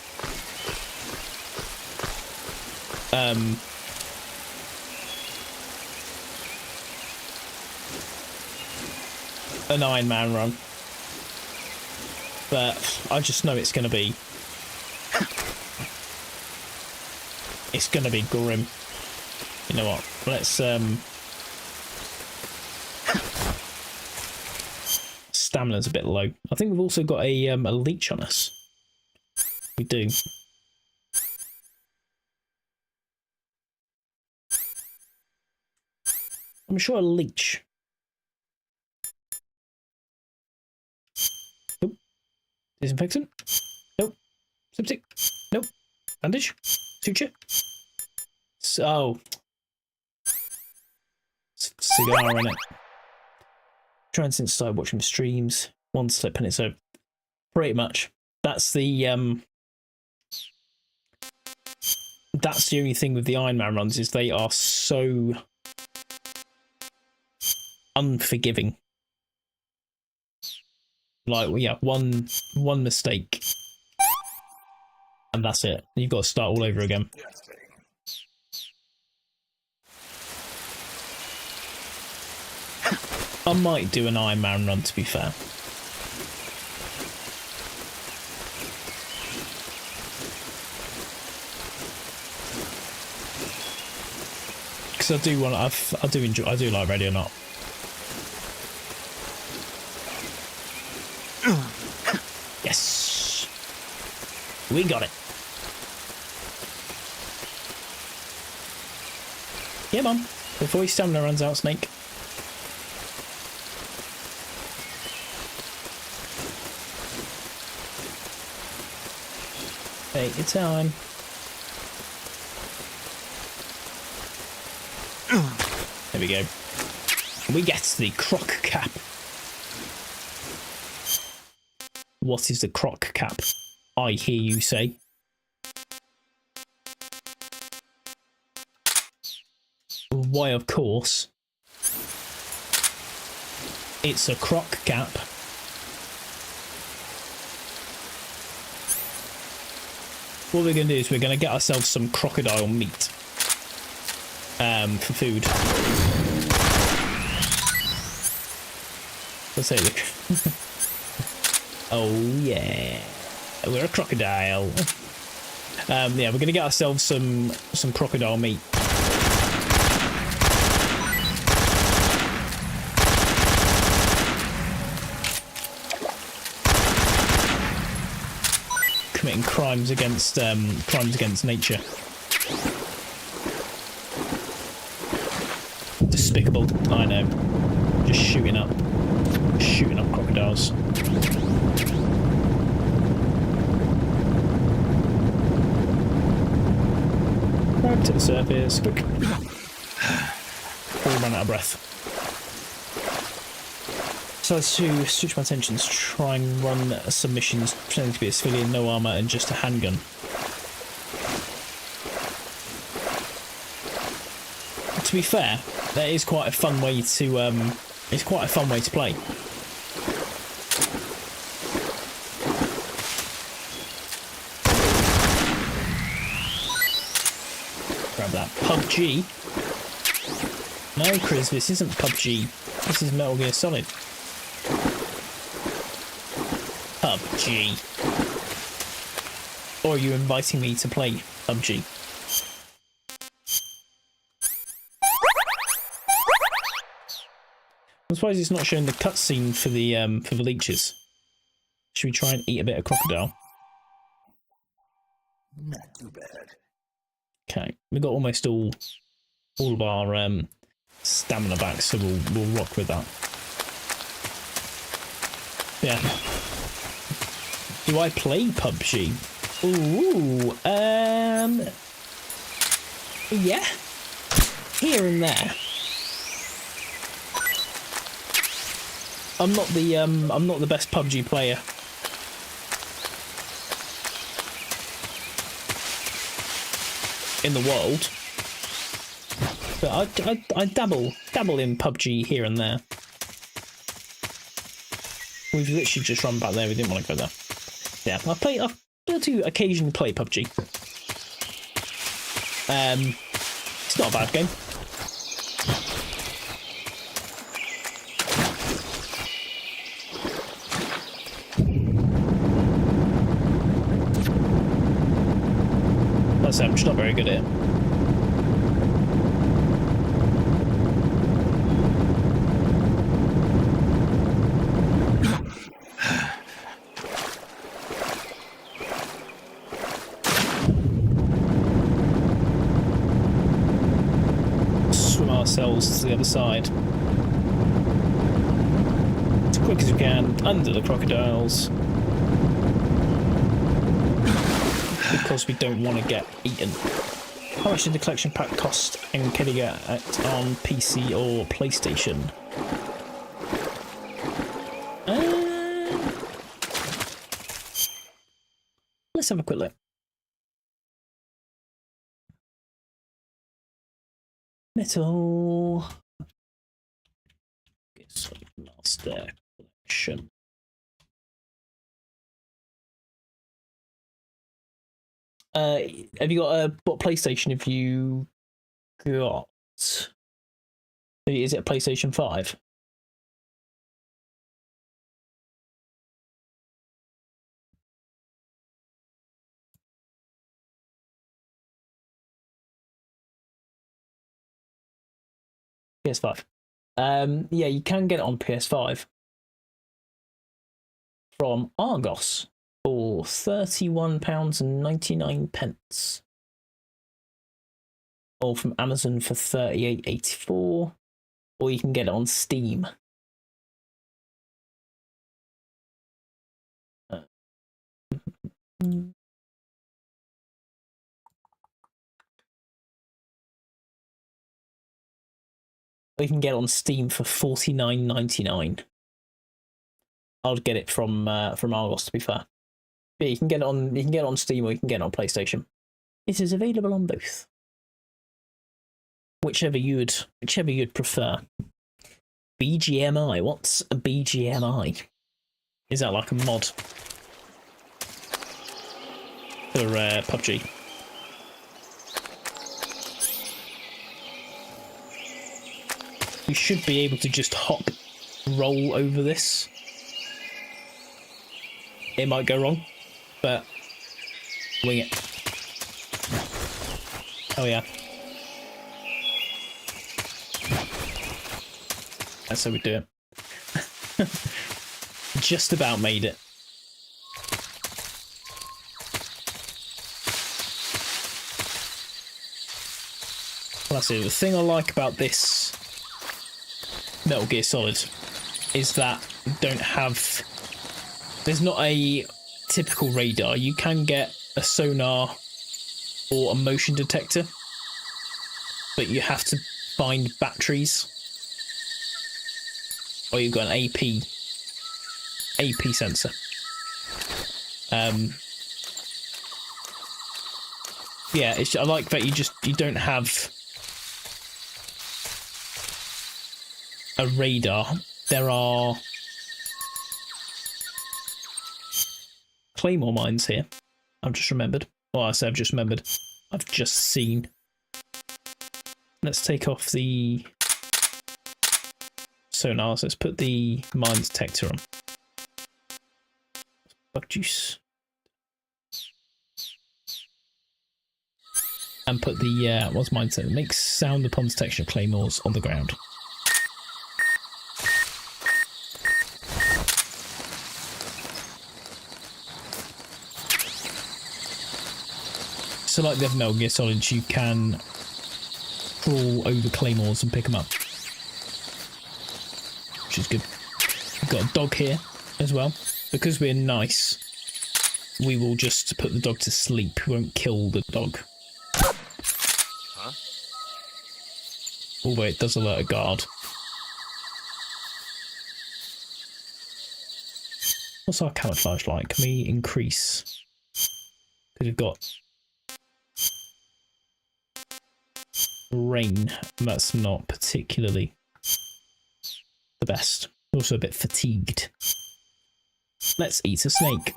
an Iron Man run, but I just know it's gonna be grim. You know what? Let's stamina's a bit low. I think we've also got a leech on us. We do. I'm sure a leech. Nope. Disinfectant. Nope. Septic. Nope. Bandage. Suture. So. Cigar in it. Trying since started watching streams. One slip and it's over. Pretty much. That's the only thing with the Iron Man runs is they are so unforgiving. Like, yeah, one mistake and that's it. You've got to start all over again. I might do an Iron Man run, to be fair. Because I do want, I do like Ready or Not. Yes, we got it. Yeah, Mum. Before your stamina runs out, Snake. Take your time. There we go. We get the croc cap. What is the croc cap? I hear you say. Why, of course. It's a croc cap. What we're going to do is we're going to get ourselves some crocodile meat for food. Let's say, look. Oh yeah, we're a crocodile. Yeah, we're going to get ourselves some crocodile meat. Committing crimes against nature. Despicable, I know. Just shooting up crocodiles. Right to the surface, quick. All run out of breath. So to switch my attentions, try and run some missions pretending to be a civilian, no armour and just a handgun. To be fair, that is quite a fun way to it's quite a fun way to play. Grab that. PUBG. No, Chris, this isn't PUBG. This is Metal Gear Solid. PUBG. Or are you inviting me to play PUBG? I'm surprised it's not showing the cutscene for the leeches. Should we try and eat a bit of crocodile? Not too bad. Okay, we got almost all of our stamina back, so we'll rock with that. Yeah. Do I play PUBG? Ooh, yeah. Here and there. I'm not the best PUBG player in the world. But I dabble in PUBG here and there. We've literally just run back there. We didn't want to go there. Yeah, I do occasionally play PUBG. It's not a bad game. I'm just not very good at it. Swim ourselves to the other side. As quick as we can, under the crocodiles. Because we don't want to get eaten. How much did the collection pack cost and can you get it on PC or PlayStation? Let's have a quick look. Metal. It's Master Collection. Have you got what PlayStation have you got? Is it a PlayStation 5? PS5. Yeah, you can get it on PS5 from Argos. For £31.99, or from Amazon for £38.84, or you can get it on Steam. Or you can get it on Steam for £49.99. I would get it from Argos, to be fair. Yeah, you can get it on Steam or you can get it on PlayStation. It is available on both. Whichever you'd prefer. BGMI. What's a BGMI? Is that like a mod for PUBG? We should be able to just roll over this. It might go wrong, but wing it. Oh yeah. That's how we do it. Just about made it. Well, that's it. The thing I like about this Metal Gear Solid is that you don't have... There's not a typical radar. You can get a sonar or a motion detector, but you have to find batteries. Or you've got an AP sensor. Yeah, I like that you don't have a radar. There are Claymore mines here. I've just remembered. Well, I say I've just remembered. I've just seen. Let's take off the sonars. Let's put the mine detector on. Bug juice. And put the what's mine detector? Makes sound upon detection of claymores on the ground. So like the other Metal Gear Solid, you can crawl over claymores and pick them up, which is good. We've got a dog here as well. Because we're nice, we will just put the dog to sleep. We won't kill the dog. Huh? Although it does alert a guard. What's our camouflage like? Can we increase? Because we've got... rain. That's not particularly the best. Also a bit fatigued. Let's eat a snake.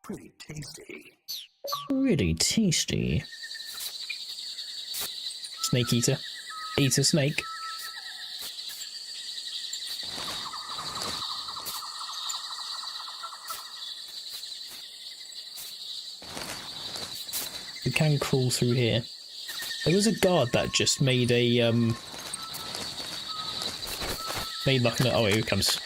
Pretty tasty. Pretty tasty. Snake eater. Eat a snake. We can crawl through here. There was a guard that just made a made like an, oh, here he comes.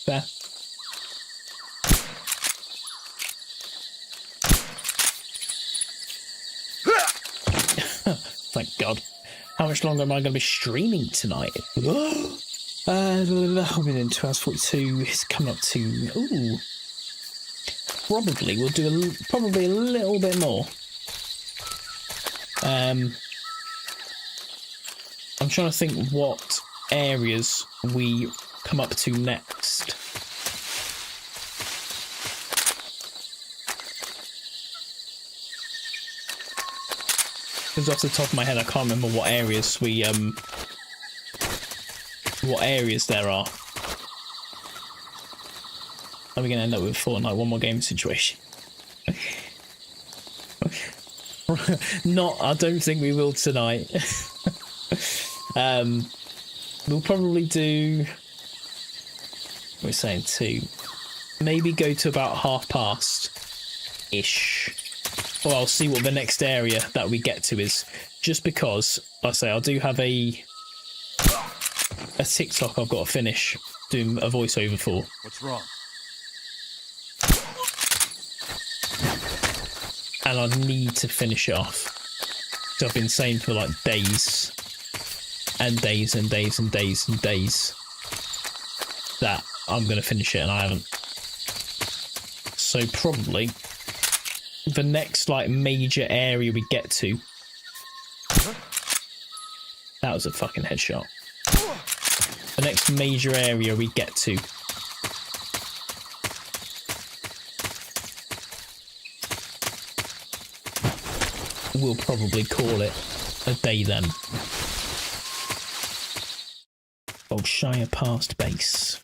There. Thank God. How much longer am I going to be streaming tonight? I've been in 2 hours 42. It's coming up to... Ooh. Probably we'll do probably a little bit more. I'm trying to think what areas we come up to next. Because off the top of my head, I can't remember what areas we what areas there are. Are we going to end up with Fortnite one more game situation? Not, I don't think we will tonight. We'll probably do, we're saying 2. Maybe go to about past ish. Or I'll see what the next area that we get to is. Just because, like I say, I do have a TikTok I've got to finish doing a voiceover for. What's wrong? And I need to finish it off. So I've been saying for like days and days and days and days and days that I'm going to finish it, and I haven't. So probably the next like major area we get to, that was a fucking headshot. The next major area we get to we'll probably call it a day then. Bolshaya Past Base.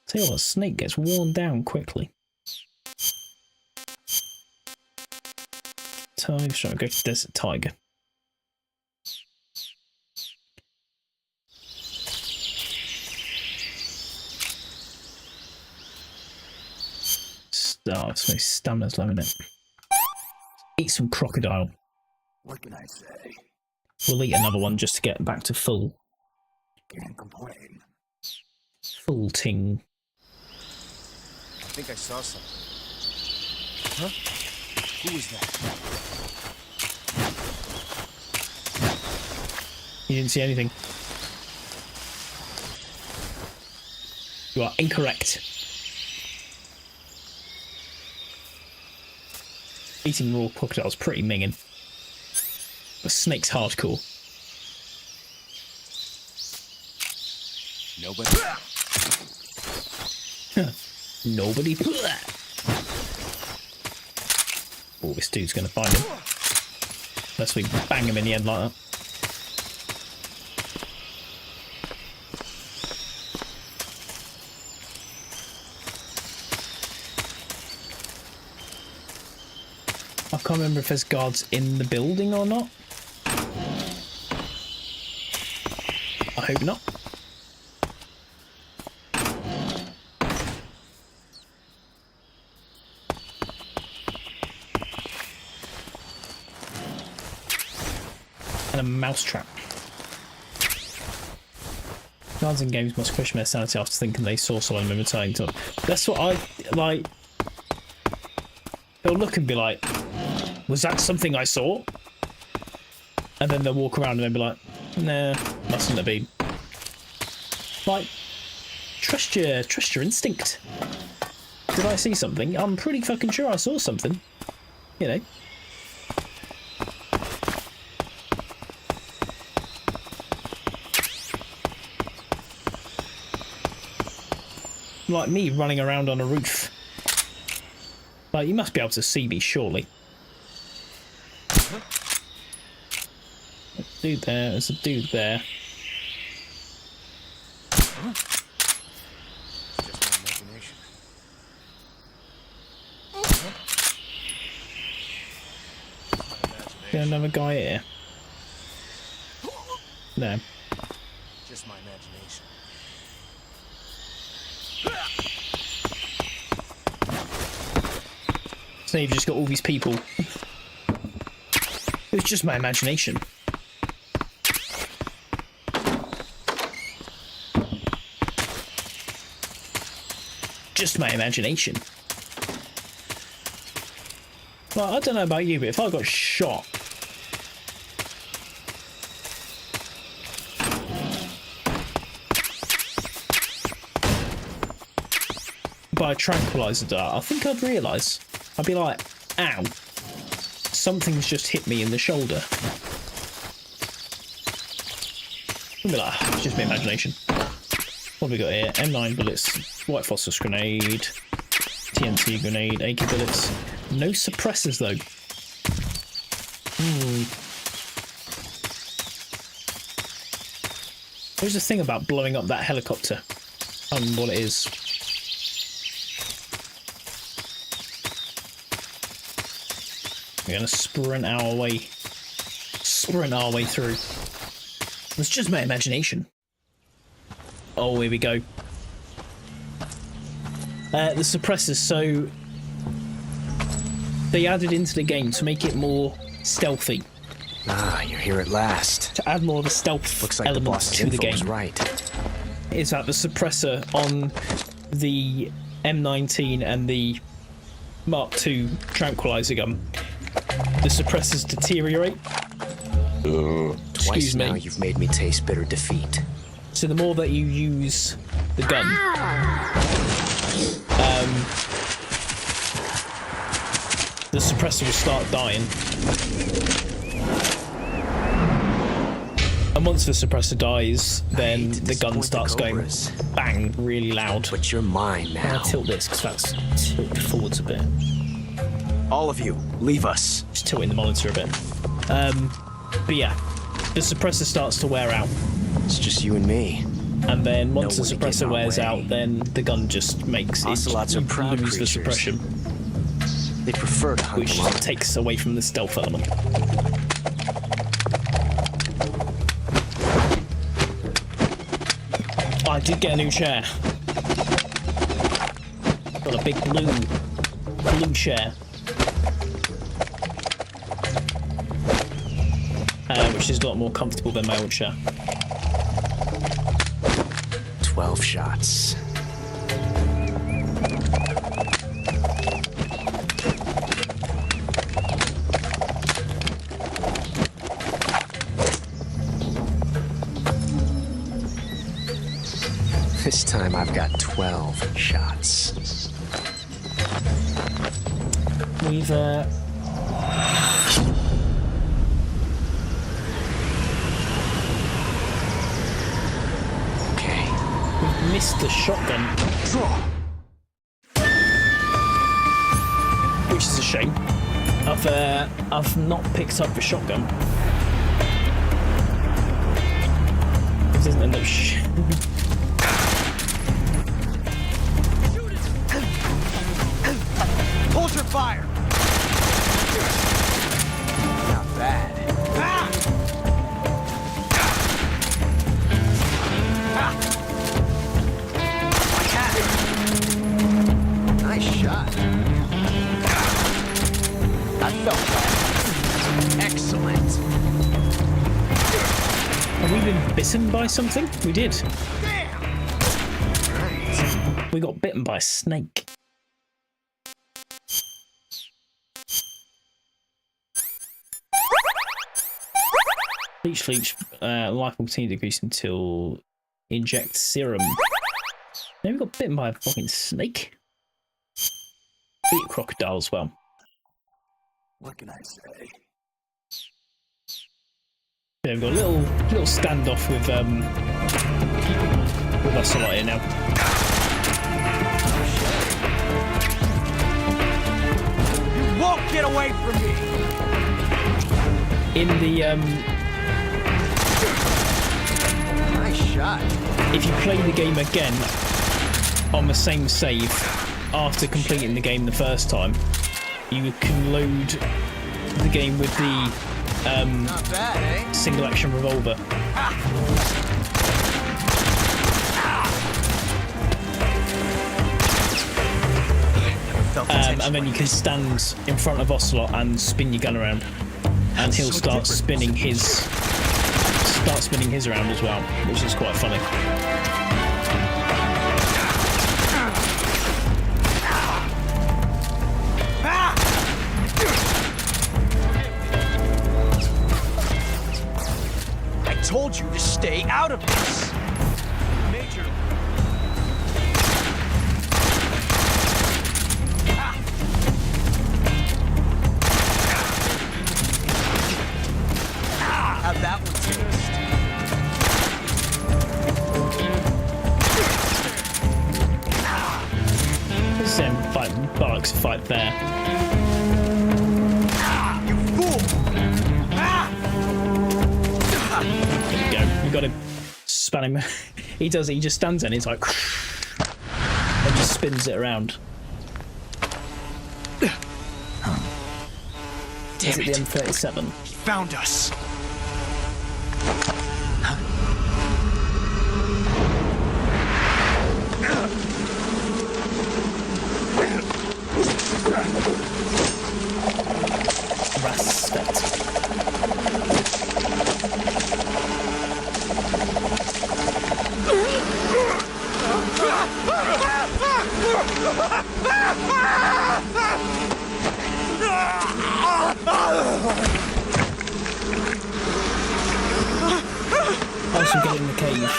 Tell you what, a snake gets worn down quickly. Tiger, trying to go to Desert Tiger. Oh, so my stamina's low, isn't it? Eat some crocodile. What can I say? We'll eat another one just to get back to full. Can't complain. Full ting. I think I saw something. Huh? Who was that? You didn't see anything. You are incorrect. Eating raw crocodile's pretty minging. The snake's hardcore. Nobody. Nobody. Oh, this dude's gonna find him. Unless we bang him in the end like that. I can't remember if there's guards in the building or not. I hope not. And a mousetrap. Guards in games must question their sanity after thinking they saw someone and returning to them. That's what I like. They'll look and be like, was that something I saw? And then they'll walk around and they'll be like, nah, mustn't have been. Like, trust your instinct. Did I see something? I'm pretty fucking sure I saw something. You know. Like me running around on a roof. Like, you must be able to see me, surely. Dude there, there's a dude there. Got another guy here. No. Just my imagination. So you've just got all these people. It was just my imagination. Just my imagination. Well, I don't know about you, but if I got shot by a tranquilizer dart, I think I'd realise. I'd be like, ow, something's just hit me in the shoulder. I'd be like, it's just my imagination. What have we got here? M9 bullets, white phosphorus grenade, TNT grenade, AK bullets. No suppressors though. There's the thing about blowing up that helicopter. I don't know what it is. We're gonna sprint our way through. It's just my imagination. Oh, here we go. The suppressors, so they added into the game to make it more stealthy. Ah, you're here at last. To add more of a stealth Looks like element the boss's to the info game. was right. Is that the suppressor on the M19 and the Mark II tranquilizer gun, the suppressors deteriorate. Twice now you've made me taste bitter defeat. So the more that you use the gun, the suppressor will start dying. And once the suppressor dies, then the gun starts going bang really loud. But you're mine now. I'll tilt this because that's tilted forwards a bit. All of you, leave us. Just tilting the monitor a bit. But yeah, the suppressor starts to wear out. It's just you and me. And then once No the one to get suppressor in our wears way. out, then the gun just makes Ocelots it are proud lose the creatures. suppression, They prefer to hunt which alone. takes away from the stealth element. I did get a new chair. Got a big blue chair. Which is a lot more comfortable than my old chair. 12 shots. This time I've got 12 shots. We've missed the shotgun. Draw. Which is a shame. I've not picked up the shotgun. It doesn't end up Hold your fire. Not bad. Nice shot. That felt bad. Excellent. Are we been bitten by something? We did. We got bitten by a snake. Leech, life will continue to decrease until inject serum. Now we got bitten by a fucking snake. Beat a crocodile as well. What can I say? Yeah, we've got a little standoff with Ocelot here now. You won't get away from me. In the Nice shot. if you play the game again on the same save after completing the game the first time, you can load the game with the Not bad, eh? single action revolver. And then you can stand in front of Ocelot and spin your gun around, and he'll start spinning his around as well, which is quite funny. I told you to stay out of this. Major. Have that one taste. Same fight, bollocks fight there. You fool! There we go. We got to span him. He does it. He just stands there and he's like, and just spins it around. Is it the M37? He found us. Also get in the cave.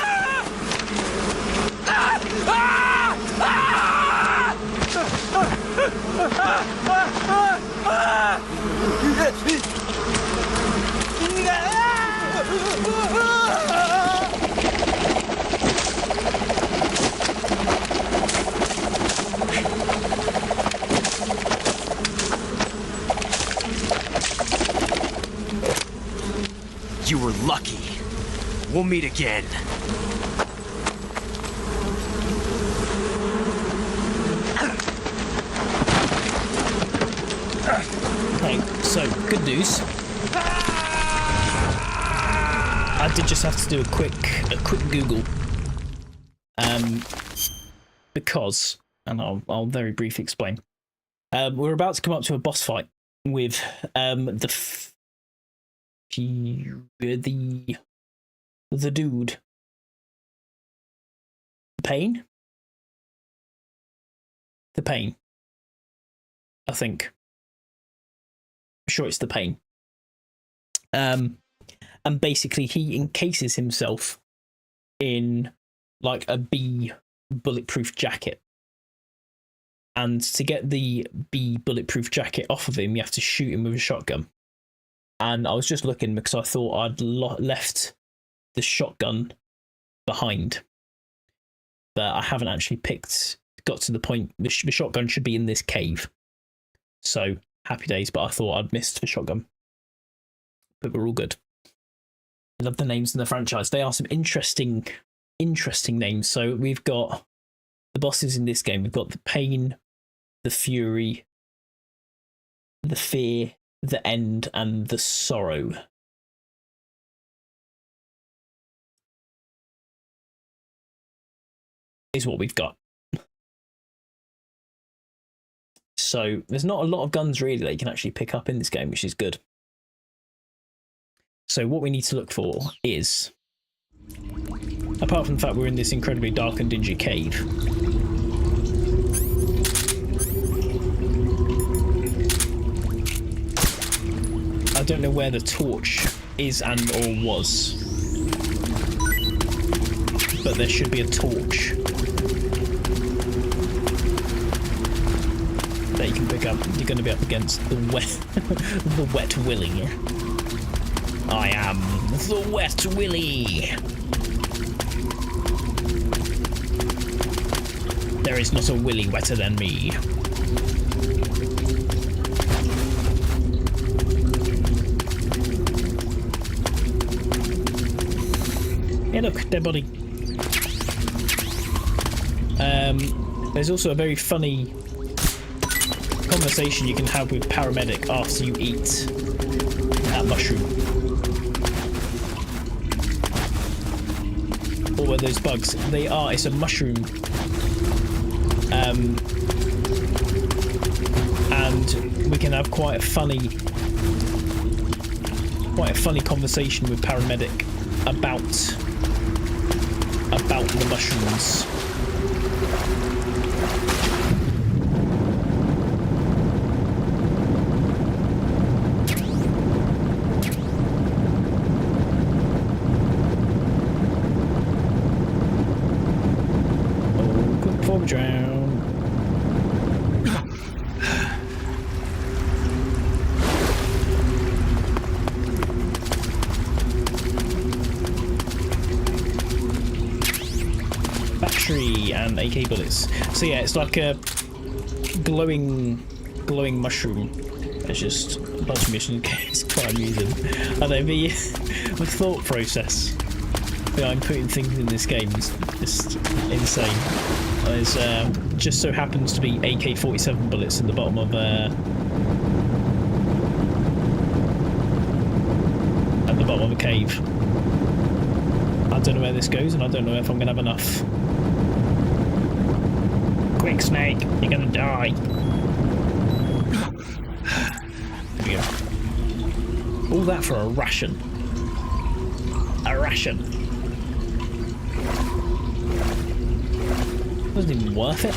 You were lucky. We'll meet again. Okay, so good news. I did just have to do a quick Google, because, and I'll very briefly explain. We're about to come up to a boss fight with the dude. The Pain. I think. I'm sure it's the Pain. And basically he encases himself in like a B bulletproof jacket. And to get the B bulletproof jacket off of him, you have to shoot him with a shotgun. And I was just looking because I thought I'd left the shotgun behind. But I haven't actually got to the point. The shotgun should be in this cave. So, happy days, but I thought I'd missed the shotgun. But we're all good. I love the names in the franchise. They are some interesting names. So we've got the bosses in this game. We've got the Pain, the Fury, the Fear, the End, and the Sorrow. Is what we've got. So there's not a lot of guns really that you can actually pick up in this game, which is good. So what we need to look for is Apart from the fact we're in this incredibly dark and dingy cave. I don't know where the torch is and or was. But there should be a torch that you can pick up. You're going to be up against the wet willy. I am the wet willy. There is not a willy wetter than me. Hey look, dead body. There's also a very funny conversation you can have with paramedic after you eat that mushroom. Or were those bugs? They are. It's a mushroom. And we can have quite a funny conversation with paramedic about the mushrooms. Drown. Battery and AK bullets. So yeah, it's like a glowing mushroom. It's just a bunch of missions. It's quite amusing. I know the thought process behind putting things in this game is just insane. There's just so happens to be AK-47 bullets in the bottom of at the bottom of a cave. I don't know where this goes, and I don't know if I'm gonna have enough. Quick, Snake, you're gonna die. There we go. All that for a ration. A ration. Wasn't even worth it.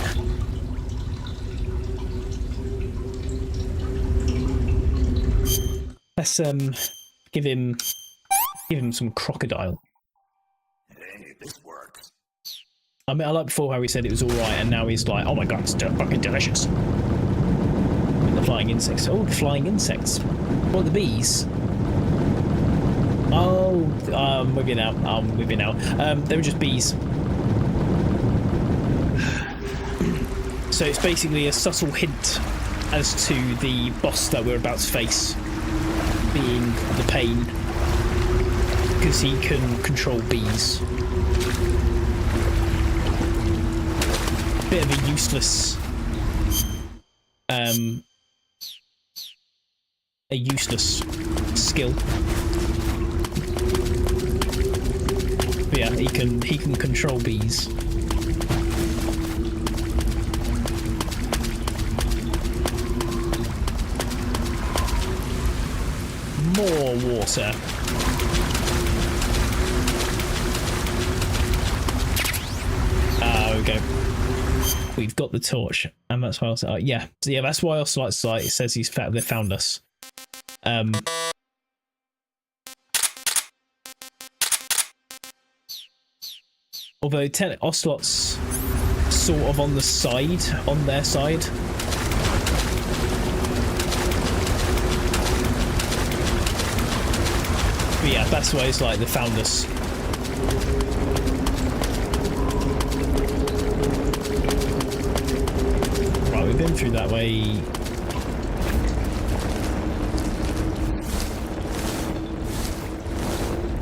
Let's give him some crocodile. Hey, this works. I mean, I like before how he said it was all right, and now he's like, oh my god, it's fucking delicious. And the flying insects. Oh, the flying insects. What, the bees? Oh, I'm with you now. They were just bees. So it's basically a subtle hint as to the boss that we're about to face being the Pain, because he can control bees. Bit of a useless skill. But yeah, he can control bees. More water. Okay. We've got the torch, and that's why I was yeah. So yeah, that's why Ocelot's site. It says they found us. Although Ocelot's sort of on the side, on their side. But yeah, that's why it's like they found us. Right, we've been through that way.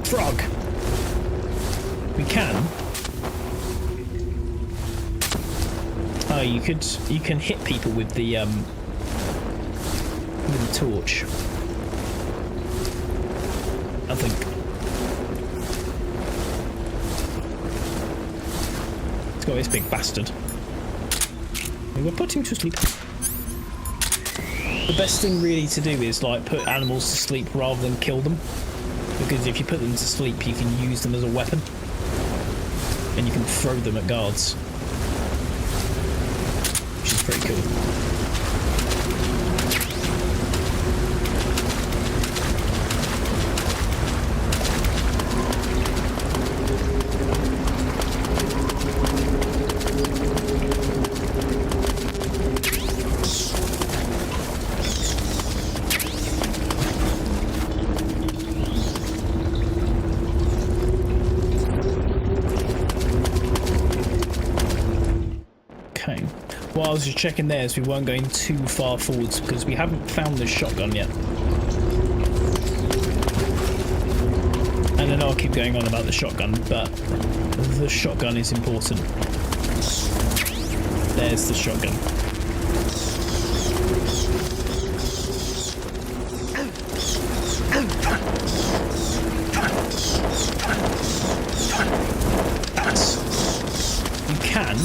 Frog! We can. Oh, you can hit people with the torch. I think. Let's go, this big bastard. We'll put him to sleep. The best thing really to do is like put animals to sleep rather than kill them, because if you put them to sleep, you can use them as a weapon. and you can throw them at guards, which is pretty cool. While I was just checking theirs, we weren't going too far forwards because we haven't found the shotgun yet. And I know I keep going on about the shotgun, but the shotgun is important. There's the shotgun. You can,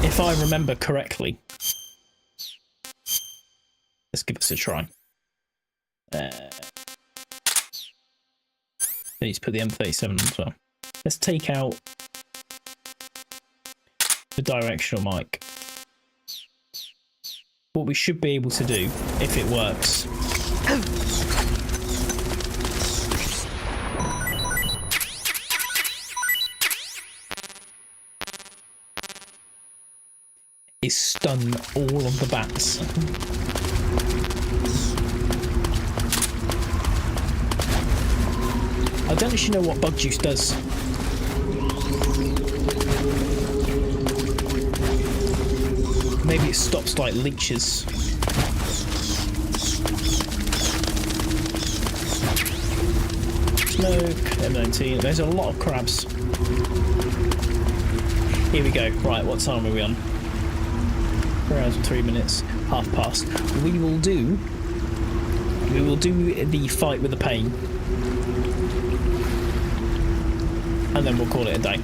if I remember correctly. Let's give this a try. I need to put the M37 on as well. Let's take out the directional mic. What we should be able to do, if it works, is stun all of the bats. I don't actually know what bug juice does. Maybe it stops like leeches. Smoke, M19. There's a lot of crabs. Here we go. Right, what time are we on? 4 hours and 3 minutes. Half past. We will do the fight with the pain, and then we'll call it a day.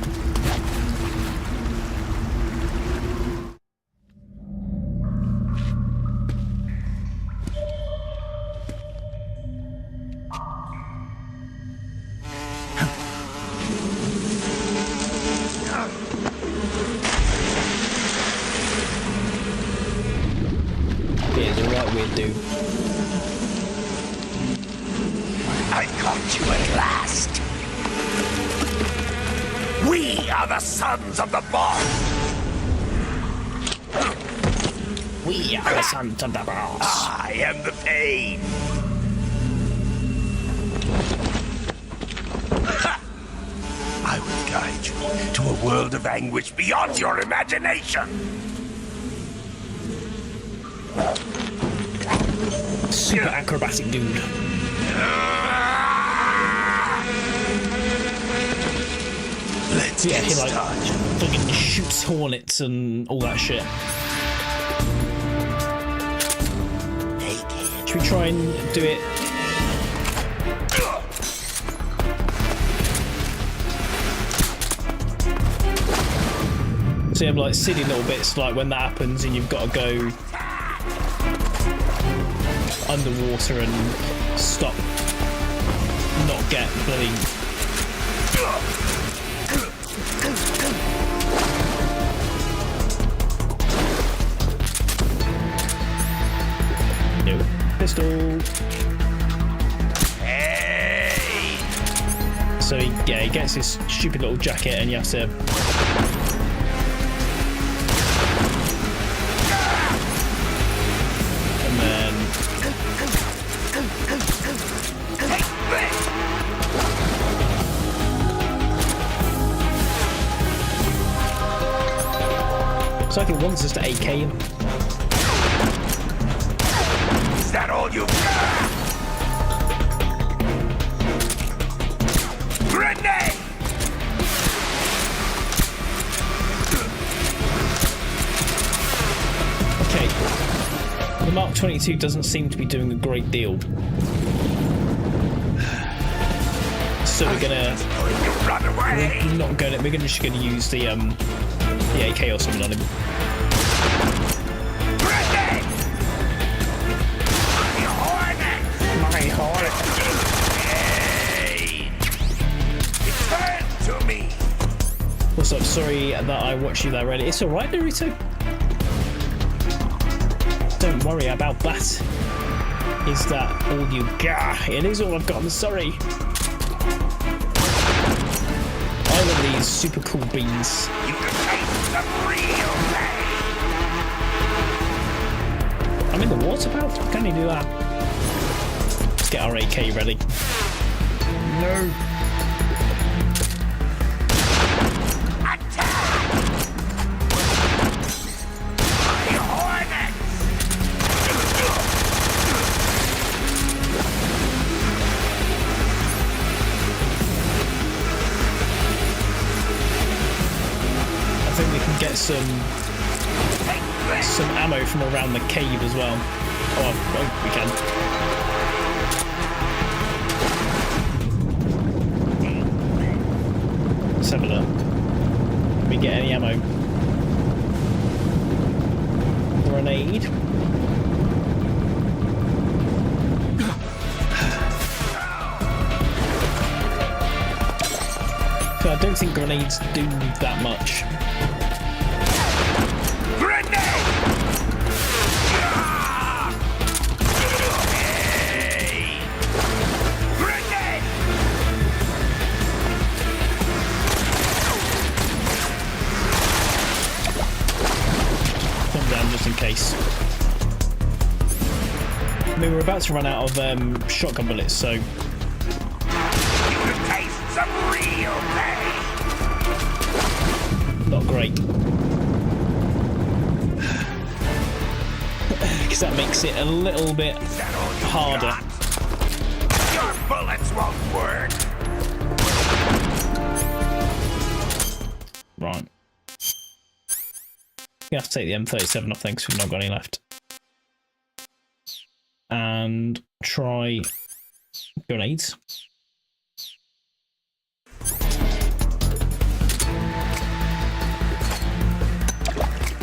I caught you at last. We are the sons of the boss. We are the sons of the boss. I am the pain. I will guide you to a world of anguish beyond your imagination. Super acrobatic dude. Let's yeah, get he like started. fucking shoots hornets and all that shit. Should we try and do it? So you have like silly little bits like when that happens and you've got to go underwater and stop, not get bloody. No pistol. Hey. So he gets this stupid little jacket and you have to. It's like it wants us to AK him. Is that all you got? Grenade! Okay. The Mark 22 doesn't seem to be doing a great deal. So we're gonna. We're not gonna. We're just gonna use the AK or something on him. My hornet. Hey. Return to me. What's up? Sorry that I watched you there already. It's alright, Naruto. Don't worry about that. Is that all you got? It is all I've got. I'm sorry. I love these super cool beans. You can taste some real pain. I'm in the water, pal. Can you do that? Let's get our AK ready. No. I think we can get some ammo from around the cave as well. Oh, we can. Let's have a look. Can we get any ammo? Grenade. So I don't think grenades do that much. Just in case. I mean, we're about to run out of shotgun bullets, so. You can taste some real pain. Not great. Because that makes it a little bit harder. Your bullets won't work. Right. You have to take the M37 off then because we've not got any left. And try grenades.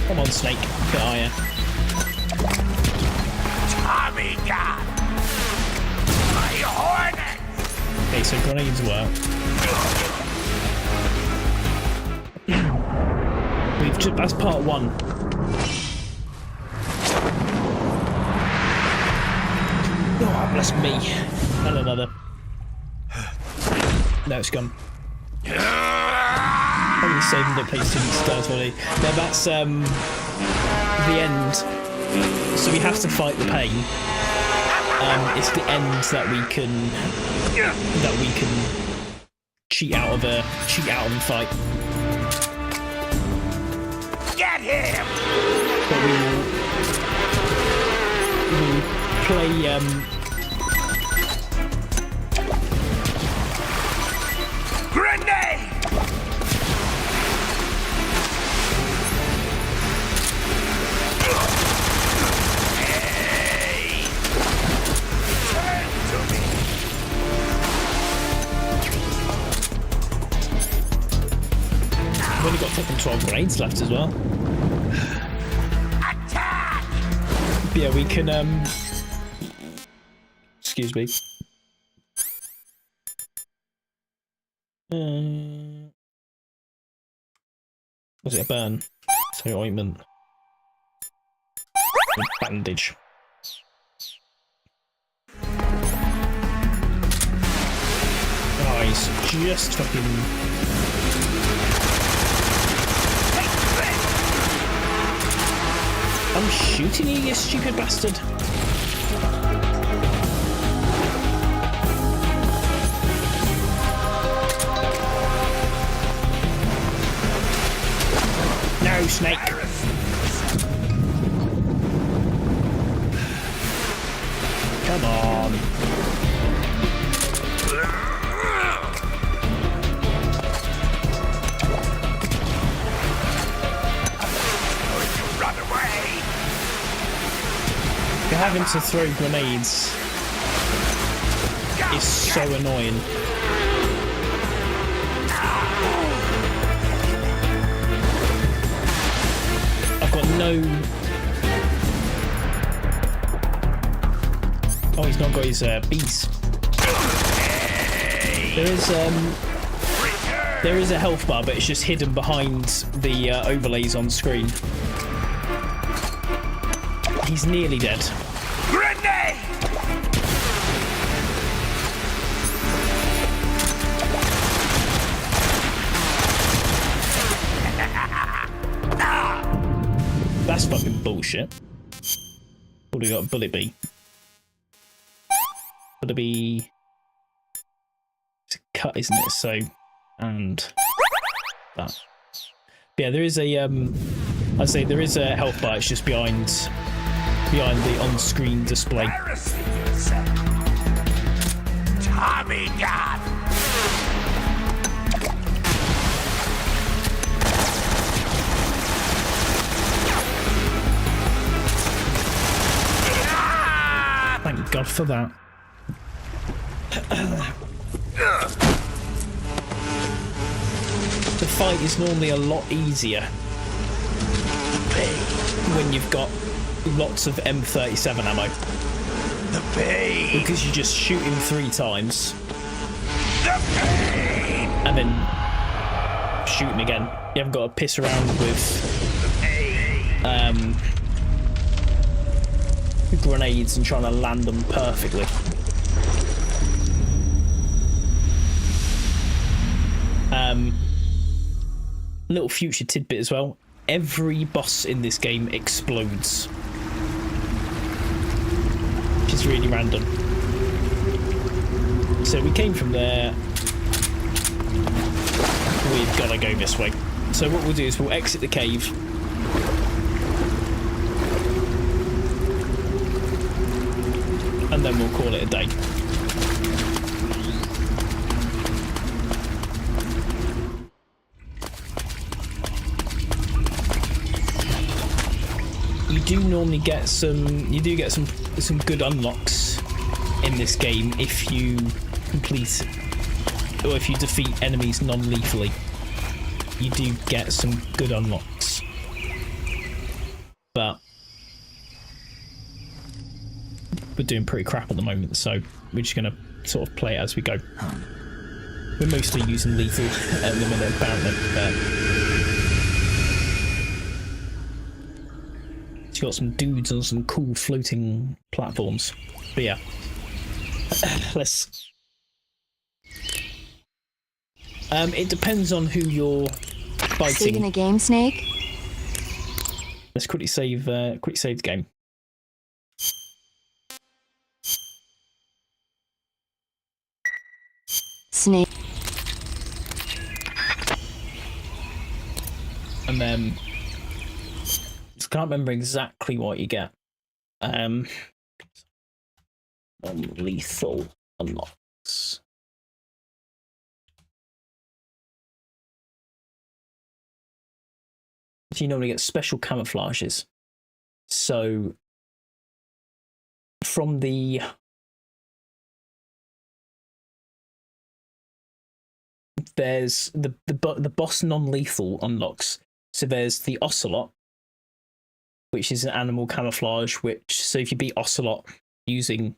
Come on, Snake. Get higher. Tommy gun. My hornet. Okay, so grenades work. That's part one. Oh, bless me. And another. No, it's gone. Probably saving the place didn't start already. No, that's the end. So we have to fight the pain. It's the end that we can cheat out of a fight. Get him! But we will play Grenade! Hey! Turn to me! We've only got fucking 12 grenades left as well. Attack! Yeah, we can excuse me. Was it a burn? So ointment. A bandage. Oh, he's just fucking. I'm shooting you, you stupid bastard. No, Snake. Come on. Run away! Having to throw grenades is so annoying. I've got no... Oh, he's not got his beast. There is There is a health bar, but it's just hidden behind the overlays on screen. He's nearly dead. Grenade! That's fucking bullshit. What do we got? Bullet B. Bullet B. It's a cut, isn't it? So, and that. But yeah, there is a I say there is a health bar. It's just behind the on-screen display. Tommy gun. Thank God for that. The fight is normally a lot easier when you've got lots of M37 ammo. The pain. Because you just shoot him 3 times. The pain. And then shoot him again. You haven't got to piss around with grenades and trying to land them perfectly. Little future tidbit as well. Every boss in this game explodes. Which is really random. So we came from there. We've got to go this way. So what we'll do is we'll exit the cave. And then we'll call it a day. You do normally get some some good unlocks in this game if you complete or if you defeat enemies non-lethally. You do get some good unlocks. But we're doing pretty crap at the moment, so we're just gonna sort of play it as we go. We're mostly using lethal at the minute, apparently, but it's got some dudes on some cool floating platforms. But yeah, let's. It depends on who you're fighting. Saving the game, Snake. Let's quickly save. Quick save the game. Snake. And then I can't remember exactly what you get. Non-lethal unlocks. So you normally get special camouflages. So from the there's the boss non-lethal unlocks. So there's the Ocelot, which is an animal camouflage, which, so if you beat Ocelot using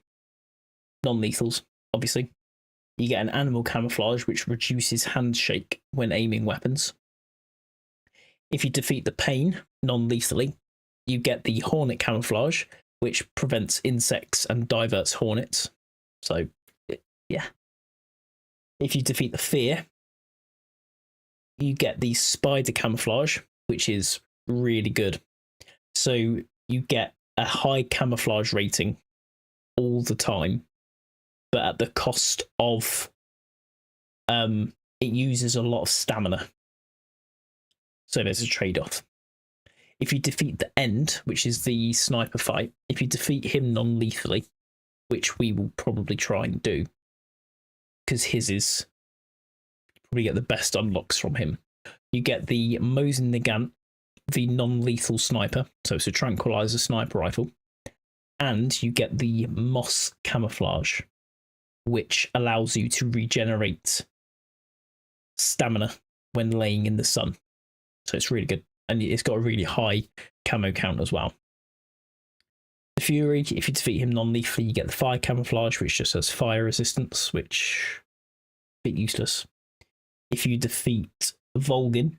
non-lethals, obviously, you get an animal camouflage, which reduces handshake when aiming weapons. If you defeat the Pain non-lethally, you get the Hornet camouflage, which prevents insects and diverts hornets. So, yeah. If you defeat the Fear, you get the Spider camouflage, which is really good. So you get a high camouflage rating all the time, but at the cost of it uses a lot of stamina. So there's a trade-off. If you defeat the End, which is the sniper fight, if you defeat him non-lethally, which we will probably try and do, because his is probably get the best unlocks from him. You get the Mosin Nagant, the non-lethal sniper, so it's a tranquilizer sniper rifle, and you get the Moss camouflage, which allows you to regenerate stamina when laying in the sun. So it's really good, and it's got a really high camo count as well. The Fury, if you defeat him non-lethally, you get the Fire camouflage, which just has fire resistance, which is a bit useless. if you defeat Volgin,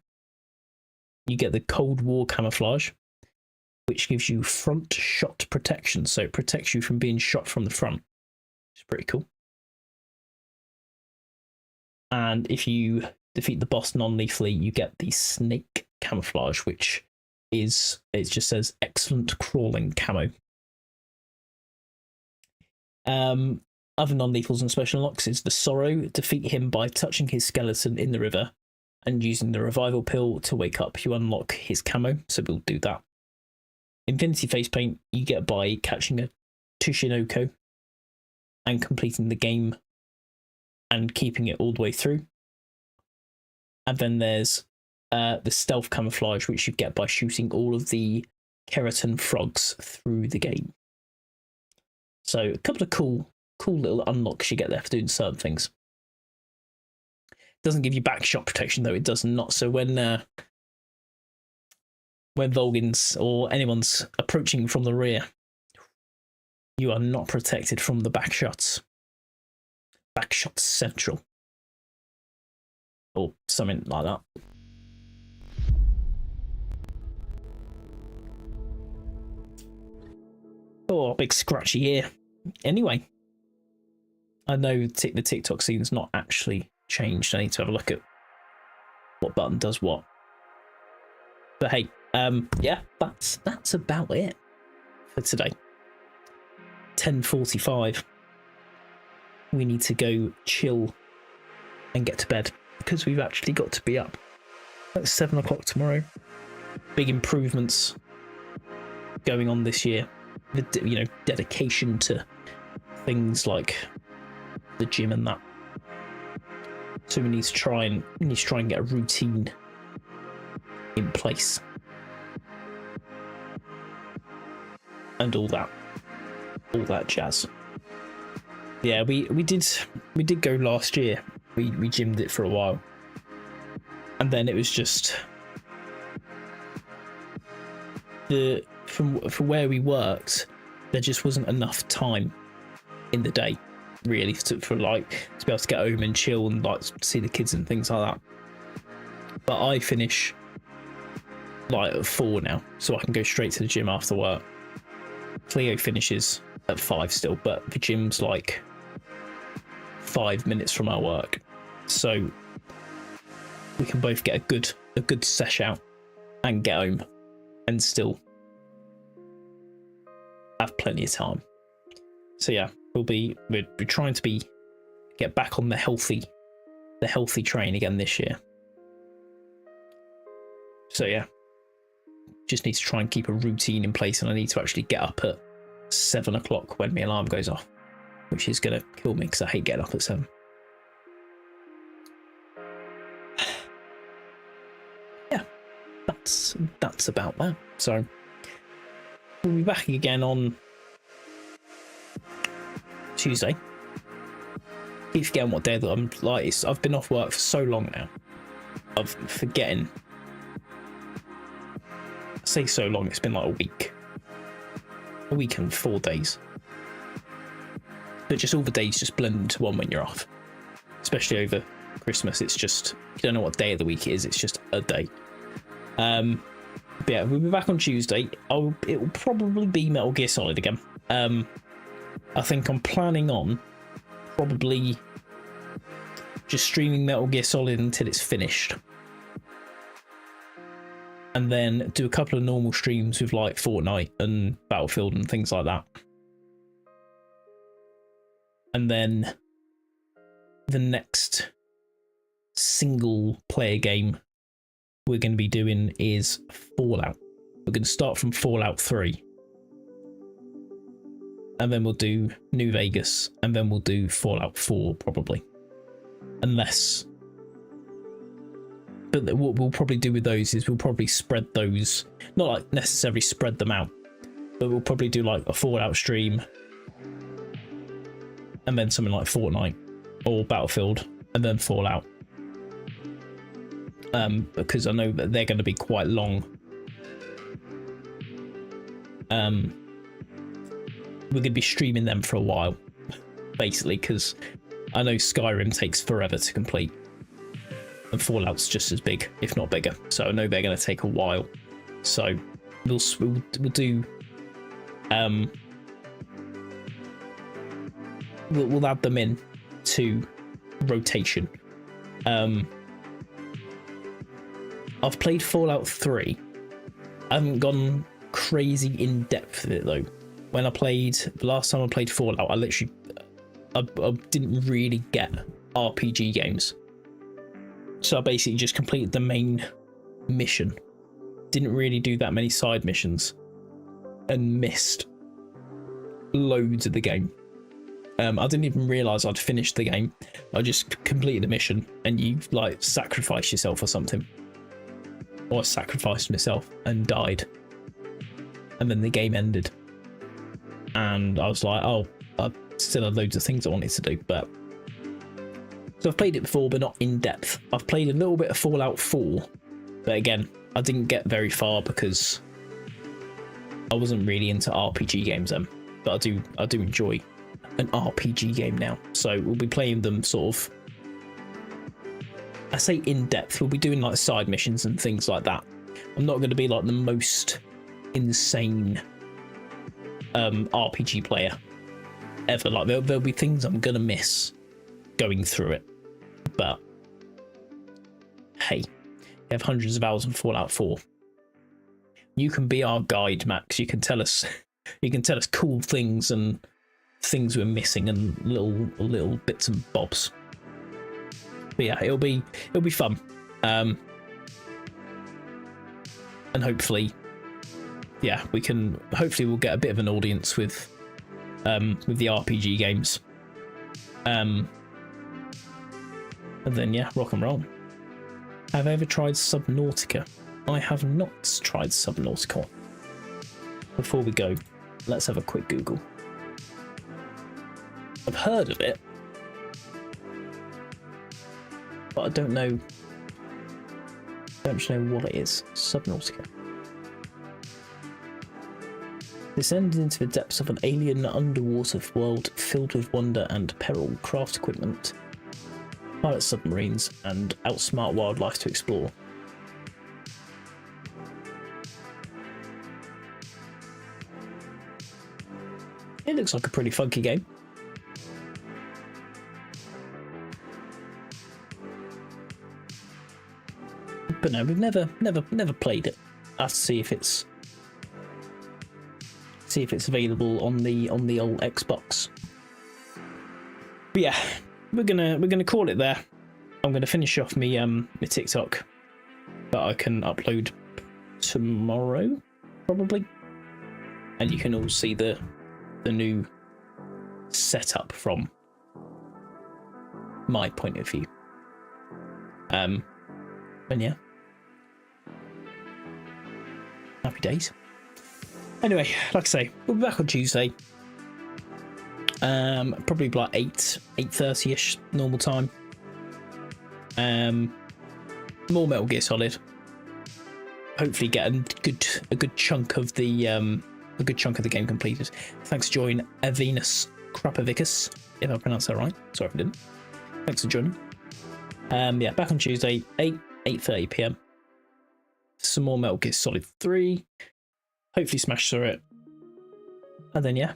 you get the Cold War camouflage, which gives you front shot protection. So it protects you from being shot from the front. It's pretty cool. And if you defeat the boss non-lethally, you get the Snake camouflage, which is, it just says excellent crawling camo. Other non-lethals and special unlocks is the Sorrow. Defeat him by touching his skeleton in the river and using the revival pill to wake up. You unlock his camo, so we'll do that. Infinity face paint you get by catching a Tushinoko and completing the game and keeping it all the way through. And then there's the stealth camouflage, which you get by shooting all of the keratin frogs through the game. So a couple of cool little unlocks you get there for doing certain things. Doesn't give you back shot protection though, it does not. So when Volgins or anyone's approaching from the rear, you are not protected from the back shots. Back shots central. Or something like that. Oh, big scratchy ear. Anyway, I know the TikTok scene's not actually changed. I need to have a look at what button does what. But hey, yeah, that's about it for today. 10:45. We need to go chill and get to bed because we've actually got to be up at 7 o'clock tomorrow. Big improvements going on this year. The dedication to things like the gym and that. So we need to try and get a routine in place and all that jazz. Yeah, we did go last year. We gymmed it for a while, and then it was just for where we worked, there just wasn't enough time in the day really to be able to get home and chill and like see the kids and things like that. But I finish like at 4 now, so I can go straight to the gym after work. Cleo finishes at 5 still, but the gym's like 5 minutes from our work, so we can both get a good sesh out and get home and still have plenty of time. So yeah, we're trying to get back on the healthy train again this year. So yeah, just need to try and keep a routine in place, and I need to actually get up at 7 o'clock when my alarm goes off, which is gonna kill me because I hate getting up at 7. Yeah, that's about that. So we'll be back again on Tuesday. Keep forgetting what day that I'm like. I've been off work for so long now. I'm forgetting. I say so long, it's been like a week and 4 days. But just all the days just blend into one when you're off. Especially over Christmas, it's just, you don't know what day of the week it is, it's just a day. But yeah, we'll be back on Tuesday. It will probably be Metal Gear Solid again. I think I'm planning on probably just streaming Metal Gear Solid until it's finished. And then do a couple of normal streams with like Fortnite and Battlefield and things like that. And then the next single player game we're going to be doing is Fallout. We're going to start from Fallout 3. And then we'll do New Vegas. And then we'll do Fallout 4 probably. Unless... But what we'll probably do with those is we'll probably spread those, not like necessarily spread them out, but we'll probably do like a Fallout stream and then something like Fortnite or Battlefield and then Fallout. Because I know that they're going to be quite long. We're going to be streaming them for a while, basically, because I know Skyrim takes forever to complete. and Fallout's just as big, if not bigger. So I know they're going to take a while. So we'll do. We'll add them in to rotation. I've played Fallout 3. I haven't gone crazy in depth with it though. When the last time I played Fallout, I didn't really get RPG games. So I basically just completed the main mission. Didn't really do that many side missions and missed loads of the game. I didn't even realise I'd finished the game. I just completed the mission and you like sacrifice yourself or something. Or I sacrificed myself and died. And then the game ended. And I was like, oh, I still had loads of things I wanted to do, but... So I've played it before, but not in depth. I've played a little bit of Fallout 4, but again, I didn't get very far because I wasn't really into RPG games then. But I do enjoy an RPG game now. So we'll be playing them sort of... I say in depth, we'll be doing like side missions and things like that. I'm not going to be like the most insane RPG player ever. Like there'll be things I'm gonna miss going through it, but hey, you have hundreds of hours in Fallout 4. You can be our guide, Max. You can tell us cool things and things we're missing and little bits and bobs. But yeah, it'll be fun, and hopefully. Yeah, hopefully we'll get a bit of an audience with the RPG games. And then yeah, rock and roll. Have I ever tried Subnautica? I have not tried Subnautica. Before we go, let's have a quick Google. I've heard of it, but I don't know what it is. Subnautica. Descended into the depths of an alien underwater world filled with wonder and peril, craft equipment, pilot submarines, and outsmart wildlife to explore. It looks like a pretty funky game. But no, we've never played it. I have to see if it's available on the old Xbox. But yeah, we're gonna call it there. I'm gonna finish off my TikTok that I can upload tomorrow, probably, and you can all see the new setup from my point of view. And yeah, happy days. Anyway, like I say, we'll be back on Tuesday. Probably like 8:30ish normal time. More Metal Gear Solid. Hopefully get a good chunk of the game completed. Thanks for joining Avenus Krapavicus, if I pronounced that right. Sorry if I didn't. Thanks for joining. Yeah, back on Tuesday, 8:30 PM. Some more Metal Gear Solid 3. Hopefully smash through it. And then yeah,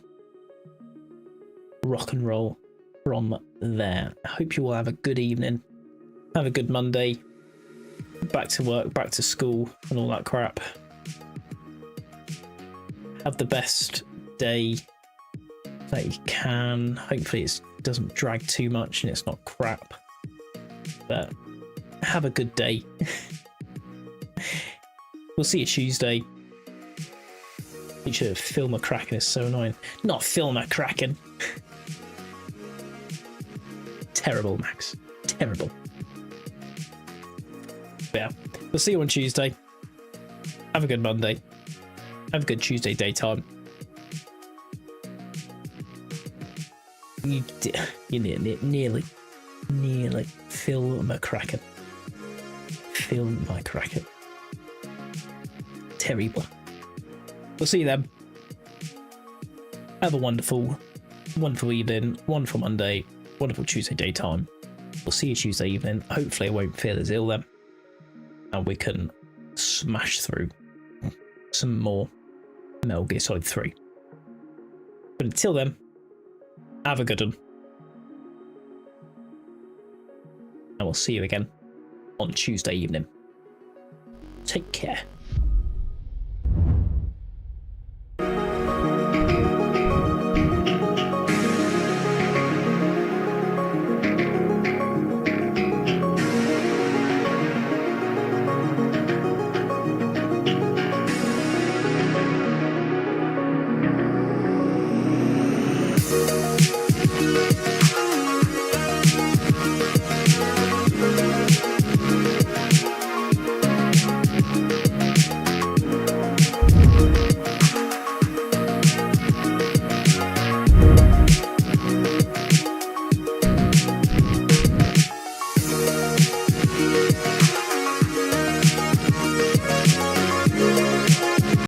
rock and roll from there. I hope you all have a good evening. Have a good Monday. Back to work, back to school and all that crap. Have the best day that you can. Hopefully it doesn't drag too much and it's not crap. But have a good day. We'll see you Tuesday. Feature Phil McCracken is so annoying. Not Phil McCracken. Terrible, Max. Terrible. But yeah, we'll see you on Tuesday. Have a good Monday. Have a good Tuesday daytime. You nearly Phil McCracken. Phil McCracken. Terrible. We'll see you then. Have a wonderful evening, wonderful Monday, wonderful Tuesday daytime. we'll see you Tuesday evening. Hopefully I won't feel as ill then, and we can smash through some more Metal Gear Solid 3. But until then, have a good one. And we'll see you again on Tuesday evening. Take care.